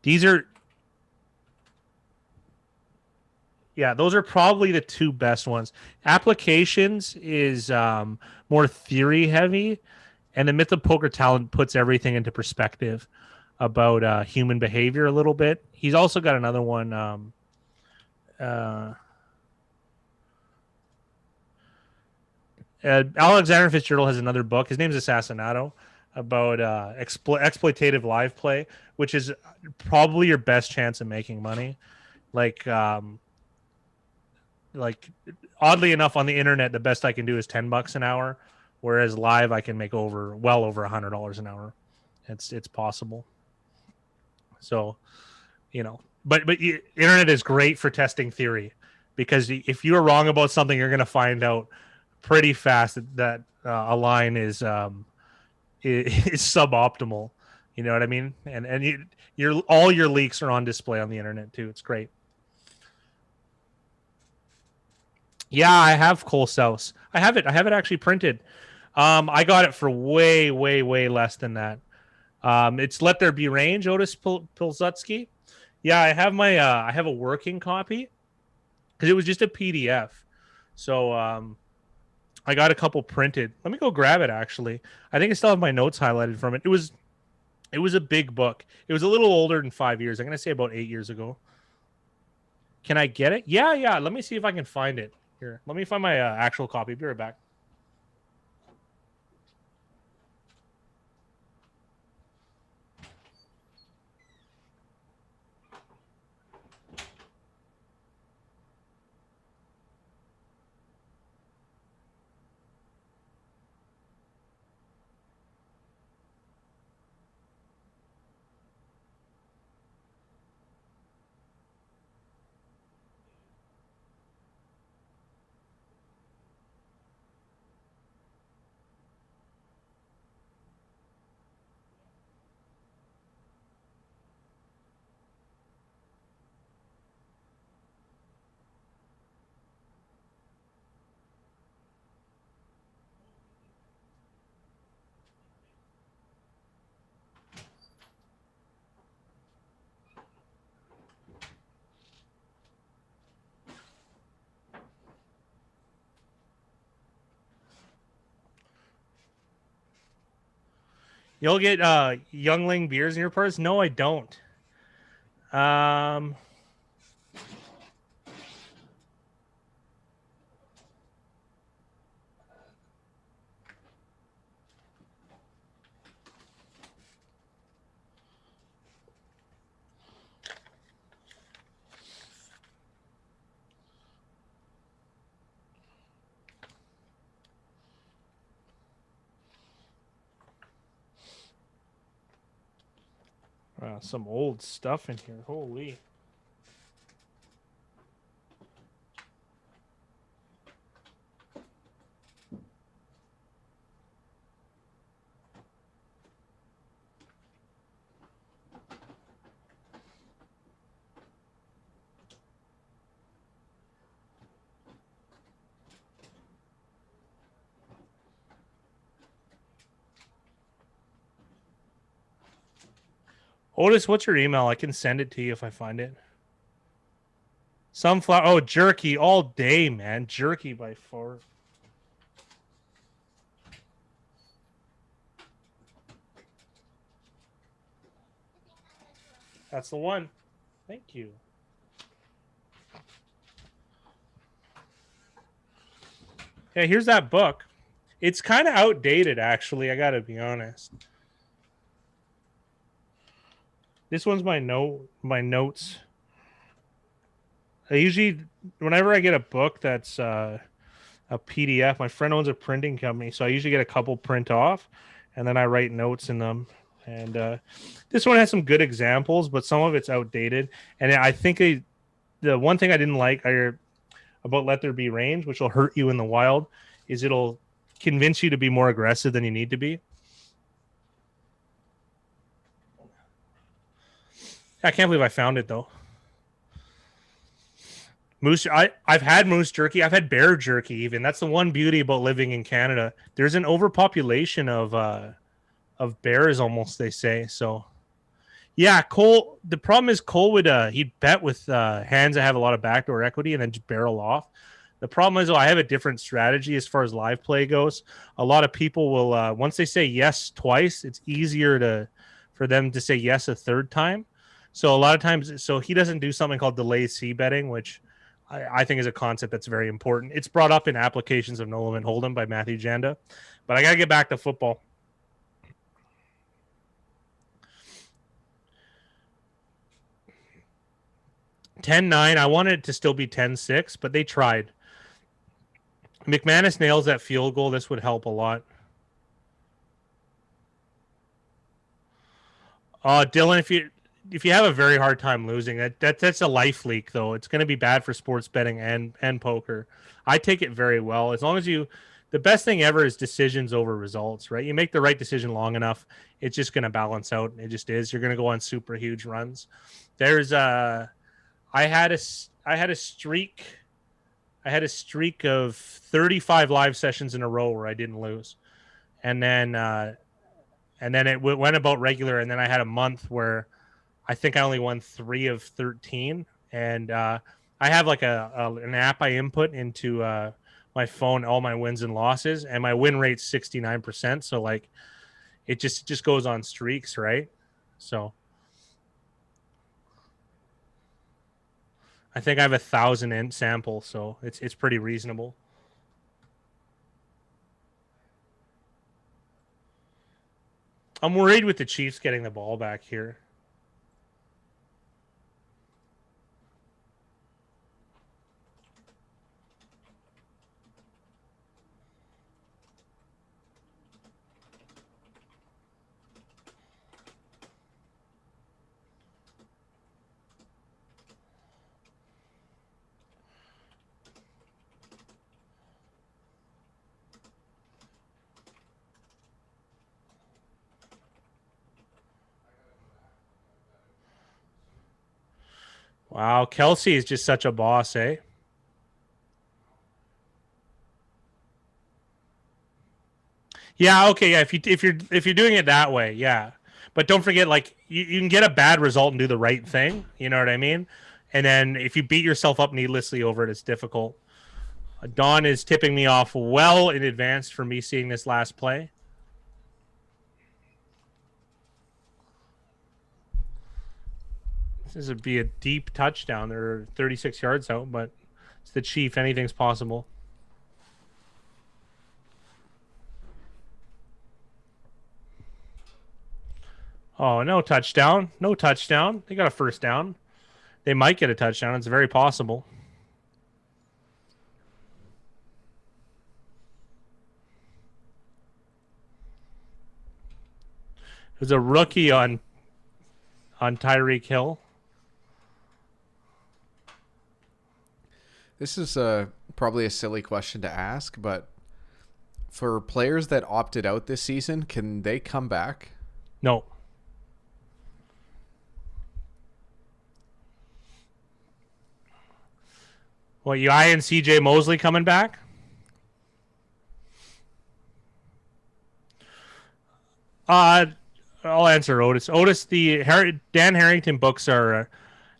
S2: These are, yeah, those are probably the two best ones. Applications is more theory heavy, and the Myth of Poker Talent puts everything into perspective about human behavior a little bit. He's also got another one. Alexander Fitzgerald has another book. His name's Assassinato, about exploitative live play, which is probably your best chance of making money. Like oddly enough, on the internet, the best I can do is $10 an hour, whereas live I can make well over $100 an hour. It's possible. So, but internet is great for testing theory, because if you're wrong about something, you're going to find out pretty fast that a line is suboptimal. You know what I mean? And all your leaks are on display on the internet too. It's great. Yeah, I have Cole Souse. I have it actually printed. I got it for way, way, way less than that. It's Let There Be Range, Otis Pilsudski. Yeah, I have I have a working copy because it was just a PDF. So I got a couple printed. Let me go grab it. Actually, I think I still have my notes highlighted from it. It was a big book. It was a little older than 5 years. I'm gonna say about 8 years ago. Can I get it? Yeah. Let me see if I can find it. Here, let me find my actual copy. Be right back. You'll get Youngling beers in your purse? No, I don't. Some old stuff in here. Holy. Otis, what's your email? I can send it to you if I find it. Sunflower. Oh, jerky all day, man. Jerky by far. That's the one. Thank you. Yeah, here's that book. It's kind of outdated, actually. I gotta be honest. This one's my notes. I usually, whenever I get a book that's a PDF, my friend owns a printing company, so I usually get a couple print off, and then I write notes in them. And this one has some good examples, but some of it's outdated. And I think the one thing I didn't like about Let There Be Range, which will hurt you in the wild, is it'll convince you to be more aggressive than you need to be. I can't believe I found it though. Moose, I've had moose jerky. I've had bear jerky. Even that's the one beauty about living in Canada. There's an overpopulation of bears, almost they say. So, yeah, Cole. The problem is Cole would he'd bet with hands that have a lot of backdoor equity and then just barrel off. The problem is, though, I have a different strategy as far as live play goes. A lot of people will once they say yes twice, it's easier for them to say yes a third time. So a lot of times, so he doesn't do something called delay C betting, which I think is a concept that's very important. It's brought up in applications of No Limit Hold'em by Matthew Janda. But I got to get back to football. $10-9. I wanted it to still be 10-6, but they tried. McManus nails that field goal. This would help a lot. Dylan, if you have a very hard time losing, that's a life leak though. It's going to be bad for sports betting and poker. I take it very well. As long as the best thing ever is decisions over results, right? You make the right decision long enough, it's just going to balance out. It just is. You're going to go on super huge runs. There's I had a streak of 35 live sessions in a row where I didn't lose. And then it went about regular, and then I had a month where I think I only won 3 of 13, and I have like an app I input into my phone, all my wins and losses, and my win rate's 69%. So like, it just goes on streaks, right? So I think I have 1,000 in sample, so it's pretty reasonable. I'm worried with the Chiefs getting the ball back here. Wow, Kelsey is just such a boss, eh? Yeah, okay, yeah. If you're doing it that way, yeah. But don't forget, like you can get a bad result and do the right thing. You know what I mean? And then if you beat yourself up needlessly over it, it's difficult. Don is tipping me off well in advance for me seeing this last play. This would be a deep touchdown. They're 36 yards out, but it's the Chief. Anything's possible. Oh, no touchdown. No touchdown. They got a first down. They might get a touchdown. It's very possible. It was a rookie on Tyreek Hill.
S1: This is probably a silly question to ask, but for players that opted out this season, can they come back?
S2: No. What, you and CJ Mosley coming back? I'll answer Otis. Otis, Dan Harrington books are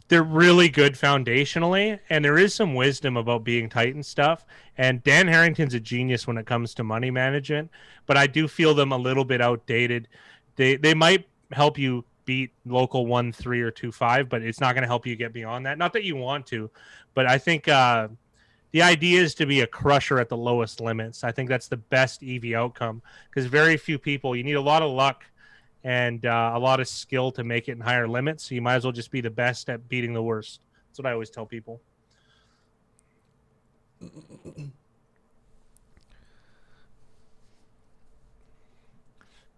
S2: they're really good foundationally, and there is some wisdom about being tight and stuff. And Dan Harrington's a genius when it comes to money management, but I do feel them a little bit outdated. They might help you beat local 1-3 or 2-5, but it's not going to help you get beyond that. Not that you want to, but I think the idea is to be a crusher at the lowest limits. I think that's the best EV outcome because very few people. You need a lot of luck and a lot of skill to make it in higher limits. So you might as well just be the best at beating the worst. That's what I always tell people.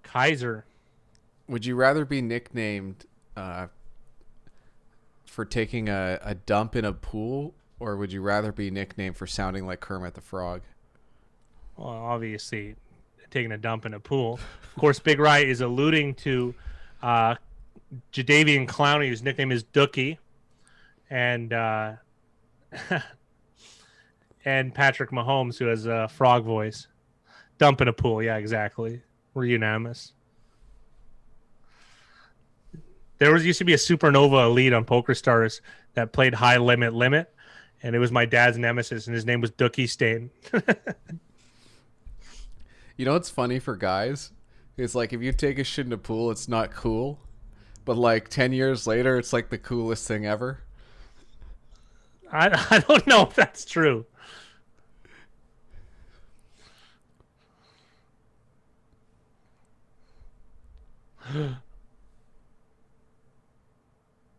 S2: Kaiser.
S1: Would you rather be nicknamed for taking a dump in a pool, or would you rather be nicknamed for sounding like Kermit the Frog?
S2: Well, obviously, taking a dump in a pool. Of course, Big Rye is alluding to Jadeveon Clowney, whose nickname is Dookie, and and Patrick Mahomes, who has a frog voice. Dump in a pool, yeah, exactly. We're unanimous. There used to be a Supernova Elite on PokerStars that played high limit, and it was my dad's nemesis, and his name was Dookie Stain.
S1: You know what's funny for guys? It's like if you take a shit in a pool, it's not cool. But like 10 years later, it's like the coolest thing ever.
S2: I don't know if that's true.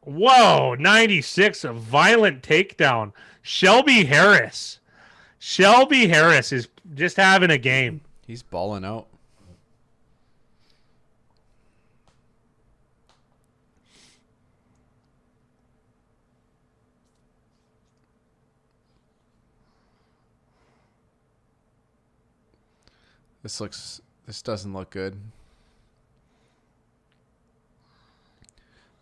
S2: Whoa, 96, a violent takedown. Shelby Harris. Shelby Harris is just having a game.
S1: He's balling out. This doesn't look good.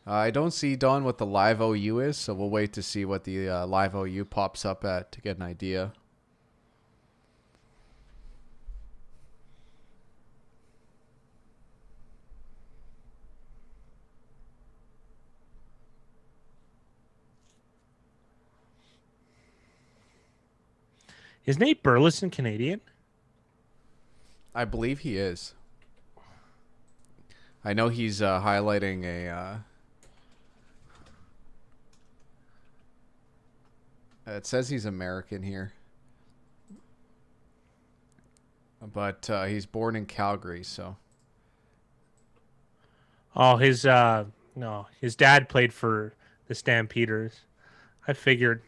S1: I don't see, Don, what the live OU is, so we'll wait to see what the live OU pops up at to get an idea.
S2: Is Nate Burleson Canadian?
S1: I believe he is. I know he's highlighting a... it says he's American here. But he's born in Calgary, so...
S2: Oh, his dad played for the Stampeders. I figured.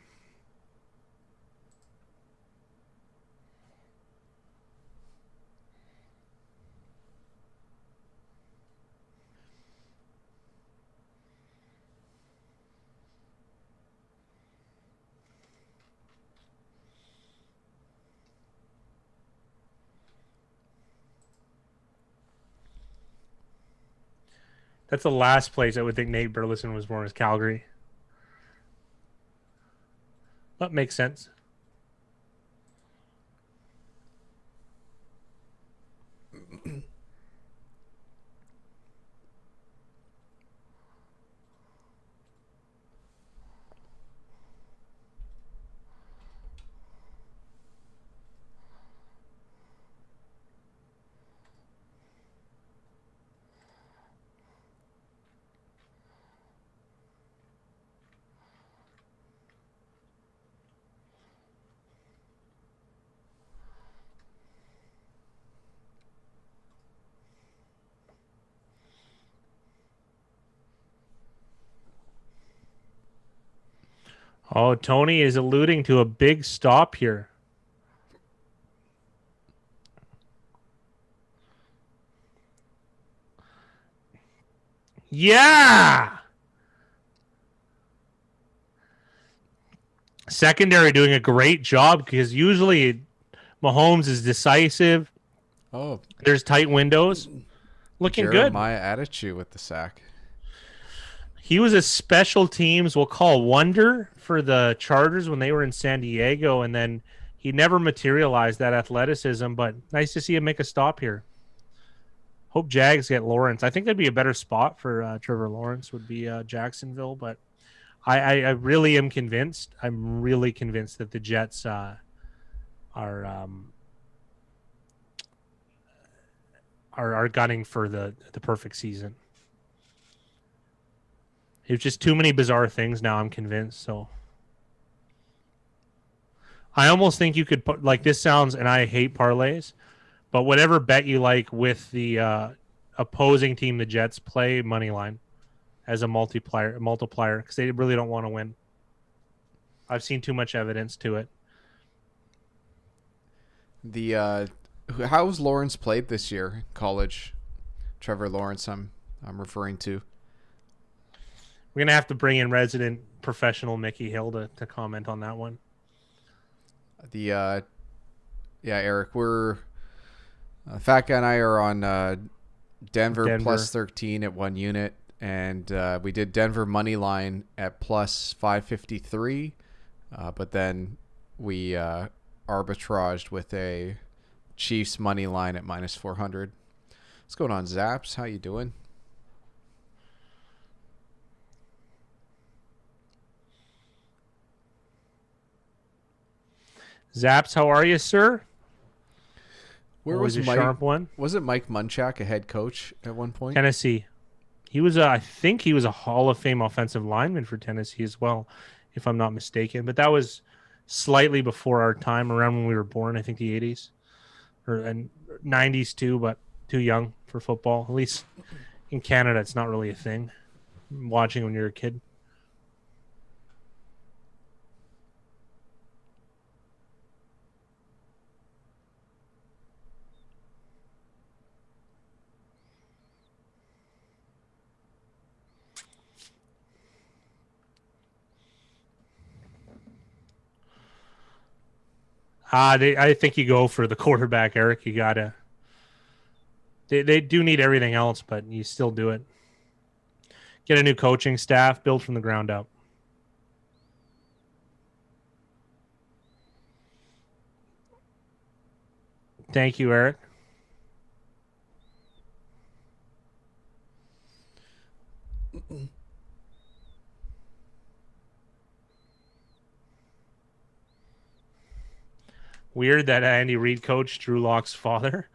S2: That's the last place I would think Nate Burleson was born, is Calgary. That makes sense. Oh, Tony is alluding to a big stop here. Yeah! Secondary doing a great job because usually Mahomes is decisive.
S1: Oh,
S2: there's tight windows. Looking good.
S1: Jeremiah Attitude with the sack.
S2: He was a special teams, we'll call wonder for the Chargers when they were in San Diego, and then he never materialized that athleticism, but nice to see him make a stop here. Hope Jags get Lawrence. I think that'd be a better spot for Trevor Lawrence would be Jacksonville, but I really am convinced. I'm really convinced that the Jets are gunning for the perfect season. It's just too many bizarre things now. I'm convinced. So I almost think you could put like this sounds, and I hate parlays, but whatever bet you like with the opposing team, the Jets, play money line as a multiplier because they really don't want to win. I've seen too much evidence to it.
S1: The how's Lawrence played this year in college? Trevor Lawrence, I'm referring to.
S2: We're gonna have to bring in resident professional Mickey Hill to comment on that one.
S1: Yeah, Eric, we're Fat Guy and I are on Denver plus 13 at 1 unit, and we did Denver money line at plus 553, but then we arbitraged with a Chiefs money line at minus 400. What's going on, Zaps? How you doing?
S2: Zaps, how are you, sir?
S1: Where was
S2: a
S1: Mike?
S2: Sharp one?
S1: Was it Mike Munchak, a head coach at one point?
S2: Tennessee. He was, I think, he was a Hall of Fame offensive lineman for Tennessee as well, if I'm not mistaken. But that was slightly before our time, around when we were born. I think the 80s and 90s too, but too young for football. At least in Canada, it's not really a thing. Watching when you're a kid. I think you go for the quarterback, Eric. You gotta. They do need everything else, but you still do it. Get a new coaching staff, build from the ground up. Thank you, Eric. Weird that Andy Reid coached Drew Lock's father.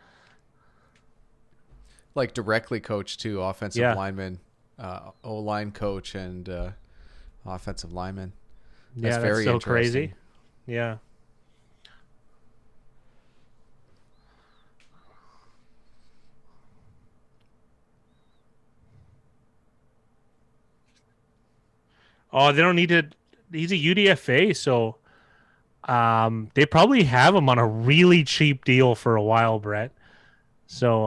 S1: Like directly coached too, offensive lineman, O-line coach, and offensive lineman.
S2: That's very so crazy. Yeah. Oh, they don't need to. He's a UDFA, so they probably have him on a really cheap deal for a while, Brett. So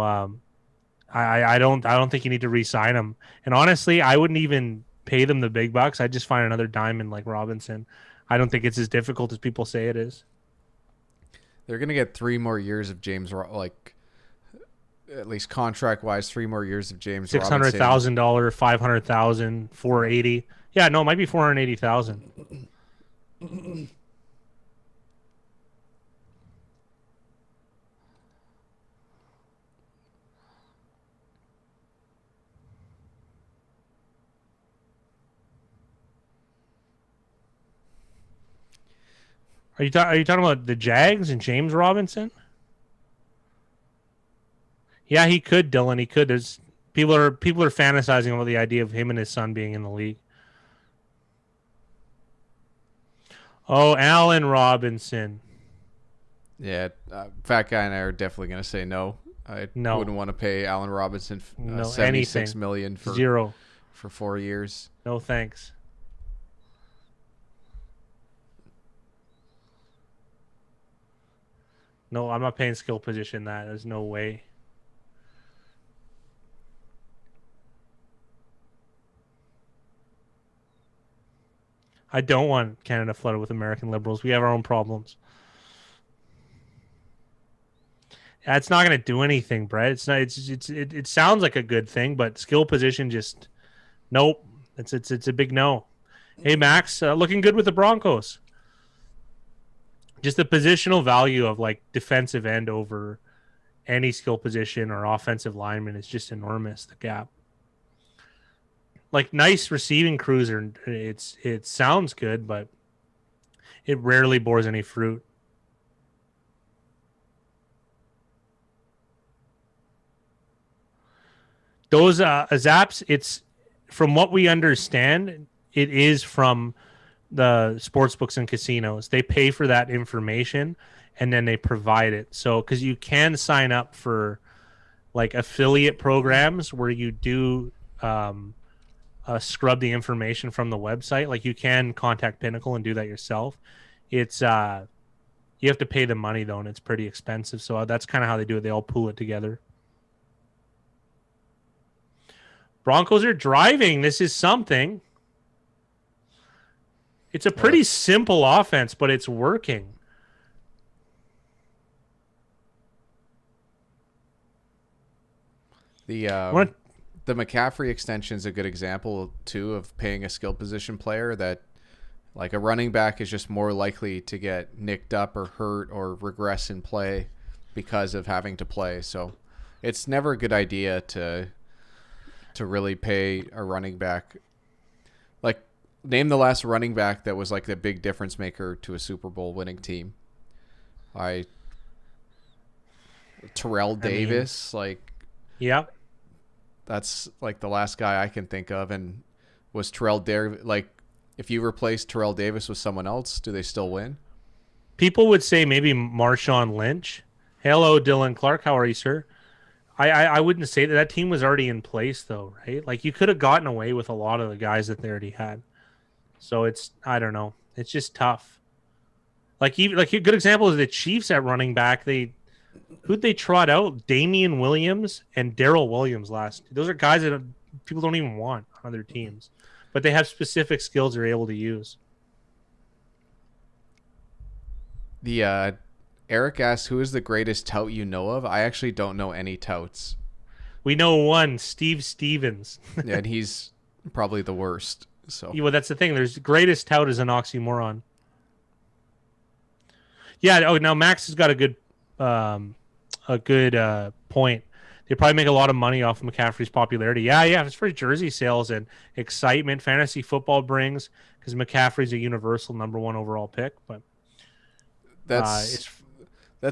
S2: I don't think you need to re-sign him. And honestly, I wouldn't even pay them the big bucks. I'd just find another diamond like Robinson. I don't think it's as difficult as people say it is.
S1: They're gonna get 3 more years of James, like at least contract-wise, 3 more years of James.
S2: $600,000, $500,000, $480,000. Yeah, no, it might be $480,000. Are you talking about the Jags and James Robinson? Yeah, he could, Dylan. He could. There's people are fantasizing about the idea of him and his son being in the league. Oh, Allen Robinson.
S1: Yeah, Fat Guy and I are definitely going to say no. I wouldn't want to pay Allen Robinson $76 million for
S2: zero
S1: for 4 years.
S2: No thanks. No, I'm not paying skill position that. There's no way. I don't want Canada flooded with American liberals. We have our own problems. That's not going to do anything, Brett. It's not. It sounds like a good thing, but skill position just nope. It's a big no. Hey Max, looking good with the Broncos. Just the positional value of like defensive end over any skill position or offensive lineman is just enormous. The gap. Like nice receiving crews are it sounds good, but it rarely bores any fruit. Those zaps, it's from what we understand, it is from the sports books and casinos. They pay for that information and then they provide it. So because you can sign up for like affiliate programs where you do scrub the information from the website. Like you can contact Pinnacle and do that yourself. It's you have to pay the money though, and it's pretty expensive. So that's kind of how they do it. They all pool it together. Broncos are driving. This is something. It's a pretty simple offense, but it's working.
S1: The McCaffrey extension is a good example too of paying a skill position player that, like, a running back is just more likely to get nicked up or hurt or regress in play because of having to play. So it's never a good idea to really pay a running back. Like, name the last running back that was like the big difference maker to a Super Bowl winning team. Terrell Davis,
S2: yeah,
S1: that's like the last guy I can think of. And was Terrell Davis, like, if you replace Terrell Davis with someone else, do they still win?
S2: People would say maybe Marshawn Lynch. Hello, Dylan Clark. How are you, sir? I wouldn't say that. That team was already in place, though, right? Like, you could have gotten away with a lot of the guys that they already had. So I don't know. It's just tough. Like, even like a good example is the Chiefs at running back. Who'd they trot out? Damian Williams and Darrell Williams last. Those are guys that people don't even want on other teams, but they have specific skills they're able to use.
S1: The Eric asked, who is the greatest tout you know of? I actually don't know any touts.
S2: We know one, Steve Stevens.
S1: Yeah, and he's probably the worst. So
S2: yeah, well, that's the thing. There's greatest tout is an oxymoron. Yeah. Oh, now Max has got a good point. They probably make a lot of money off of McCaffrey's popularity. Yeah. It's for jersey sales and excitement fantasy football brings, because McCaffrey's a universal number 1 overall pick. But
S1: that's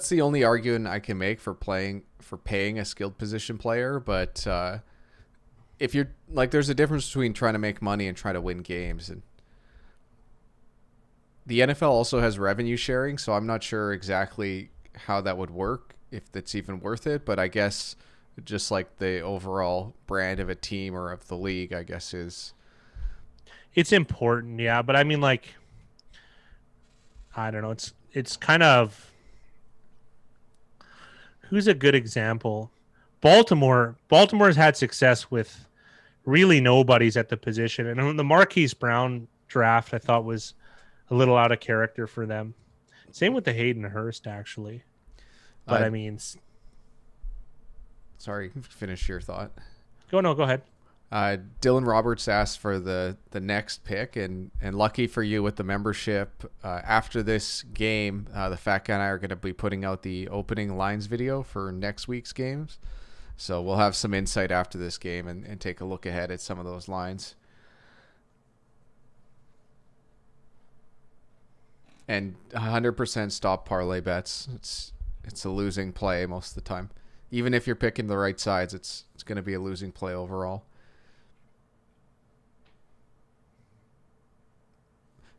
S1: the only argument I can make for paying a skilled position player. But if you're like, there's a difference between trying to make money and trying to win games. And the NFL also has revenue sharing, so I'm not sure exactly how that would work, if that's even worth it. But I guess just like the overall brand of a team or of the league, I guess
S2: it's important. Yeah. But I mean, like, I don't know. It's kind of, who's a good example? Baltimore's had success with really nobody's at the position. And the Marquise Brown draft, I thought, was a little out of character for them. Same with the Hayden Hurst, actually. But I mean,
S1: sorry, finish your thought.
S2: Go ahead.
S1: Dylan Roberts asked for the next pick, and lucky for you with the membership, after this game, the Fat Guy and I are going to be putting out the opening lines video for next week's games. So we'll have some insight after this game and take a look ahead at some of those lines. And 100% stop parlay bets. It's a losing play most of the time. Even if you're picking the right sides, it's going to be a losing play overall.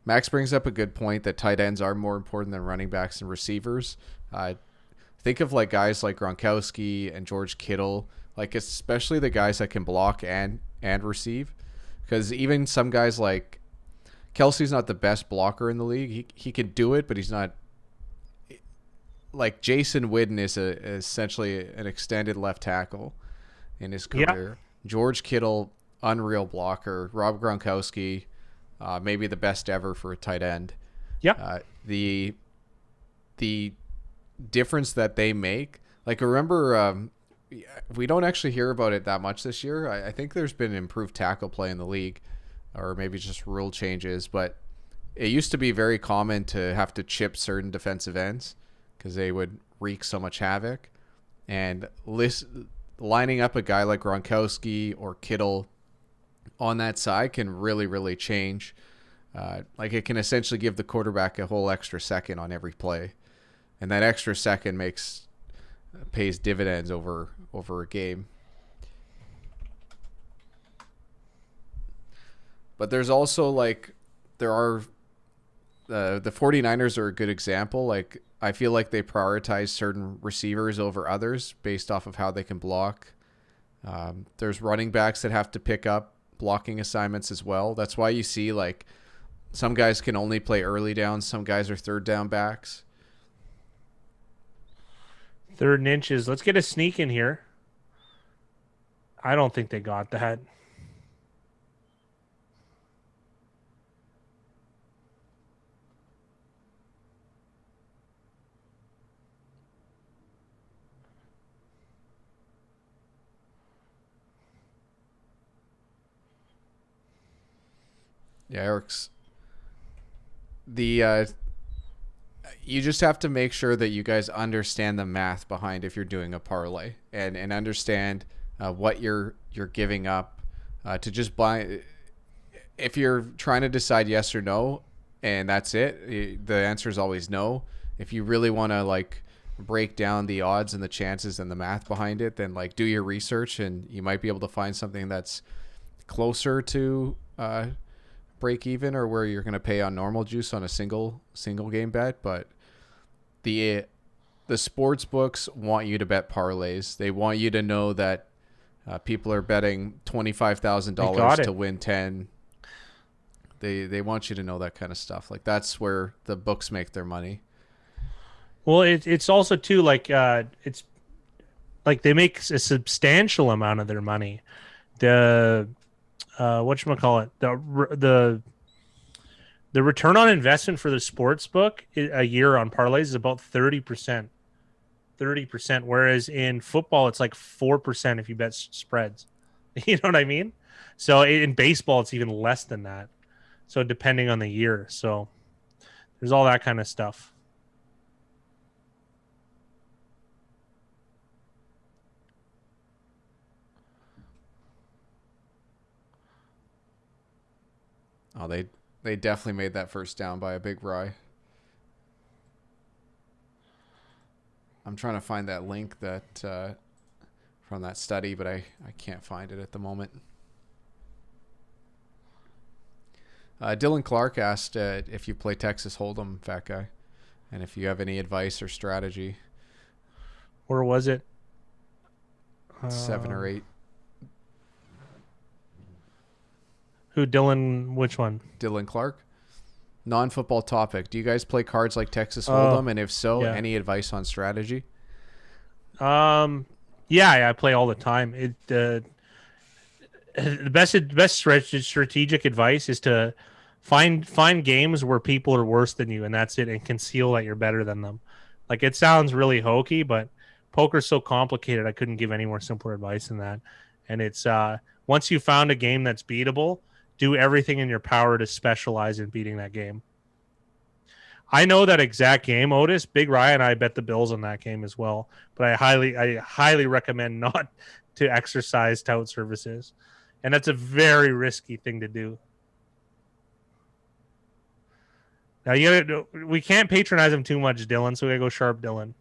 S1: Max brings up a good point that tight ends are more important than running backs and receivers. Think of like guys like Gronkowski and George Kittle, like especially the guys that can block and receive. Because even some guys like Kelsey's not the best blocker in the league. He can do it, but he's not. Like Jason Witten is essentially an extended left tackle in his career. Yeah. George Kittle, unreal blocker. Rob Gronkowski, maybe the best ever for a tight end.
S2: Yeah.
S1: The difference that they make, like, remember, we don't actually hear about it that much this year. I think there's been improved tackle play in the league, or maybe just rule changes, but it used to be very common to have to chip certain defensive ends because they would wreak so much havoc. and lining up a guy like Gronkowski or Kittle on that side can really, really change. Like it can essentially give the quarterback a whole extra second on every play, and that extra second pays dividends over a game. But there's also there are the 49ers are a good example. Like I feel like they prioritize certain receivers over others based off of how they can block. There's running backs that have to pick up blocking assignments as well. That's why you see some guys can only play early downs. Some guys are third down backs.
S2: 3rd and inches. Let's get a sneak in here. I don't think they got that.
S1: Yeah, Eric's the you just have to make sure that you guys understand the math behind if you're doing a parlay and understand what you're giving up to just buy. If you're trying to decide yes or no and that's it, the answer is always no. If you really want to break down the odds and the chances and the math behind it, then do your research and you might be able to find something that's closer to break even or where you're going to pay on normal juice on a single game bet. But the sports books want you to bet parlays. They want you to know that people are betting $25,000 to win 10. They want you to know that kind of stuff. That's where the books make their money.
S2: Well, it's also too it's they make a substantial amount of their money. The whatchamacallit, the return on investment for the sports book a year on parlays is about 30%. 30%, whereas in football it's 4% if you bet spreads. You know what I mean? So in baseball it's even less than that. So depending on the year. So there's all that kind of stuff.
S1: Oh, they definitely made that first down by a big rye. I'm trying to find that link that from that study, but I can't find it at the moment. Dylan Clark asked if you play Texas Hold'em, Fat Guy, and if you have any advice or strategy.
S2: Where was it?
S1: 7 or 8.
S2: Who, Dylan? Which one?
S1: Dylan Clark. Non-football topic. Do you guys play cards like Texas Hold'em? And if so, any advice on strategy?
S2: Yeah, I play all the time. The best strategic advice is to find games where people are worse than you, and that's it, and conceal that you're better than them. It sounds really hokey, but poker's so complicated. I couldn't give any more simpler advice than that. And it's once you found a game that's beatable, do everything in your power to specialize in beating that game. I know that exact game, Otis. Big Ryan and I bet the Bills on that game as well. But I highly recommend not to exercise tout services. And that's a very risky thing to do. Now we can't patronize him too much, Dylan, so we gotta go sharp, Dylan.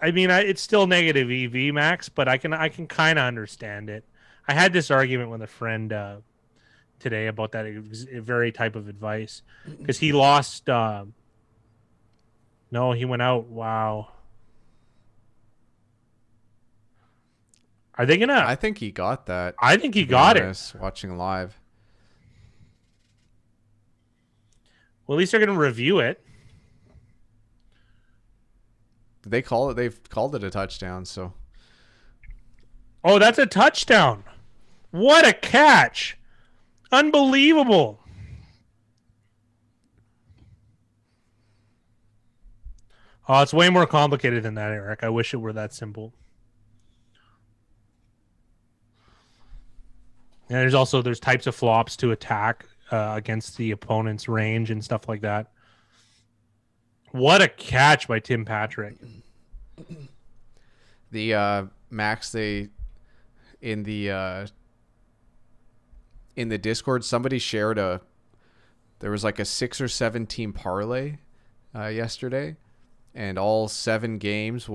S2: I mean, it's still negative EV, Max, but I can kind of understand it. I had this argument with a friend today about that very type of advice because he lost. No, he went out. Wow. Are they gonna?
S1: I think he got that.
S2: I think he got it.
S1: Watching live.
S2: Well, at least they're gonna review it.
S1: They've called it a touchdown, so.
S2: Oh, that's a touchdown. What a catch. Unbelievable. Oh, it's way more complicated than that, Eric. I wish it were that simple. And there's types of flops to attack against the opponent's range and stuff like that. What a catch by Tim Patrick.
S1: The Max, they in the Discord, somebody shared there was like a 6 or 7 team parlay yesterday, and all 7 games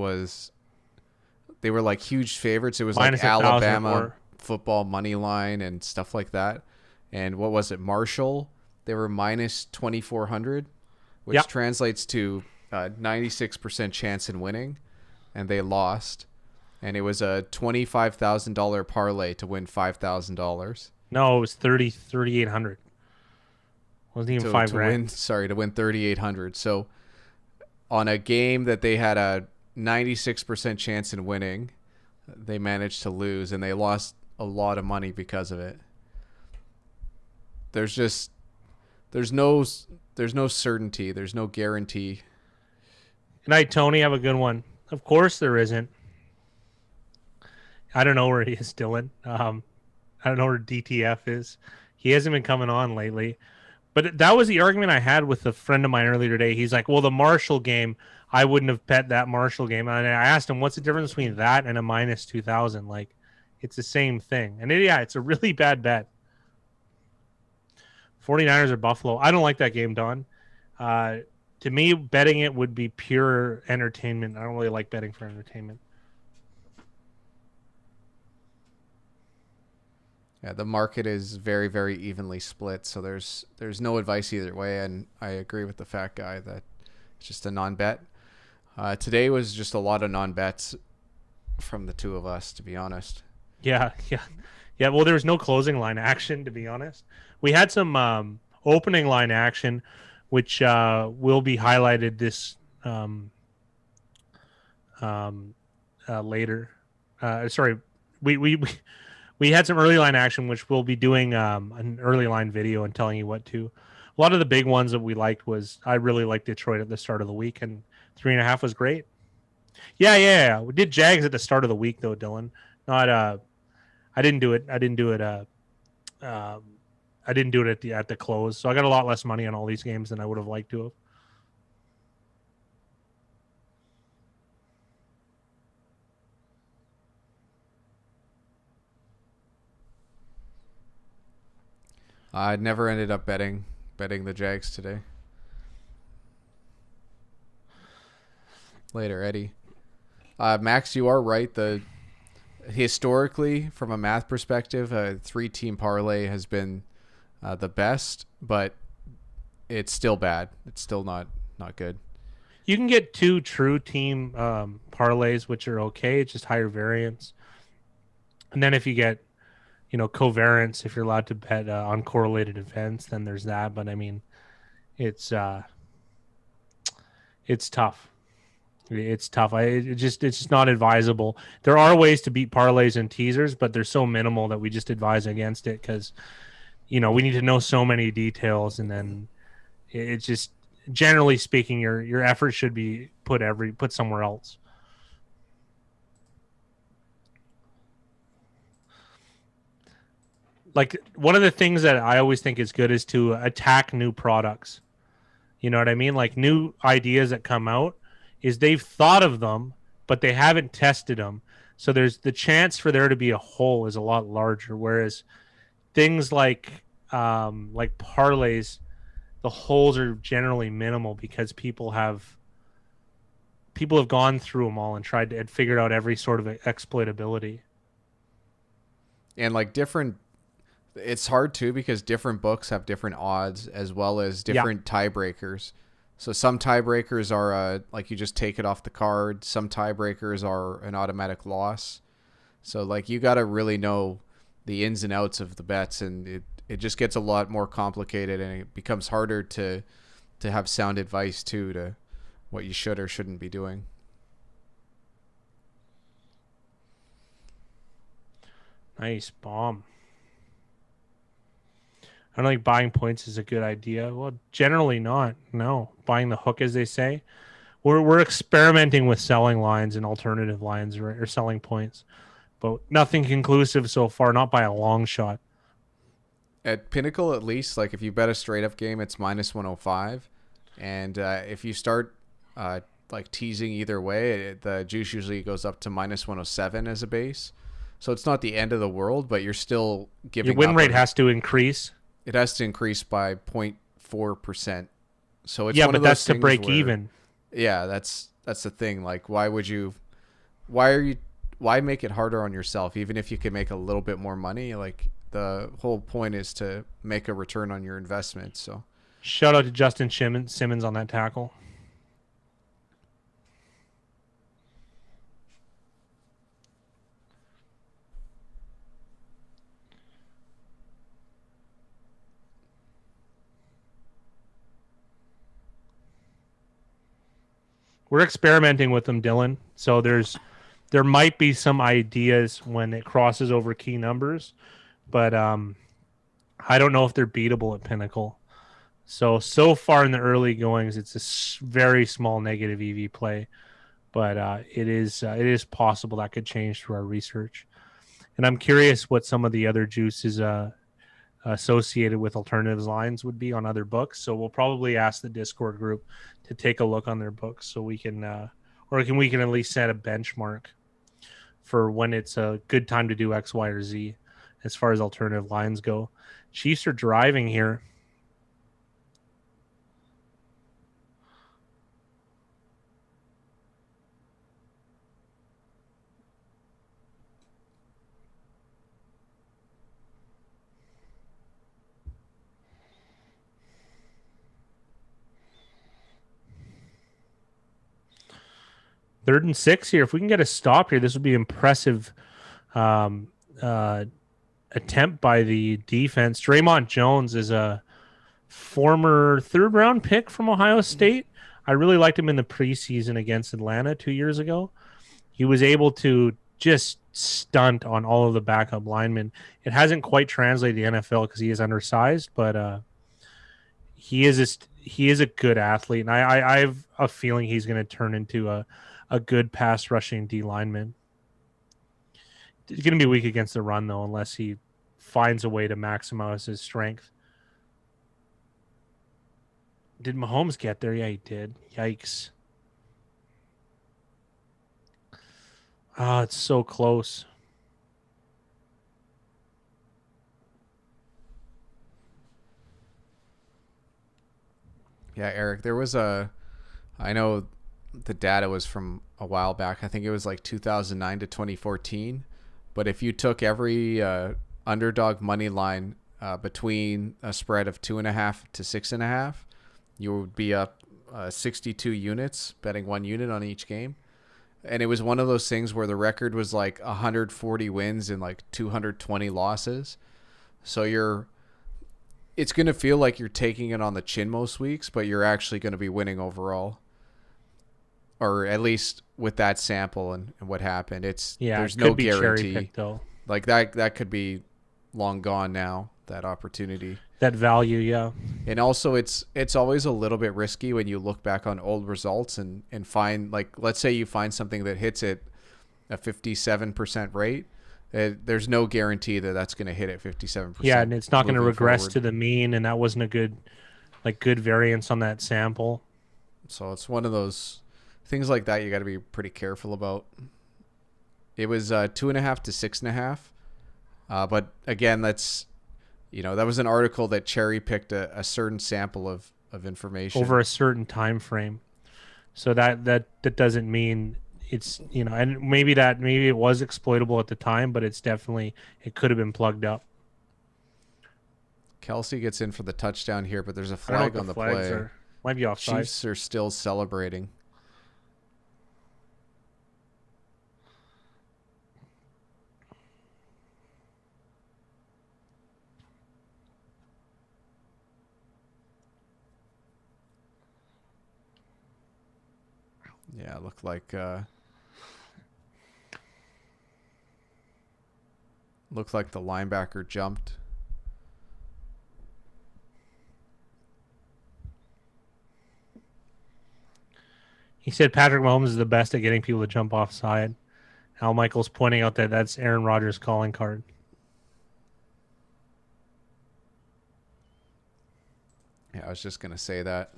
S1: they were like huge favorites. It was
S2: Minus
S1: like
S2: 1,000
S1: Alabama
S2: or
S1: football money line and stuff like that. And what was it, Marshall? They were minus 2,400, which
S2: Yep.
S1: translates to 96% chance in winning, and they lost. And it was a $25,000 parlay to win $5,000.
S2: No, it was 3,800. Wasn't even
S1: to
S2: 5
S1: to
S2: grand.
S1: win 3,800. So on a game that they had a 96% chance in winning, they managed to lose, and they lost a lot of money because of it. There's no certainty, there's no guarantee.
S2: Good night, Tony. Have a good one. Of course there isn't. I don't know where he is, Dylan. I don't know where DTF is. He hasn't been coming on lately. But that was the argument I had with a friend of mine earlier today. He's like, well, the Marshall game, I wouldn't have bet that Marshall game. And I asked him, what's the difference between that and a minus 2,000? Like, it's the same thing. And it's a really bad bet. 49ers or Buffalo. I don't like that game, Don. To me, betting it would be pure entertainment. I don't really like betting for entertainment.
S1: Yeah, the market is very, very evenly split, so there's no advice either way, and I agree with the fat guy that it's just a non-bet. Today was just a lot of non-bets from the two of us, to be honest.
S2: Yeah. Well, there was no closing line action, to be honest. We had some opening line action, which will be highlighted this later. Sorry, we had some early line action, which we'll be doing an early line video and telling you what to. A lot of the big ones that we liked I really liked Detroit at the start of the week, and 3.5 was great. Yeah. We did Jags at the start of the week though, Dylan. Not I didn't do it. I didn't do it at the close. So I got a lot less money on all these games than I would have liked to have.
S1: I never ended up betting the Jags today. Later, Eddie. Max, you are right. Historically, from a math perspective, a 3-team parlay has been the best, but it's still bad. It's still not good.
S2: You can get 2 true team parlays, which are okay. It's just higher variance. And then if you get covariance, if you're allowed to bet on correlated events, then there's that. But I mean, it's tough. It's tough. It's just not advisable. There are ways to beat parlays and teasers, but they're so minimal that we just advise against it because, we need to know so many details, and then it's just, generally speaking, your effort should be put somewhere else. Like, one of the things that I always think is good is to attack new products. You know what I mean? Like, new ideas that come out is they've thought of them, but they haven't tested them. So there's the chance for there to be a hole is a lot larger. Whereas things like parlays, the holes are generally minimal because people have gone through them all and tried to and figured out every sort of exploitability.
S1: And like it's hard too because different books have different odds as well as different tiebreakers. So some tiebreakers are like you just take it off the card. Some tiebreakers are an automatic loss. So like you got to really know the ins and outs of the bets, and it just gets a lot more complicated, and it becomes harder to have sound advice too to what you should or shouldn't be doing.
S2: Nice bomb. I don't think buying points is a good idea. Well, generally not. No, buying the hook, as they say. We're experimenting with selling lines and alternative lines or selling points, but nothing conclusive so far. Not by a long shot.
S1: at Pinnacle at least, like if you bet a straight up game, it's minus 105, and if you start like teasing either way, the juice usually goes up to minus 107 as a base. So it's not the end of the world, but you're still giving
S2: Your win
S1: up
S2: rate has to increase.
S1: It has to increase by 0.4%. So it's
S2: Yeah,
S1: one
S2: but
S1: of those
S2: that's to
S1: things
S2: break
S1: where,
S2: even.
S1: yeah, that's the thing. Like, why make it harder on yourself, even if you can make a little bit more money? Like, the whole point is to make a return on your investment. So
S2: Shout out to Justin Simmons on that tackle. We're experimenting with them, Dylan. So there might be some ideas when it crosses over key numbers, but I don't know if they're beatable at Pinnacle. So far in the early goings, it's a very small negative EV play, but it is possible that could change through our research. And I'm curious what some of the other juices associated with alternatives lines would be on other books. So we'll probably ask the Discord group to take a look on their books so we can we can at least set a benchmark for when it's a good time to do X, Y, or Z as far as alternative lines go. Chiefs are driving here. Third and 6 here. If we can get a stop here, this would be impressive um, attempt by the defense. Draymond Jones is a former third-round pick from Ohio State. I really liked him in the preseason against Atlanta 2 years ago. He was able to just stunt on all of the backup linemen. It hasn't quite translated to the NFL because he is undersized, but he is a good athlete, and I have a feeling he's going to turn into a good pass rushing D lineman. He's going to be weak against the run though, unless he finds a way to maximize his strength. Did Mahomes get there? Yeah, he did. Yikes. Ah, it's so close.
S1: yeah, Eric, I know the data was from a while back. I think it was like 2009 to 2014. But if you took every underdog money line between a spread of 2.5 to 6.5, you would be up 62 units, betting 1 unit on each game. And it was one of those things where the record was like 140 wins and like 220 losses. So it's going to feel like you're taking it on the chin most weeks, but you're actually going to be winning overall. Or at least with that sample and what happened. There's no guarantee.
S2: Cherry-picked, though.
S1: Like that could be long gone now, that opportunity.
S2: That value, yeah.
S1: And also it's always a little bit risky when you look back on old results and find, like, let's say you find something that hits at a 57% rate. There's no guarantee that that's going to hit at 57%.
S2: Yeah, and it's not going to regress
S1: forward
S2: to the mean, and that wasn't a good variance on that sample.
S1: So it's one of those things like that you got to be pretty careful about. It was 2.5 to 6.5. But again, that was an article that cherry picked a certain sample of information
S2: over a certain time frame. So that doesn't mean it's, and maybe it was exploitable at the time, but it could have been plugged up.
S1: Kelsey gets in for the touchdown here, but there's a flag on the play.
S2: Might be offside.
S1: Chiefs are still celebrating. Yeah, it looked like the linebacker jumped.
S2: He said Patrick Mahomes is the best at getting people to jump offside. Al Michaels pointing out that that's Aaron Rodgers' calling card.
S1: Yeah, I was just gonna say that.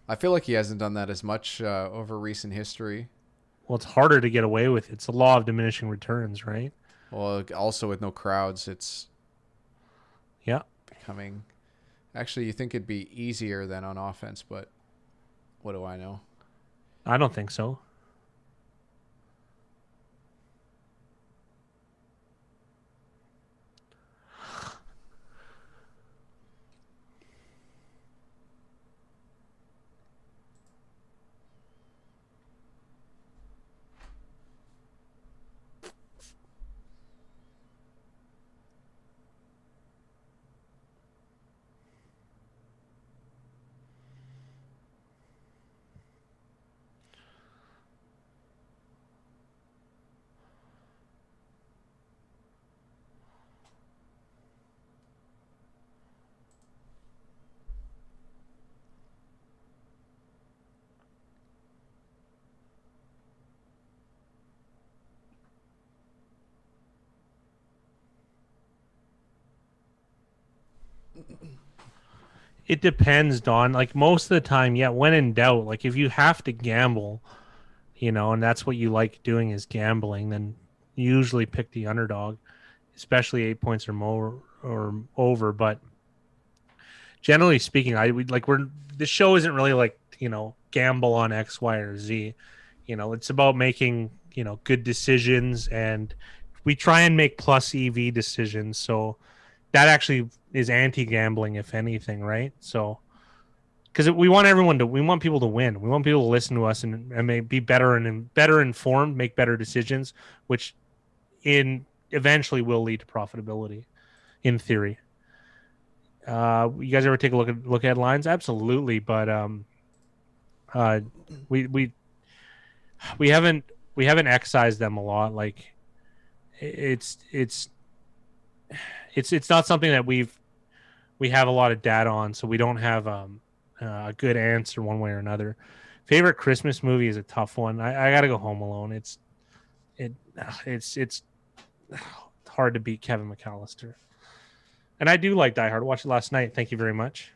S1: I feel like he hasn't done that as much over recent history.
S2: Well, it's harder to get away with. It's a law of diminishing returns, right?
S1: Well, also with no crowds, it's
S2: Yeah.
S1: becoming. Actually, you think it'd be easier than on offense, but what do I know?
S2: I don't think so. It depends, Don. Like most of the time, yeah, when in doubt, like if you have to gamble, and that's what you like doing is gambling, then you usually pick the underdog, especially 8 points or more or over. But generally speaking, I would like the show isn't really like, gamble on X, Y, or Z. It's about making, good decisions, and we try and make plus EV decisions. So that actually is anti-gambling, if anything, right? So because we want we want people to win. We want people to listen to us and may be better and better informed, make better decisions, which in eventually will lead to profitability, in theory. You guys ever take a look at lines? Absolutely, but uh, we we we haven't excised them a lot. Like it's it's it's not something that we have a lot of data on, so we don't have a good answer one way or another. Favorite Christmas movie is a tough one. I got to go Home Alone. It it's hard to beat Kevin McAllister, and I do like Die Hard. I watched it last night. Thank you very much.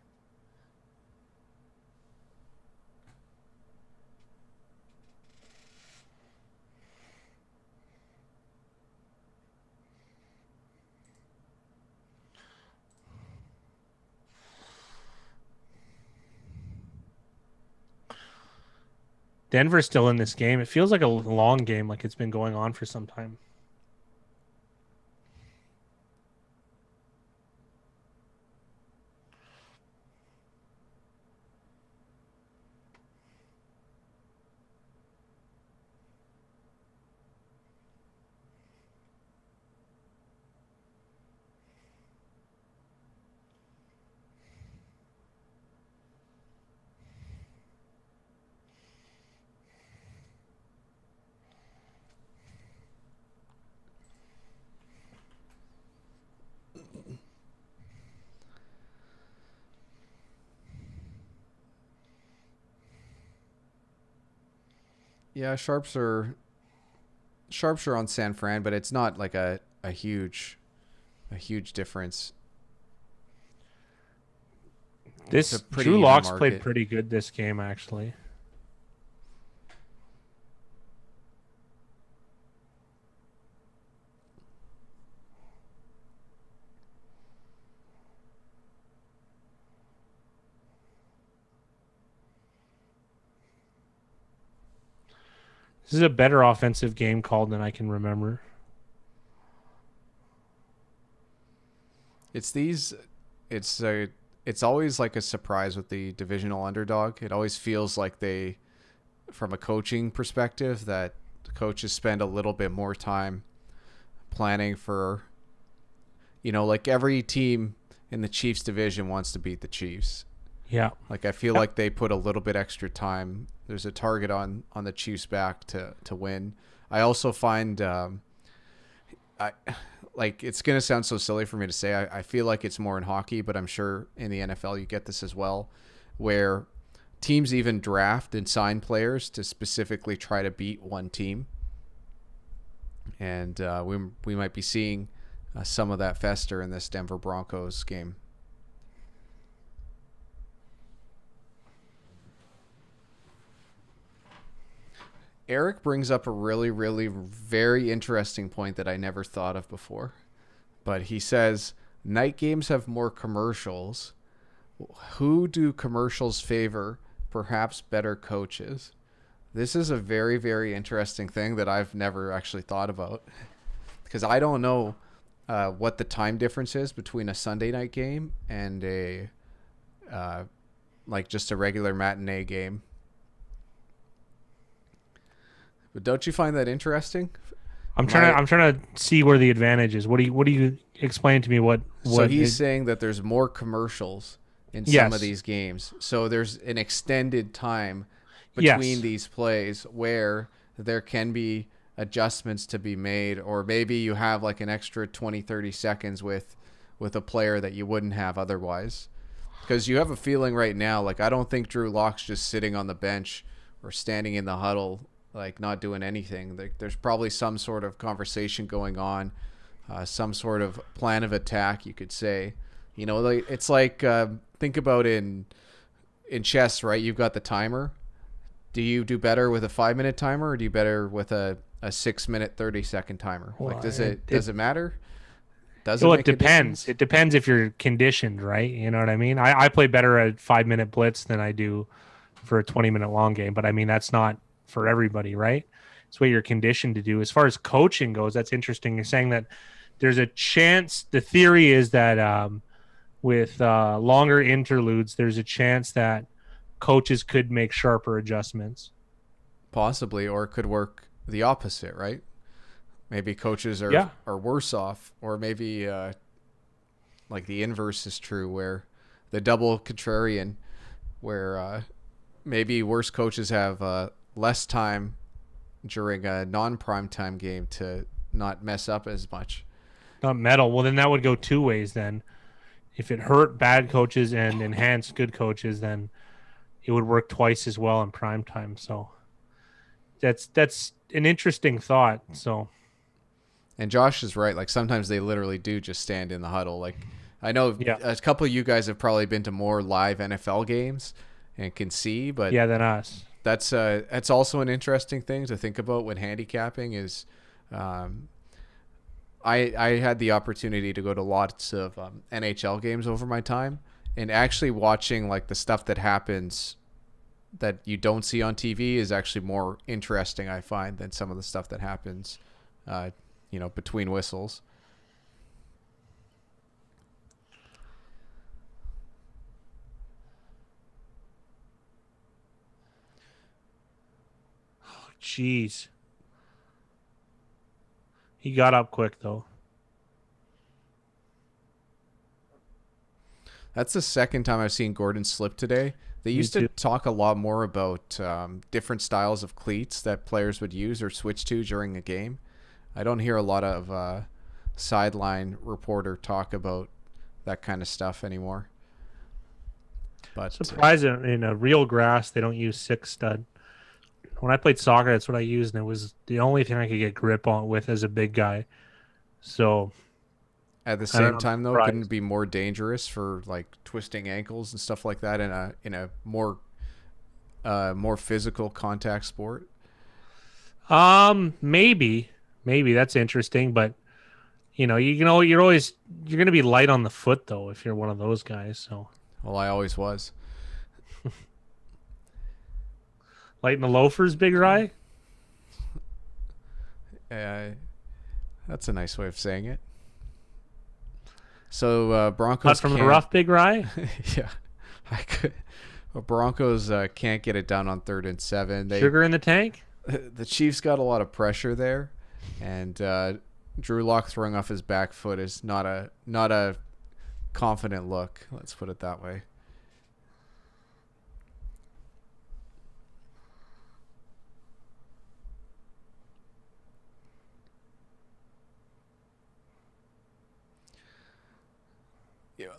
S2: Denver's still in this game. It feels like a long game, like it's been going on for some time.
S1: Yeah, sharps are on San Fran, but it's not like a huge difference. It's a
S2: This
S1: pretty
S2: Drew
S1: even
S2: Locks played
S1: market.
S2: pretty good this game, actually. This is a better offensive game called than I can remember.
S1: It's these. It's a. It's always like a surprise with the divisional underdog. It always feels like they, from a coaching perspective, that the coaches spend a little bit more time planning for. Like every team in the Chiefs division wants to beat the Chiefs.
S2: Yeah.
S1: Like I feel
S2: Yep.
S1: like they put a little bit extra time. There's a target on the Chiefs' back to win. I also find I like it's gonna sound so silly for me to say. I feel like it's more in hockey, but I'm sure in the NFL you get this as well, where teams even draft and sign players to specifically try to beat one team, and we might be seeing some of that fester in this Denver Broncos game. Eric brings up a really, really very interesting point that I never thought of before. But he says night games have more commercials. Who do commercials favor? Perhaps better coaches. This is a very, very interesting thing that I've never actually thought about because I don't know what the time difference is between a Sunday night game and a like just a regular matinee game. But don't you find that interesting?
S2: I'm trying to see where the advantage is. What do you explain to me? What
S1: so he's saying that there's more commercials in some of these games. So there's an extended time between these plays where there can be adjustments to be made, or maybe you have like an extra 20-30 seconds with a player that you wouldn't have otherwise. Because you have a feeling right now, like I don't think Drew Lock's just sitting on the bench or standing in the huddle like not doing anything. Like, there's probably some sort of conversation going on, some sort of plan of attack, you could say. You know, like it's like think about in chess, right? You've got the timer. Do you do better with a 5-minute timer, or do you better with a 6-minute 30-second timer?
S2: Well,
S1: like does it matter?
S2: Well, it depends. It depends if you're conditioned, right? You know what I mean? I play better at 5-minute blitz than I do for a 20-minute long game, but I mean that's not for everybody, right? It's what you're conditioned to do. As far as coaching goes, that's interesting. You're saying that there's a chance. The theory is that with longer interludes, there's a chance that coaches could make sharper adjustments.
S1: Possibly, or it could work the opposite, right? Maybe coaches are worse off, or maybe like the inverse is true, where the double contrarian, where maybe worse coaches have less time during a non-prime time game to not mess up as much.
S2: Not metal. Well, then that would go two ways then. If it hurt bad coaches and enhanced good coaches, then it would work twice as well in prime time. So that's an interesting thought. So,
S1: and Josh is right. Like sometimes they literally do just stand in the huddle. Like I know a couple of you guys have probably been to more live NFL games and can see, but
S2: than us.
S1: That's also an interesting thing to think about when handicapping is. I had the opportunity to go to lots of NHL games over my time, and actually watching like the stuff that happens that you don't see on TV is actually more interesting, I find, than some of the stuff that happens, between whistles.
S2: Oh, jeez. He got up quick, though.
S1: That's the second time I've seen Gordon slip today. They used to talk a lot more about different styles of cleats that players would use or switch to during a game. I don't hear a lot of sideline reporter talk about that kind of stuff anymore. But
S2: surprising, in a real grass, they don't use 6-stud. When I played soccer, that's what I used, and it was the only thing I could get grip on with as a big guy. So,
S1: at the same time, though, couldn't it be more dangerous for like twisting ankles and stuff like that in a more physical contact sport?
S2: Maybe that's interesting, but you're going to be light on the foot though if you're one of those guys. So,
S1: well, I always was.
S2: Light in the loafers, Big Rye?
S1: That's a nice way of saying it. So Broncos
S2: not from the rough, Big Rye?
S1: Yeah. I could. Well, Broncos can't get it done on 3rd and 7.
S2: Sugar in the tank?
S1: The Chiefs got a lot of pressure there, and Drew Lock throwing off his back foot is not a confident look. Let's put it that way.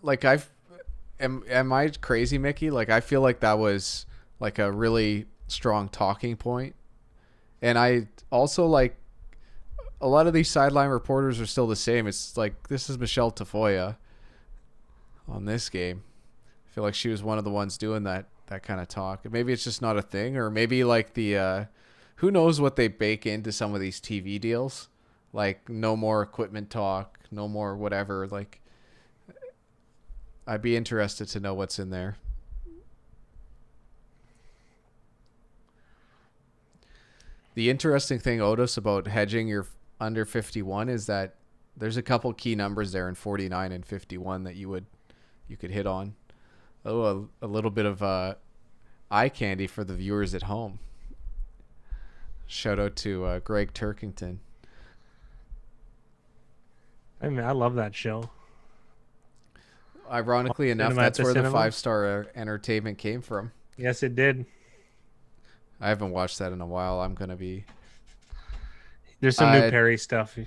S1: Like am I crazy, Mickey? Like I feel like that was like a really strong talking point. And I also like a lot of these sideline reporters are still the same. It's like this is Michelle Tafoya on this game. I feel like she was one of the ones doing that kind of talk. Maybe it's just not a thing, or maybe like the who knows what they bake into some of these TV deals? Like no more equipment talk, no more whatever. Like I'd be interested to know what's in there. The interesting thing, Otis, about hedging your under 51 is that there's a couple key numbers there in 49 and 51 that you could hit on. Oh, a little bit of eye candy for the viewers at home. Shout out to Greg Turkington.
S2: I mean, I love that show.
S1: Ironically enough, that's where the 5-star entertainment came from.
S2: Yes, it did.
S1: I haven't watched that in a while. I'm gonna be.
S2: There's some new Perry stuff.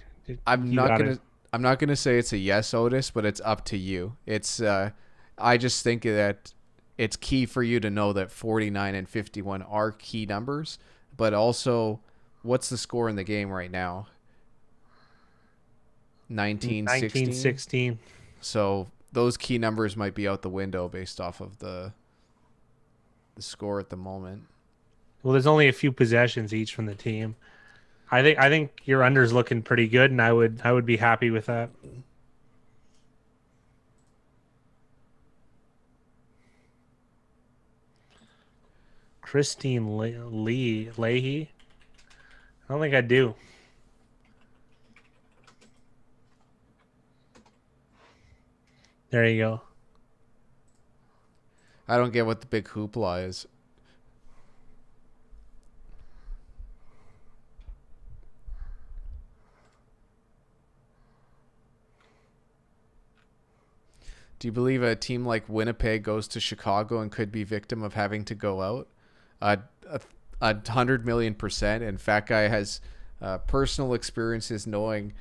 S1: I'm not gonna say it's a yes, Otis, but it's up to you. It's I just think that it's key for you to know that 49 and 51 are key numbers, but also what's the score in the game right now? 19-16. So those key numbers might be out the window based off of the score at the moment.
S2: Well, there's only a few possessions each from the team. I think your under's looking pretty good, and I would be happy with that. Christine Leahy. I don't think I do. There you go.
S1: I don't get what the big hoopla is. Do you believe a team like Winnipeg goes to Chicago and could be victim of having to go out? 100 million%. And Fat Guy has personal experiences knowing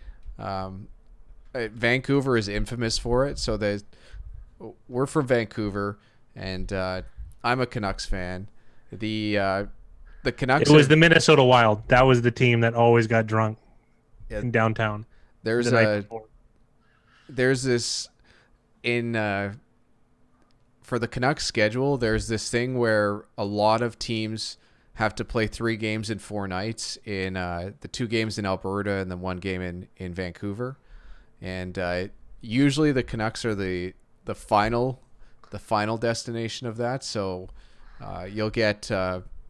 S1: Vancouver is infamous for it. So we're from Vancouver, and I'm a Canucks fan. The Canucks.
S2: It was the Minnesota Wild. That was the team that always got drunk in downtown.
S1: There's this for the Canucks schedule. There's this thing where a lot of teams have to play 3 games in 4 nights in the 2 games in Alberta and then 1 game in Vancouver. And usually the Canucks are the final destination of that. So you'll get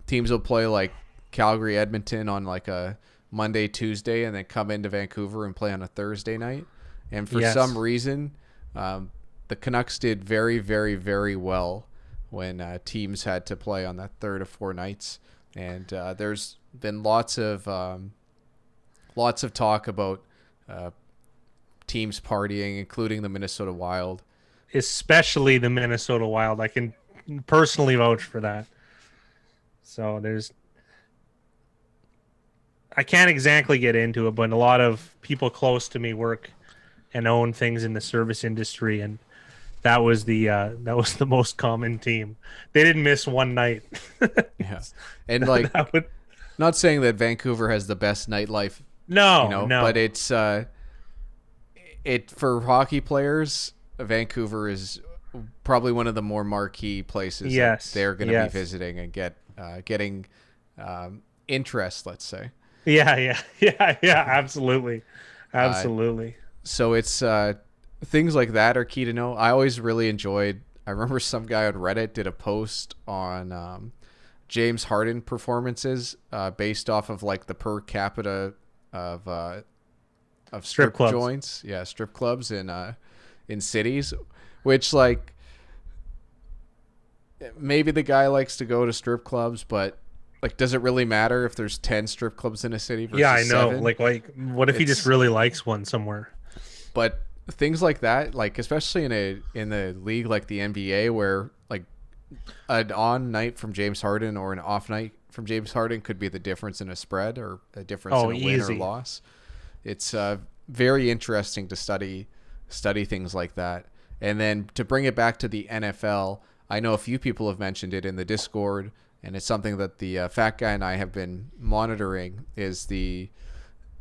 S1: teams will play like Calgary, Edmonton on like a Monday, Tuesday, and then come into Vancouver and play on a Thursday night. And for some reason, the Canucks did very, very, very well when teams had to play on that 3rd of 4 nights. And there's been lots of talk about teams partying, including the Minnesota Wild.
S2: Especially the Minnesota Wild. I can personally vouch for that. So I can't exactly get into it, but a lot of people close to me work and own things in the service industry, and that was the most common team. They didn't miss one night.
S1: Yeah, and like not saying that Vancouver has the best nightlife.
S2: No.
S1: But it's for hockey players. Vancouver is probably one of the more marquee places that they're going to be visiting and getting interest. Let's say.
S2: Yeah. Absolutely.
S1: So it's things like that are key to know. I always really enjoyed. I remember some guy on Reddit did a post on James Harden performances based off of like the per capita of strip
S2: clubs.
S1: Joints. Yeah, strip clubs in cities, which like maybe the guy likes to go to strip clubs, but like, does it really matter if there's 10 strip clubs in a city versus 7?
S2: Like what if he just really likes one somewhere?
S1: But things like that, like especially in a league like the NBA, where like an on night from James Harden or an off night from James Harden could be the difference in a spread or a difference in a win or loss. It's very interesting to study things like that. And then to bring it back to the NFL, I know a few people have mentioned it in the Discord, and it's something that the Fat Guy and I have been monitoring, is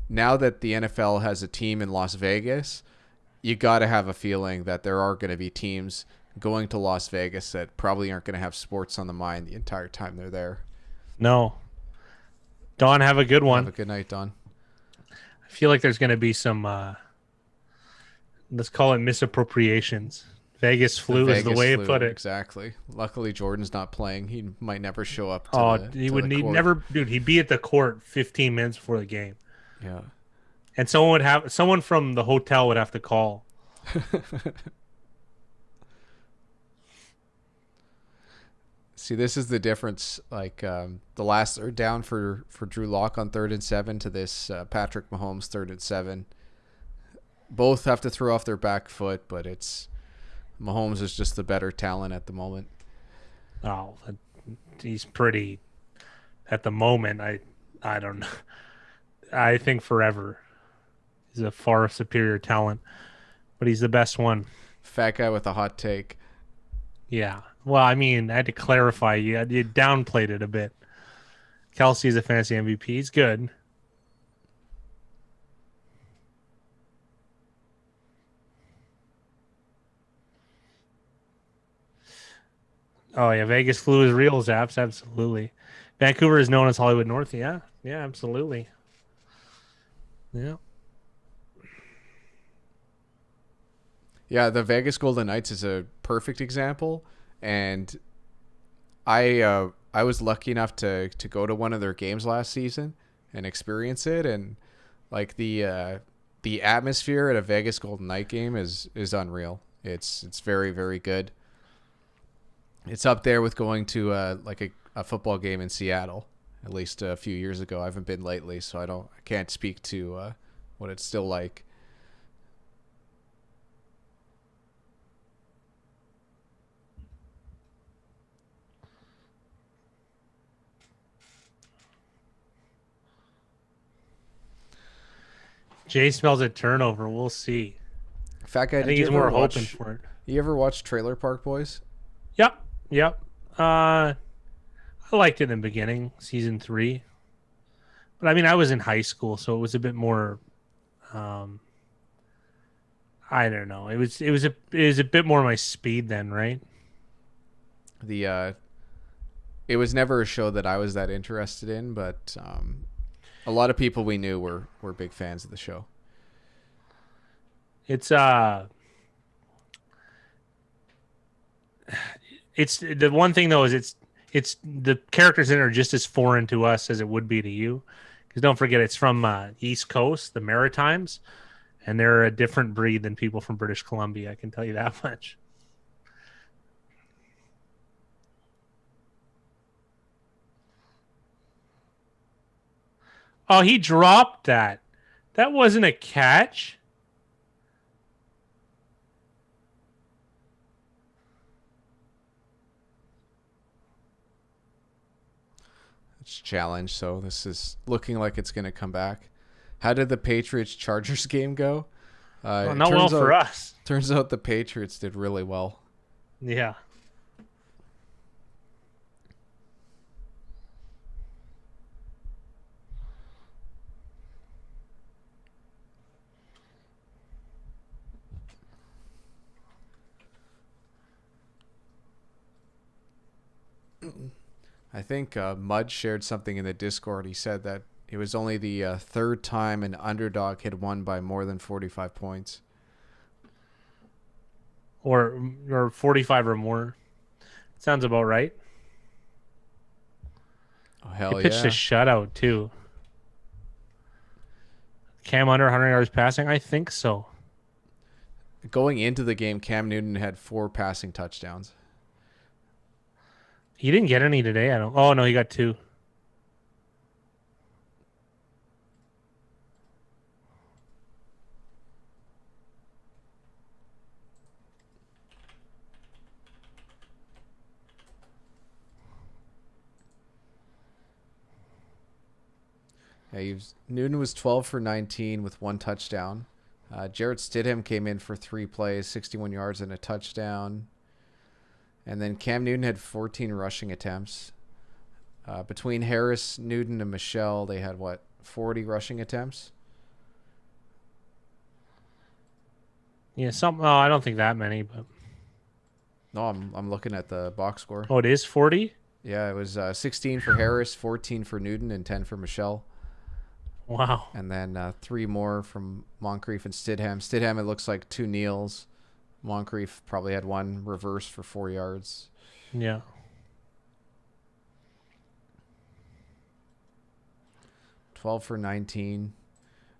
S1: now that the NFL has a team in Las Vegas, you got to have a feeling that there are going to be teams going to Las Vegas that probably aren't going to have sports on the mind the entire time they're there.
S2: No. Don, have a good
S1: Have
S2: one.
S1: a good night, Don.
S2: I feel like there's going to be some, let's call it misappropriations. Vegas
S1: The
S2: flu is the
S1: Vegas
S2: way to
S1: flu,
S2: put it.
S1: exactly. Luckily, Jordan's not playing. He might never show up to
S2: Oh,
S1: the
S2: he
S1: to
S2: would
S1: the
S2: need
S1: court.
S2: never, dude. He'd be at the court 15 minutes before the game,
S1: Yeah.
S2: and someone from the hotel would have to call.
S1: See, this is the difference. Like the last third down for Drew Lock on 3rd and 7 to this Patrick Mahomes 3rd and 7. Both have to throw off their back foot, but it's Mahomes is just the better talent at the moment.
S2: Oh, he's pretty at the moment. I don't know. I think forever he's a far superior talent, but he's the best one.
S1: Fat guy with a hot take.
S2: Yeah. Well, I mean, I had to clarify. You downplayed it a bit. Kelsey's a fantasy MVP. He's good. Oh yeah, Vegas flu is real, Zaps. Absolutely. Vancouver is known as Hollywood North. Yeah, yeah, absolutely. Yeah.
S1: Yeah, the Vegas Golden Knights is a perfect example, and I was lucky enough to go to one of their games last season and experience it, and like the atmosphere at a Vegas Golden Knight game is unreal. It's very, very good. It's up there with going to like a football game in Seattle, at least a few years ago. I haven't been lately, so I can't speak to what it's still like.
S2: Jay smells a turnover. We'll see.
S1: Fat guy,
S2: I
S1: did
S2: think
S1: you
S2: he's
S1: ever
S2: more
S1: watch?
S2: hoping for it.
S1: You ever watch Trailer Park Boys?
S2: Yep. Yep. I liked it in the beginning, season 3. But I mean, I was in high school, so it was a bit more. Um, I don't know. It was a bit more my speed then, right?
S1: The it was never a show that I was that interested in, but a lot of people we knew were big fans of the show.
S2: It's the one thing though is it's the characters in it are just as foreign to us as it would be to you, because don't forget it's from East Coast, the Maritimes, and they're a different breed than people from British Columbia. I can tell you that much. Oh, he dropped that. That wasn't a catch.
S1: It's a challenge, so this is looking like it's going to come back. How did the Patriots Chargers game go?
S2: Not well for us.
S1: Turns out the Patriots did really well.
S2: Yeah.
S1: I think Mud shared something in the Discord. He said that it was only the third time an underdog had won by more than 45 points.
S2: Or 45 or more. Sounds about right.
S1: Oh, hell
S2: He pitched
S1: yeah.
S2: a shutout too. Cam under 100 yards passing? I think so.
S1: Going into the game, Cam Newton had 4 passing touchdowns.
S2: He didn't get any today. I don't. Oh no, he got 2.
S1: Yeah, Newton was 12 for 19 with 1 touchdown. Jarrett Stidham came in for 3 plays, 61 yards and a touchdown. And then Cam Newton had 14 rushing attempts. Between Harris, Newton, and Michelle, they had 40 rushing attempts?
S2: Yeah, I don't think that many, but
S1: No, I'm looking at the box score.
S2: oh, it is 40.
S1: Yeah, it was 16 for Harris, 14 for Newton, and 10 for Michelle.
S2: Wow.
S1: And then 3 more from Moncrief and Stidham. Stidham, it looks like 2 kneels. Moncrief probably had 1 reverse for 4 yards.
S2: Yeah.
S1: 12 for 19.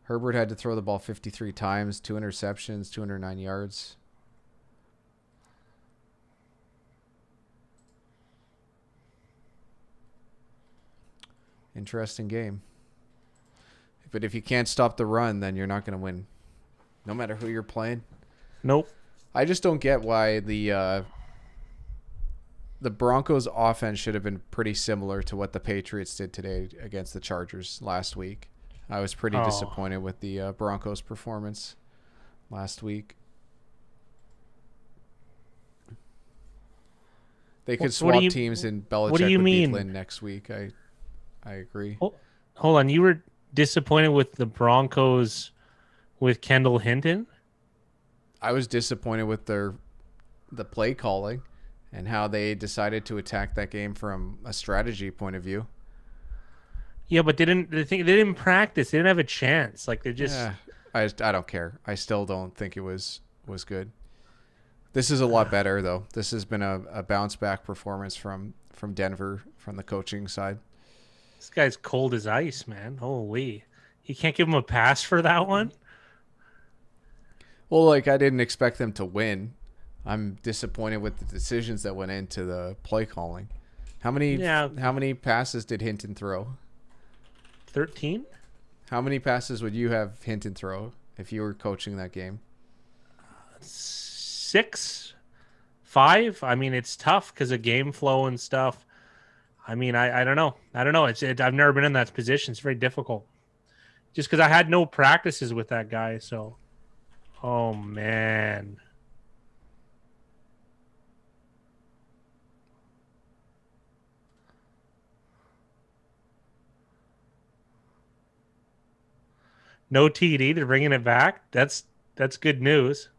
S1: Herbert had to throw the ball 53 times, 2 interceptions, 209 yards. Interesting game. But if you can't stop the run, then you're not going to win, no matter who you're playing.
S2: Nope.
S1: I just don't get why the Broncos' offense should have been pretty similar to what the Patriots did today against the Chargers last week. I was pretty disappointed with the Broncos' performance last week. They could swap teams and Belichick would beat Lynn next week. I agree.
S2: Hold on. You were disappointed with the Broncos with Kendall Hinton?
S1: I was disappointed with the play calling and how they decided to attack that game from a strategy point of view.
S2: Yeah, but they didn't practice. They didn't have a chance. Like, they're just...
S1: Yeah, I don't care. I still don't think it was good. This is a lot better, though. This has been a bounce-back performance from Denver, from the coaching side.
S2: This guy's cold as ice, man. Holy. You can't give him a pass for that one?
S1: Well, like, I didn't expect them to win. I'm disappointed with the decisions that went into the play calling. How many passes did Hinton throw?
S2: 13?
S1: How many passes would you have Hinton throw if you were coaching that game?
S2: 6? 5? I mean, it's tough because of game flow and stuff. I mean, I don't know. I've never been in that position. It's very difficult. Just because I had no practices with that guy, so... Oh, man. No TD. They're bringing it back. That's good news.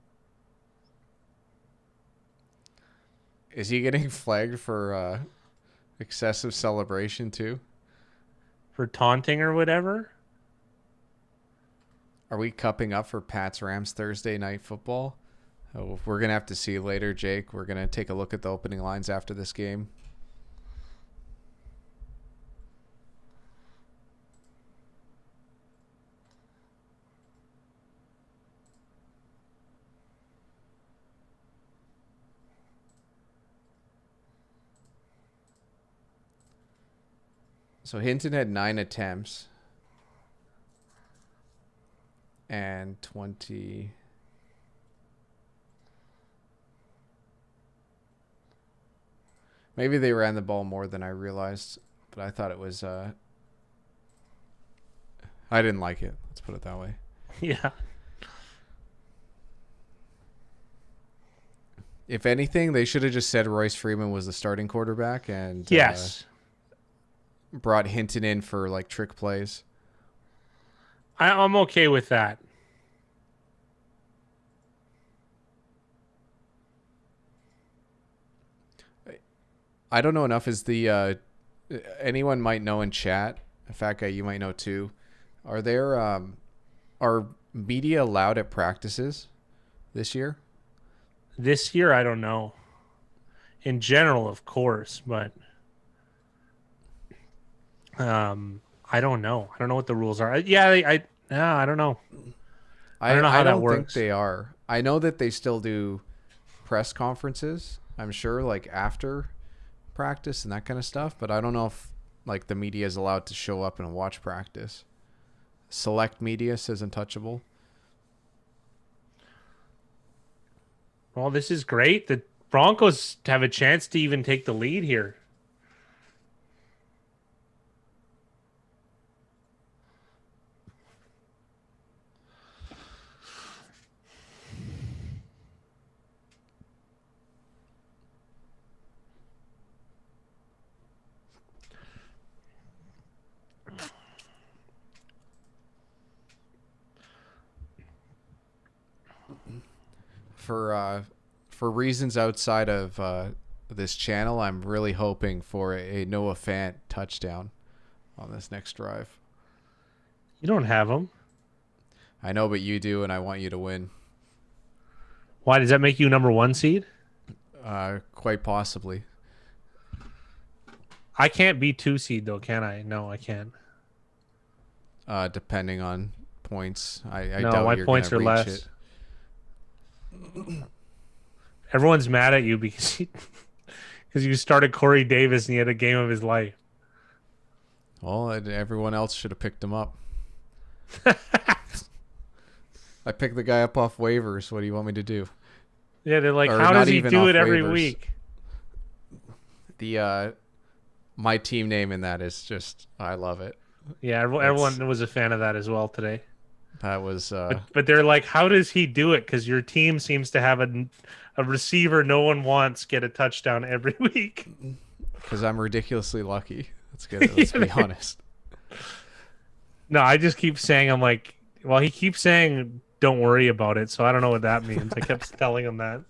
S1: Is he getting flagged for excessive celebration too?
S2: For taunting or whatever?
S1: Are we cupping up for Pats Rams Thursday night football? Oh, we're going to have to see later, Jake. We're going to take a look at the opening lines after this game. So Hinton had 9 attempts and 20. Maybe they ran the ball more than I realized, but I thought it was I didn't like it. Let's put it that way.
S2: Yeah.
S1: If anything, they should have just said Royce Freeman was the starting quarterback and
S2: yes.
S1: Brought Hinton in for like trick plays.
S2: I'm okay with that.
S1: I don't know enough. Is the anyone might know in chat? Fat guy, you might know too. Are there are media allowed at practices this year?
S2: This year, I don't know. In general, of course, but I don't know. I don't know what the rules are. I don't know. I don't know how that works. I don't think
S1: they are. I know that they still do press conferences, I'm sure, like after practice and that kind of stuff, but I don't know if like the media is allowed to show up and watch practice. Select media says untouchable.
S2: Well, this is great. The Broncos have a chance to even take the lead here.
S1: For reasons outside of this channel, I'm really hoping for a Noah Fant touchdown on this next drive.
S2: You don't have him.
S1: I know, but you do, and I want you to win.
S2: Why does that make you number 1 seed?
S1: Quite possibly.
S2: I can't be 2 seed though, can I? No, I can't.
S1: Depending on points, I
S2: No,
S1: doubt
S2: my
S1: you're
S2: points are
S1: gonna reach
S2: less.
S1: it.
S2: Everyone's mad at you because you started Corey Davis and he had a game of his life.
S1: Well, everyone else should have picked him up. I picked the guy up off waivers. What do you want me to do?
S2: Yeah, they're like,
S1: Or
S2: how
S1: not
S2: does he
S1: even
S2: do
S1: off
S2: it every
S1: waivers.
S2: week?
S1: The my team name in that is just, I love it.
S2: Yeah, everyone was a fan of that as well today.
S1: That was
S2: But they're like, how does he do it? Because your team seems to have a receiver no one wants get a touchdown every week.
S1: because I'm ridiculously lucky. Let's be honest.
S2: No, I just keep saying, I'm like, well, he keeps saying, don't worry about it. So I don't know what that means. I kept telling him that.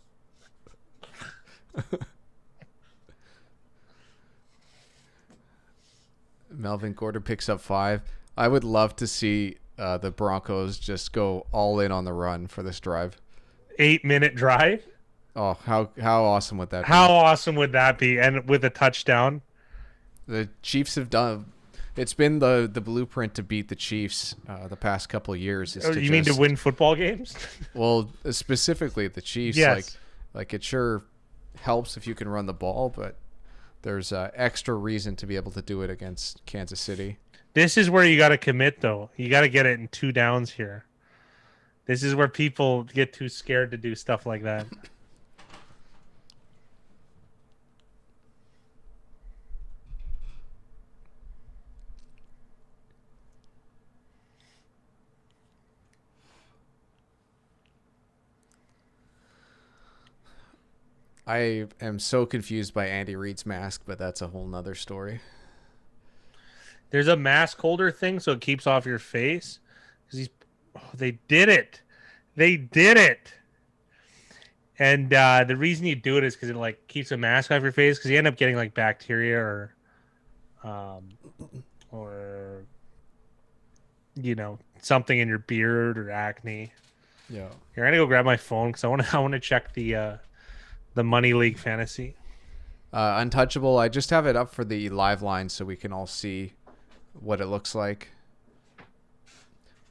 S1: Melvin Gordon picks up 5. I would love to see the Broncos just go all in on the run for this drive.
S2: 8-minute drive.
S1: Oh, how awesome would that be?
S2: How awesome would that be? And with a touchdown.
S1: The Chiefs have done. It's been the blueprint to beat the Chiefs
S2: Oh,
S1: the past couple of years.
S2: you mean to win football games?
S1: Well, specifically the Chiefs.
S2: Yes.
S1: Like it sure helps if you can run the ball, but there's extra reason to be able to do it against Kansas City.
S2: This is where you got to commit, though. You got to get it in 2 downs here. This is where people get too scared to do stuff like that.
S1: I am so confused by Andy Reid's mask, but that's a whole nother story.
S2: There's a mask holder thing, so it keeps off your face. They did it. They did it. And the reason you do it is because it like keeps a mask off your face, because you end up getting like bacteria or something in your beard or acne.
S1: Yeah.
S2: Here, I'm gonna go grab my phone because I want to check the Money League fantasy.
S1: Untouchable. I just have it up for the live line so we can all see what it looks like.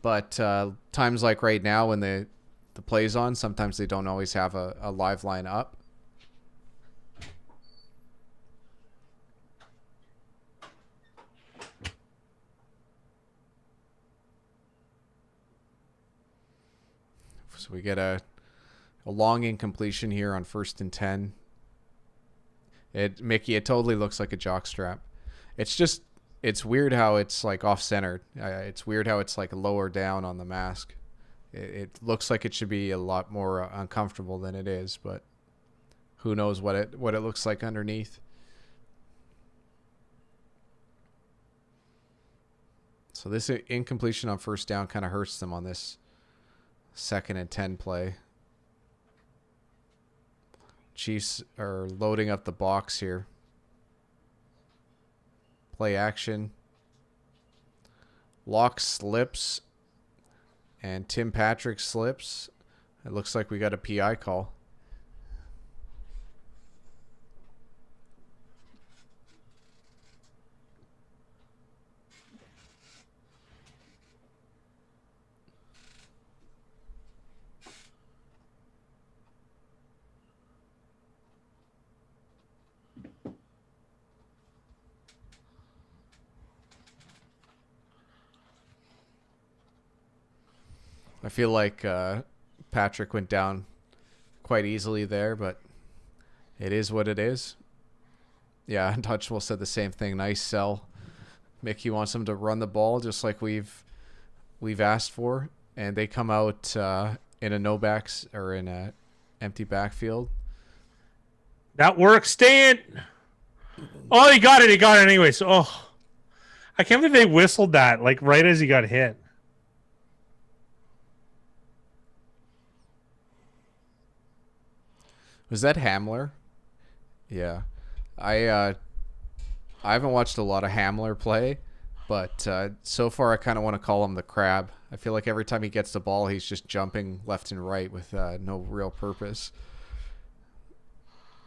S1: But times like right now when the play's on, sometimes they don't always have a live line up. So we get a long incompletion here on 1st and 10. Mickey, it totally looks like a jockstrap. It's weird how it's like off-centered. It's weird how it's like lower down on the mask. It looks like it should be a lot more uncomfortable than it is, but who knows what it looks like underneath. So this incompletion on 1st down kind of hurts them on this 2nd and 10 play. Chiefs are loading up the box here. Play action. Locke slips. And Tim Patrick slips. It looks like we got a PI call. I feel like Patrick went down quite easily there, but it is what it is. Yeah, Untouchable said the same thing. Nice sell. Mickey wants him to run the ball just like we've asked for, and they come out in a no backs or in a empty backfield.
S2: That works. Stay in. Oh, he got it. He got it anyways. Oh, I can't believe they whistled that like right as he got hit.
S1: Was that Hamler? Yeah. I I haven't watched a lot of Hamler play, but so far I kind of want to call him the crab. I feel like every time he gets the ball, he's just jumping left and right with no real purpose.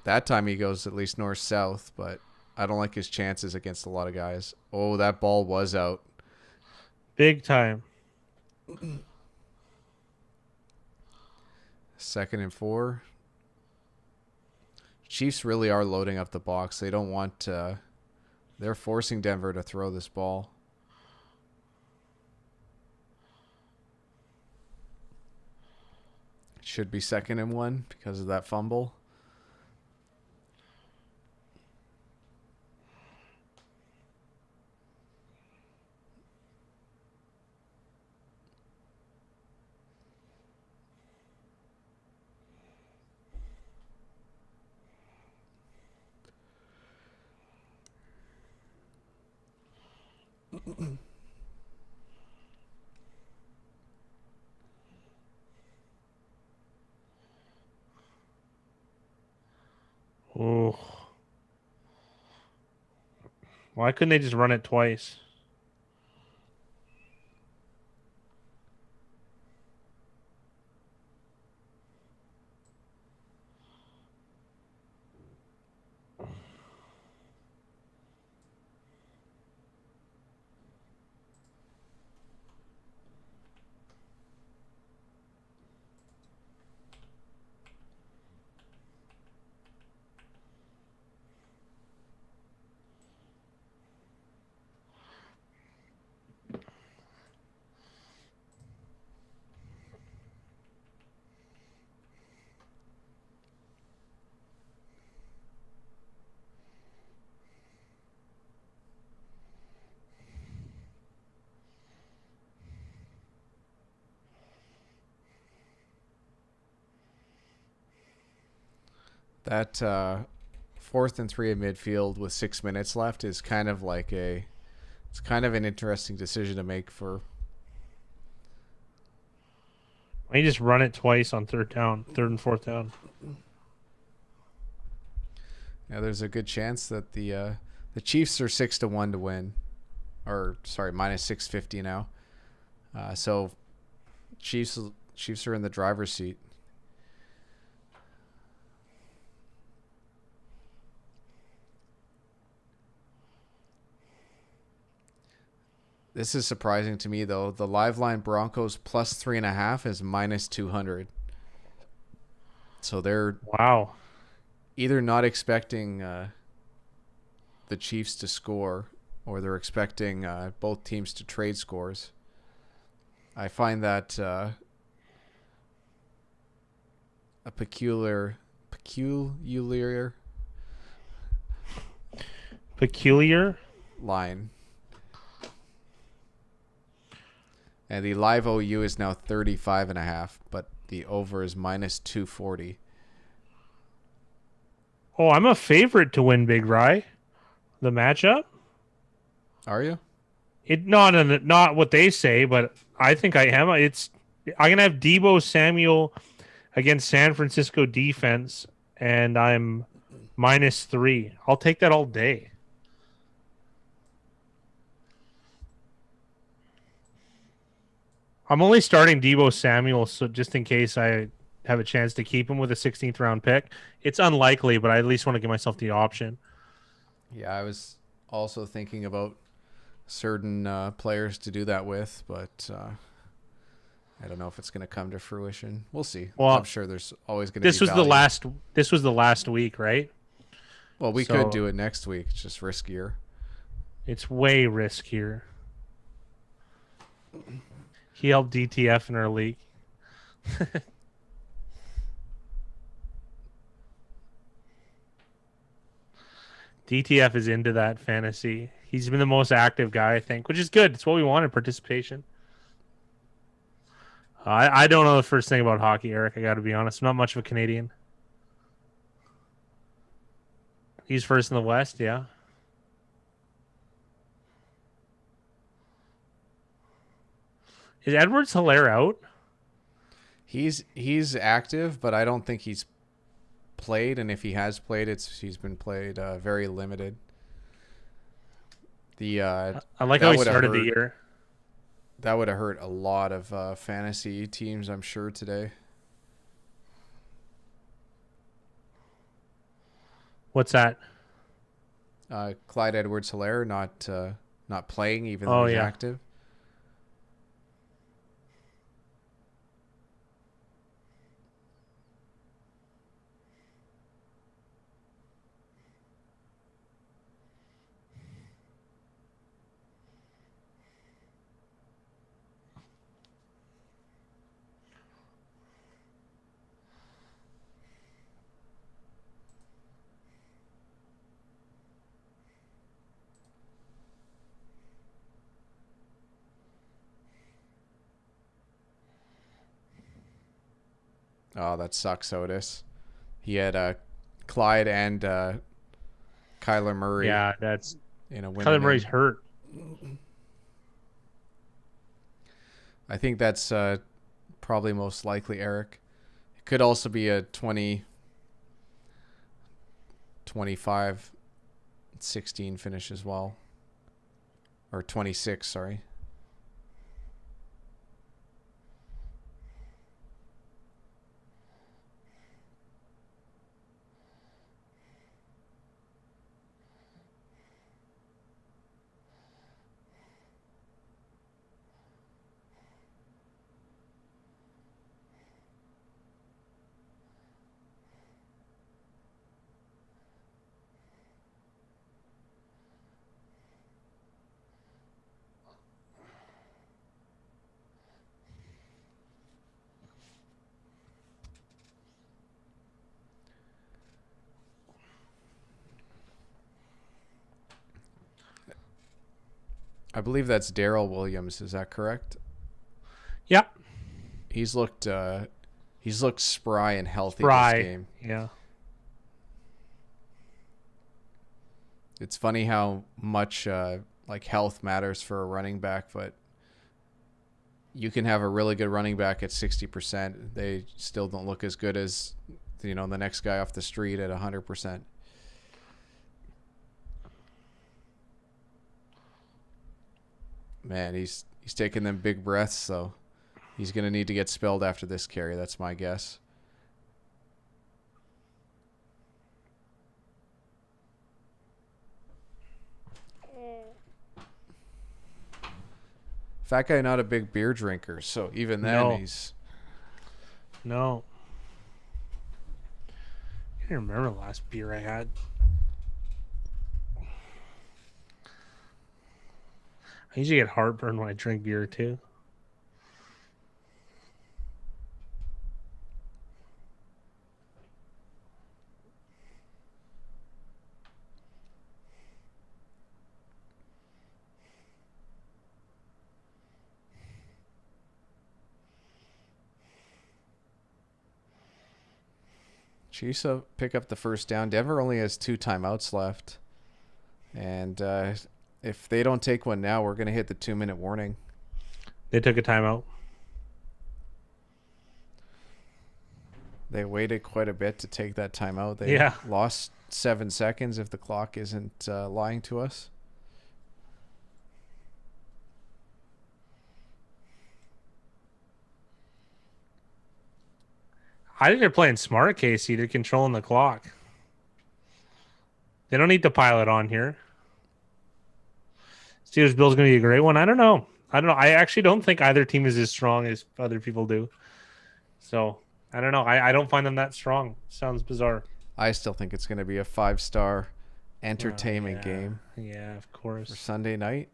S1: That time he goes at least north south, but I don't like his chances against a lot of guys. Oh, that ball was out.
S2: Big time.
S1: 2nd and 4. Chiefs really are loading up the box. They don't want. They're forcing Denver to throw this ball. It should be 2nd and 1 because of that fumble.
S2: Oh, why couldn't they just run it twice?
S1: That 4th and 3 in midfield with 6 minutes left is kind of like a. It's kind of an interesting decision to make for.
S2: Why don't you just run it twice on third and fourth down?
S1: Yeah, there's a good chance that the Chiefs are 6-1 to win, or sorry, minus 650 now. So Chiefs are in the driver's seat. This is surprising to me though. The live line Broncos plus 3.5 is minus 200. So they're
S2: Wow.
S1: either not expecting the Chiefs to score, or they're expecting both teams to trade scores. I find that a peculiar
S2: Peculiar.
S1: line. And the live OU is now 35.5, but the over is minus 240.
S2: Oh, I'm a favorite to win Big Rye. The matchup.
S1: Are you?
S2: It not what they say, but I think I am. I'm gonna have Debo Samuel against San Francisco defense, and I'm -3. I'll take that all day. I'm only starting Debo Samuel, so just in case I have a chance to keep him with a 16th round pick. It's unlikely, but I at least want to give myself the option.
S1: Yeah, I was also thinking about certain players to do that with, but I don't know if it's going to come to fruition. We'll see.
S2: Well,
S1: I'm sure there's always going to be
S2: this was
S1: value.
S2: this was the last week, right?
S1: Well, we
S2: So
S1: could do it next week. It's just riskier.
S2: it's way riskier. He helped DTF in our league. DTF is into that fantasy. He's been the most active guy, I think, which is good. It's what we wanted, participation. I don't know the first thing about hockey, Eric. I got to be honest. I'm not much of a Canadian. He's first in the West, yeah. Is Edwards Hilaire out?
S1: He's active, but I don't think he's played, and if he has played, he's been played very limited.
S2: I like how
S1: That
S2: he
S1: would have
S2: started the
S1: hurt.
S2: year.
S1: That would have hurt a lot of fantasy teams, I'm sure, today.
S2: What's that?
S1: Clyde Edwards-Helaire not playing, even though
S2: Oh
S1: he's
S2: yeah.
S1: active. Oh, that sucks, Otis. He had Clyde and Kyler Murray
S2: Yeah, that's
S1: in a
S2: Kyler
S1: winning
S2: Murray's
S1: in.
S2: hurt.
S1: I think that's probably most likely Eric. It could also be a 25-16 finish as well. Or 26, sorry. I believe that's Darrell Williams. Is that correct?
S2: Yeah.
S1: He's looked spry and healthy this
S2: Spry.
S1: game.
S2: Yeah.
S1: It's funny how much like health matters for a running back, but you can have a really good running back at 60%. They still don't look as good as the next guy off the street at 100%. Man, he's taking them big breaths, so he's going to need to get spelled after this carry. That's my guess. Fat guy, not a big beer drinker, so even then
S2: No.
S1: he's...
S2: No. I can't remember the last beer I had. I usually get heartburn when I drink beer too.
S1: Chiefs pick up the first down. Denver only has 2 timeouts left. And if they don't take one now, we're going to hit the 2-minute warning.
S2: They took a timeout.
S1: They waited quite a bit to take that timeout. They lost 7 seconds if the clock isn't lying to us.
S2: I think they're playing smart, Casey. They're controlling the clock. They don't need to pile it on here. Steelers Bills going to be a great one. I don't know. I actually don't think either team is as strong as other people do. So I don't know. I don't find them that strong. Sounds bizarre.
S1: I still think it's going to be a 5-star entertainment game.
S2: Yeah, of course.
S1: For Sunday night.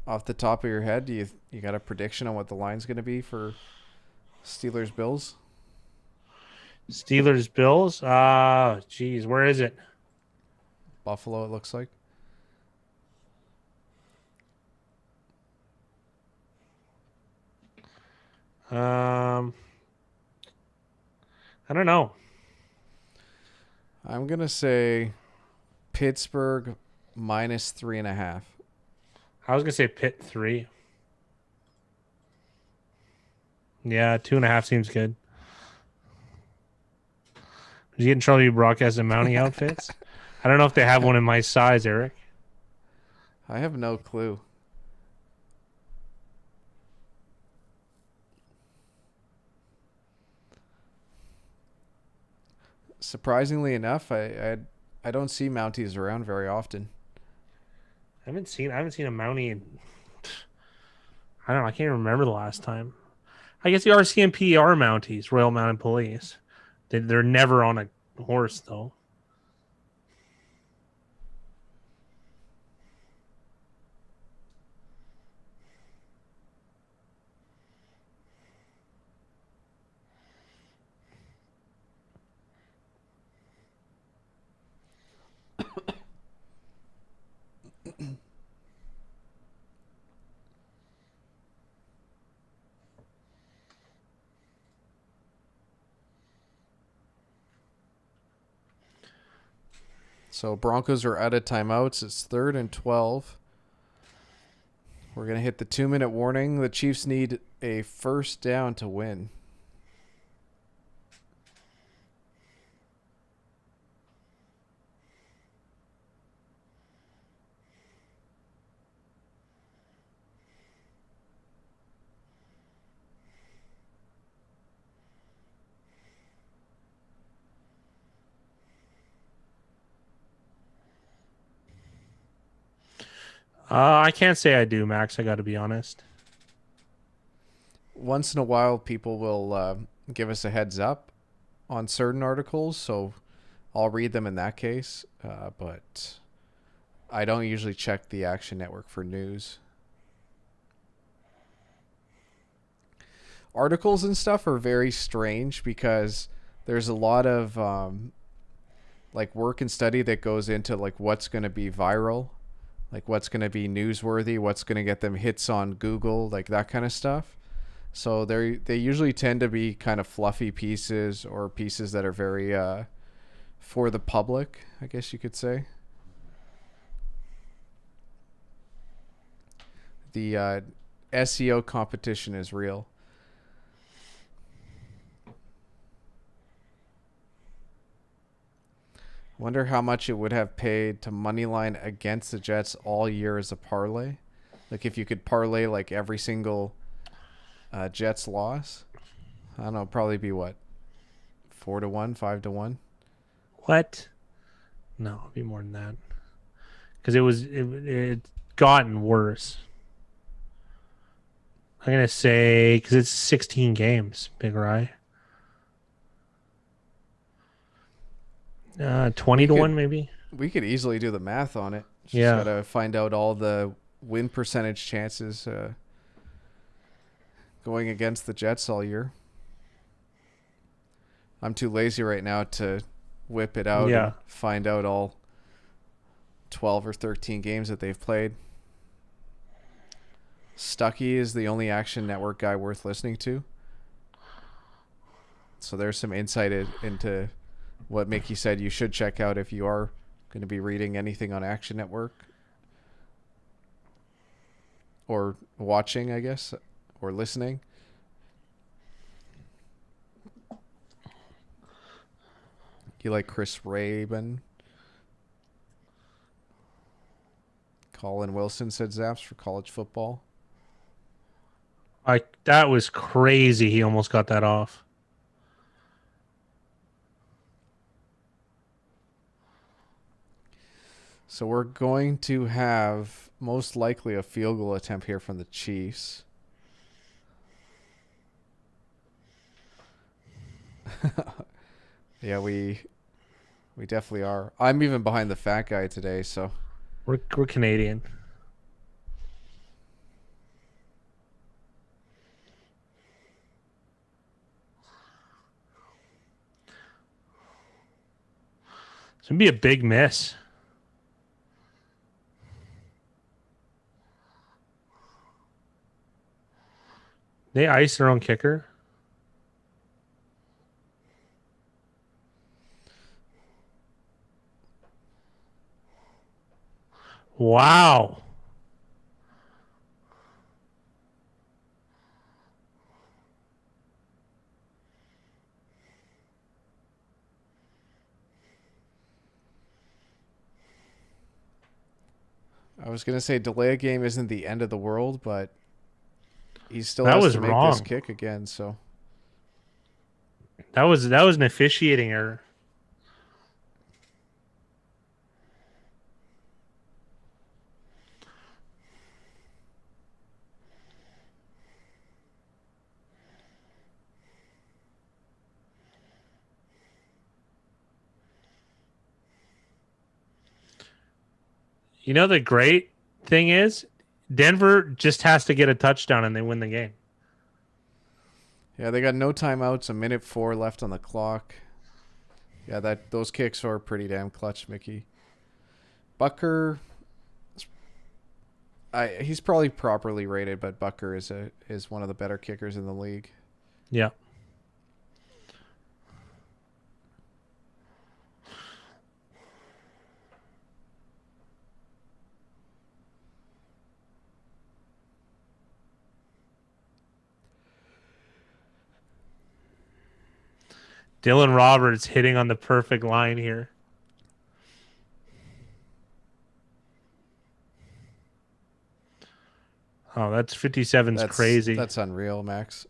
S1: Off the top of your head, you got a prediction on what the line's going to be for Steelers Bills?
S2: Steelers Bills. Geez, where is it?
S1: Buffalo, it looks like.
S2: I don't know.
S1: I'm going to say Pittsburgh -3.5.
S2: I was gonna say Pitt 3. Yeah, 2.5 seems good. Did you get in trouble you broadcasting Mountie outfits? I don't know if they have one in my size, Eric.
S1: I have no clue. Surprisingly enough, I don't see Mounties around very often.
S2: I haven't seen a Mountie in, I don't know, I can't remember the last time. I guess the RCMP are Mounties, Royal Mounted Police. They're never on a horse though.
S1: So Broncos are out of timeouts. It's 3rd and 12. We're going to hit the 2-minute warning. The Chiefs need a first down to win.
S2: I can't say I do, Max. I got to be honest.
S1: Once in a while, people will give us a heads up on certain articles, so I'll read them in that case. But I don't usually check the Action Network for news. Articles and stuff are very strange because there's a lot of like work and study that goes into like what's going to be viral, like what's going to be newsworthy, what's going to get them hits on Google, like that kind of stuff. So they usually tend to be kind of fluffy pieces or pieces that are very for the public, I guess you could say. The SEO competition is real. Wonder how much it would have paid to moneyline against the Jets all year as a parlay. Like if you could parlay like every single Jets loss. I don't know, probably be what? 4-1, 5-1.
S2: What? No, it'd be more than that. Because it gotten worse. I'm gonna say because it's 16 games, Big Rye. 20-1 maybe.
S1: We could easily do the math on it. Just
S2: Yeah.
S1: gotta find out all the win percentage chances going against the Jets all year. I'm too lazy right now to whip it out and find out all 12 or 13 games that they've played. Stuckey is the only Action Network guy worth listening to. So there's some insight into what Mickey said you should check out if you are going to be reading anything on Action Network. Or watching, I guess, or listening. You like Chris Rabin? Colin Wilson said Zaps for college football.
S2: That was crazy. He almost got that off.
S1: So we're going to have most likely a field goal attempt here from the Chiefs. Yeah, we definitely are. I'm even behind the fat guy today, so
S2: we're Canadian. It's gonna be a big miss. They ice their own kicker. Wow.
S1: I was gonna say delay a game isn't the end of the world, but he still
S2: That
S1: has
S2: was
S1: to make this
S2: wrong.
S1: kick again. So
S2: That was an officiating error. You know the great thing is Denver just has to get a touchdown and they win the game.
S1: yeah, they got no timeouts. A minute 4 left on the clock. Yeah, that those kicks are pretty damn clutch, Mickey. Bucker, he's probably properly rated, but Bucker is one of the better kickers in the league.
S2: Yeah. Dylan Roberts hitting on the perfect line here. Oh, that's 57's crazy.
S1: That's unreal, Max.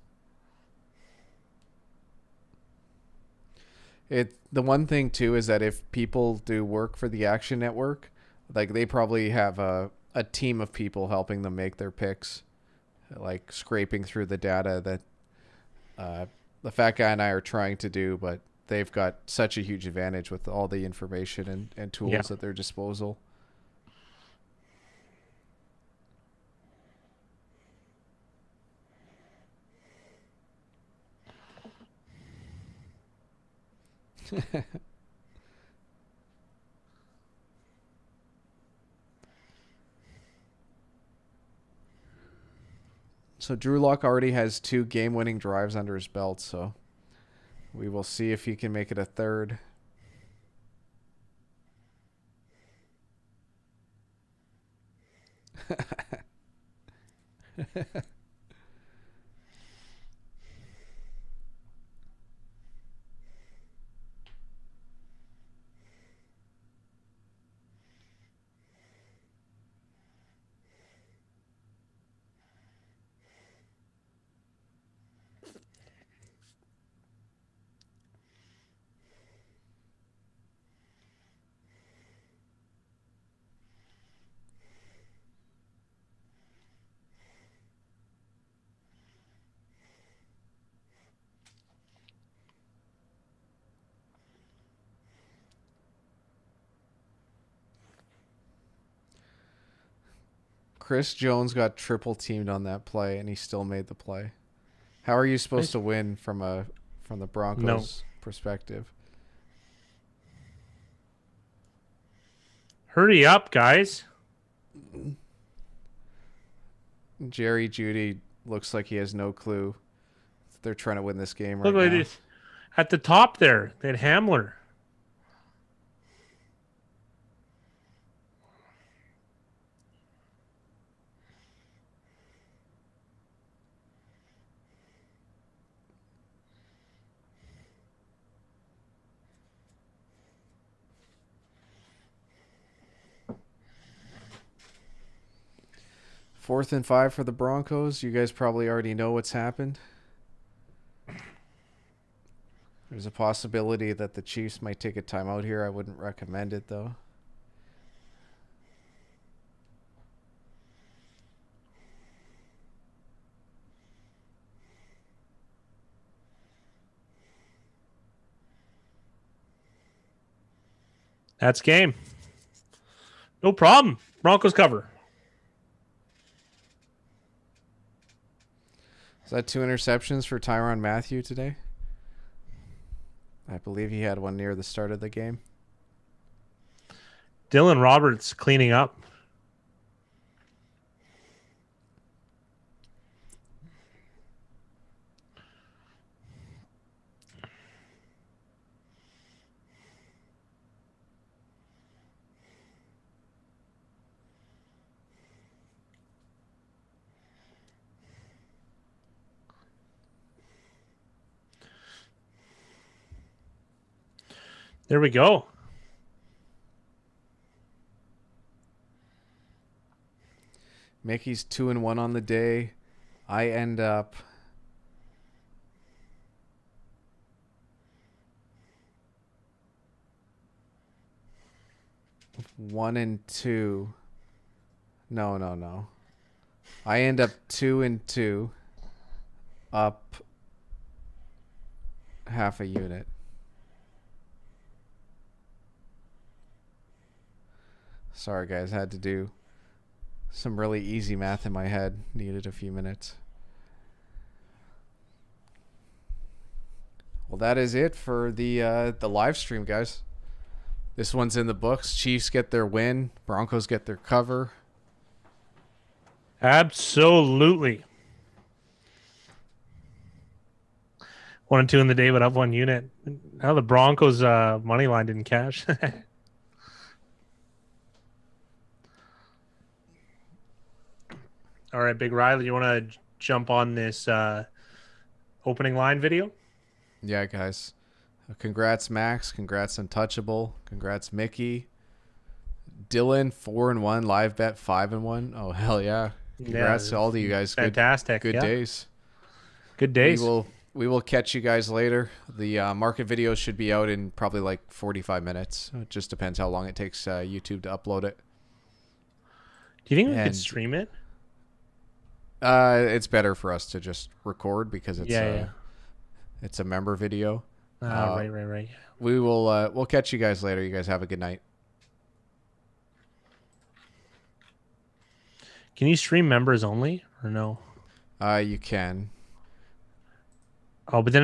S1: The one thing too is that if people do work for the Action Network, like they probably have a team of people helping them make their picks, like scraping through the data that the fat guy and I are trying to do, but they've got such a huge advantage with all the information and
S2: Yeah.
S1: tools at their disposal. So Drew Lock already has 2 game-winning drives under his belt, so we will see if he can make it a third. Chris Jones got triple teamed on that play, and he still made the play. How are you supposed to win from the
S2: No.
S1: Broncos' perspective?
S2: Hurry up, guys.
S1: Jerry Jeudy looks like he has no clue. They're trying to win this game
S2: Look
S1: right
S2: at
S1: now.
S2: this. At the top there, they had Hamler.
S1: Fourth and 5 for the Broncos. You guys probably already know what's happened. There's a possibility that the Chiefs might take a timeout here. I wouldn't recommend it, though.
S2: That's game. No problem. Broncos cover.
S1: Is that 2 interceptions for Tyrann Mathieu today? I believe he had one near the start of the game.
S2: Dylan Roberts cleaning up. There we go.
S1: Mickey's 2-1 on the day. I end up 1-2. No. I end up 2-2, up half a unit. Sorry, guys. Had to do some really easy math in my head. Needed a few minutes. Well, that is it for the live stream, guys. This one's in the books. Chiefs get their win. Broncos get their cover.
S2: Absolutely. 1-2 in the day, but up 1 unit. Now the Broncos money line didn't cash. All right, Big Riley, you want to jump on this opening line video?
S1: Yeah, guys. Congrats, Max. Congrats, Untouchable. Congrats, Mickey. Dylan, 4-1. Live bet, 5-1. Oh, hell yeah. Congrats to all of you guys.
S2: Fantastic.
S1: Good days.
S2: Good days.
S1: We will catch you guys later. The market video should be out in probably like 45 minutes. It just depends how long it takes YouTube to upload it.
S2: Do you think we could stream it?
S1: It's better for us to just record because it's it's a member video.
S2: Right.
S1: We'll catch you guys later. You guys have a good night.
S2: Can you stream members only or no?
S1: You can.
S2: Oh, but then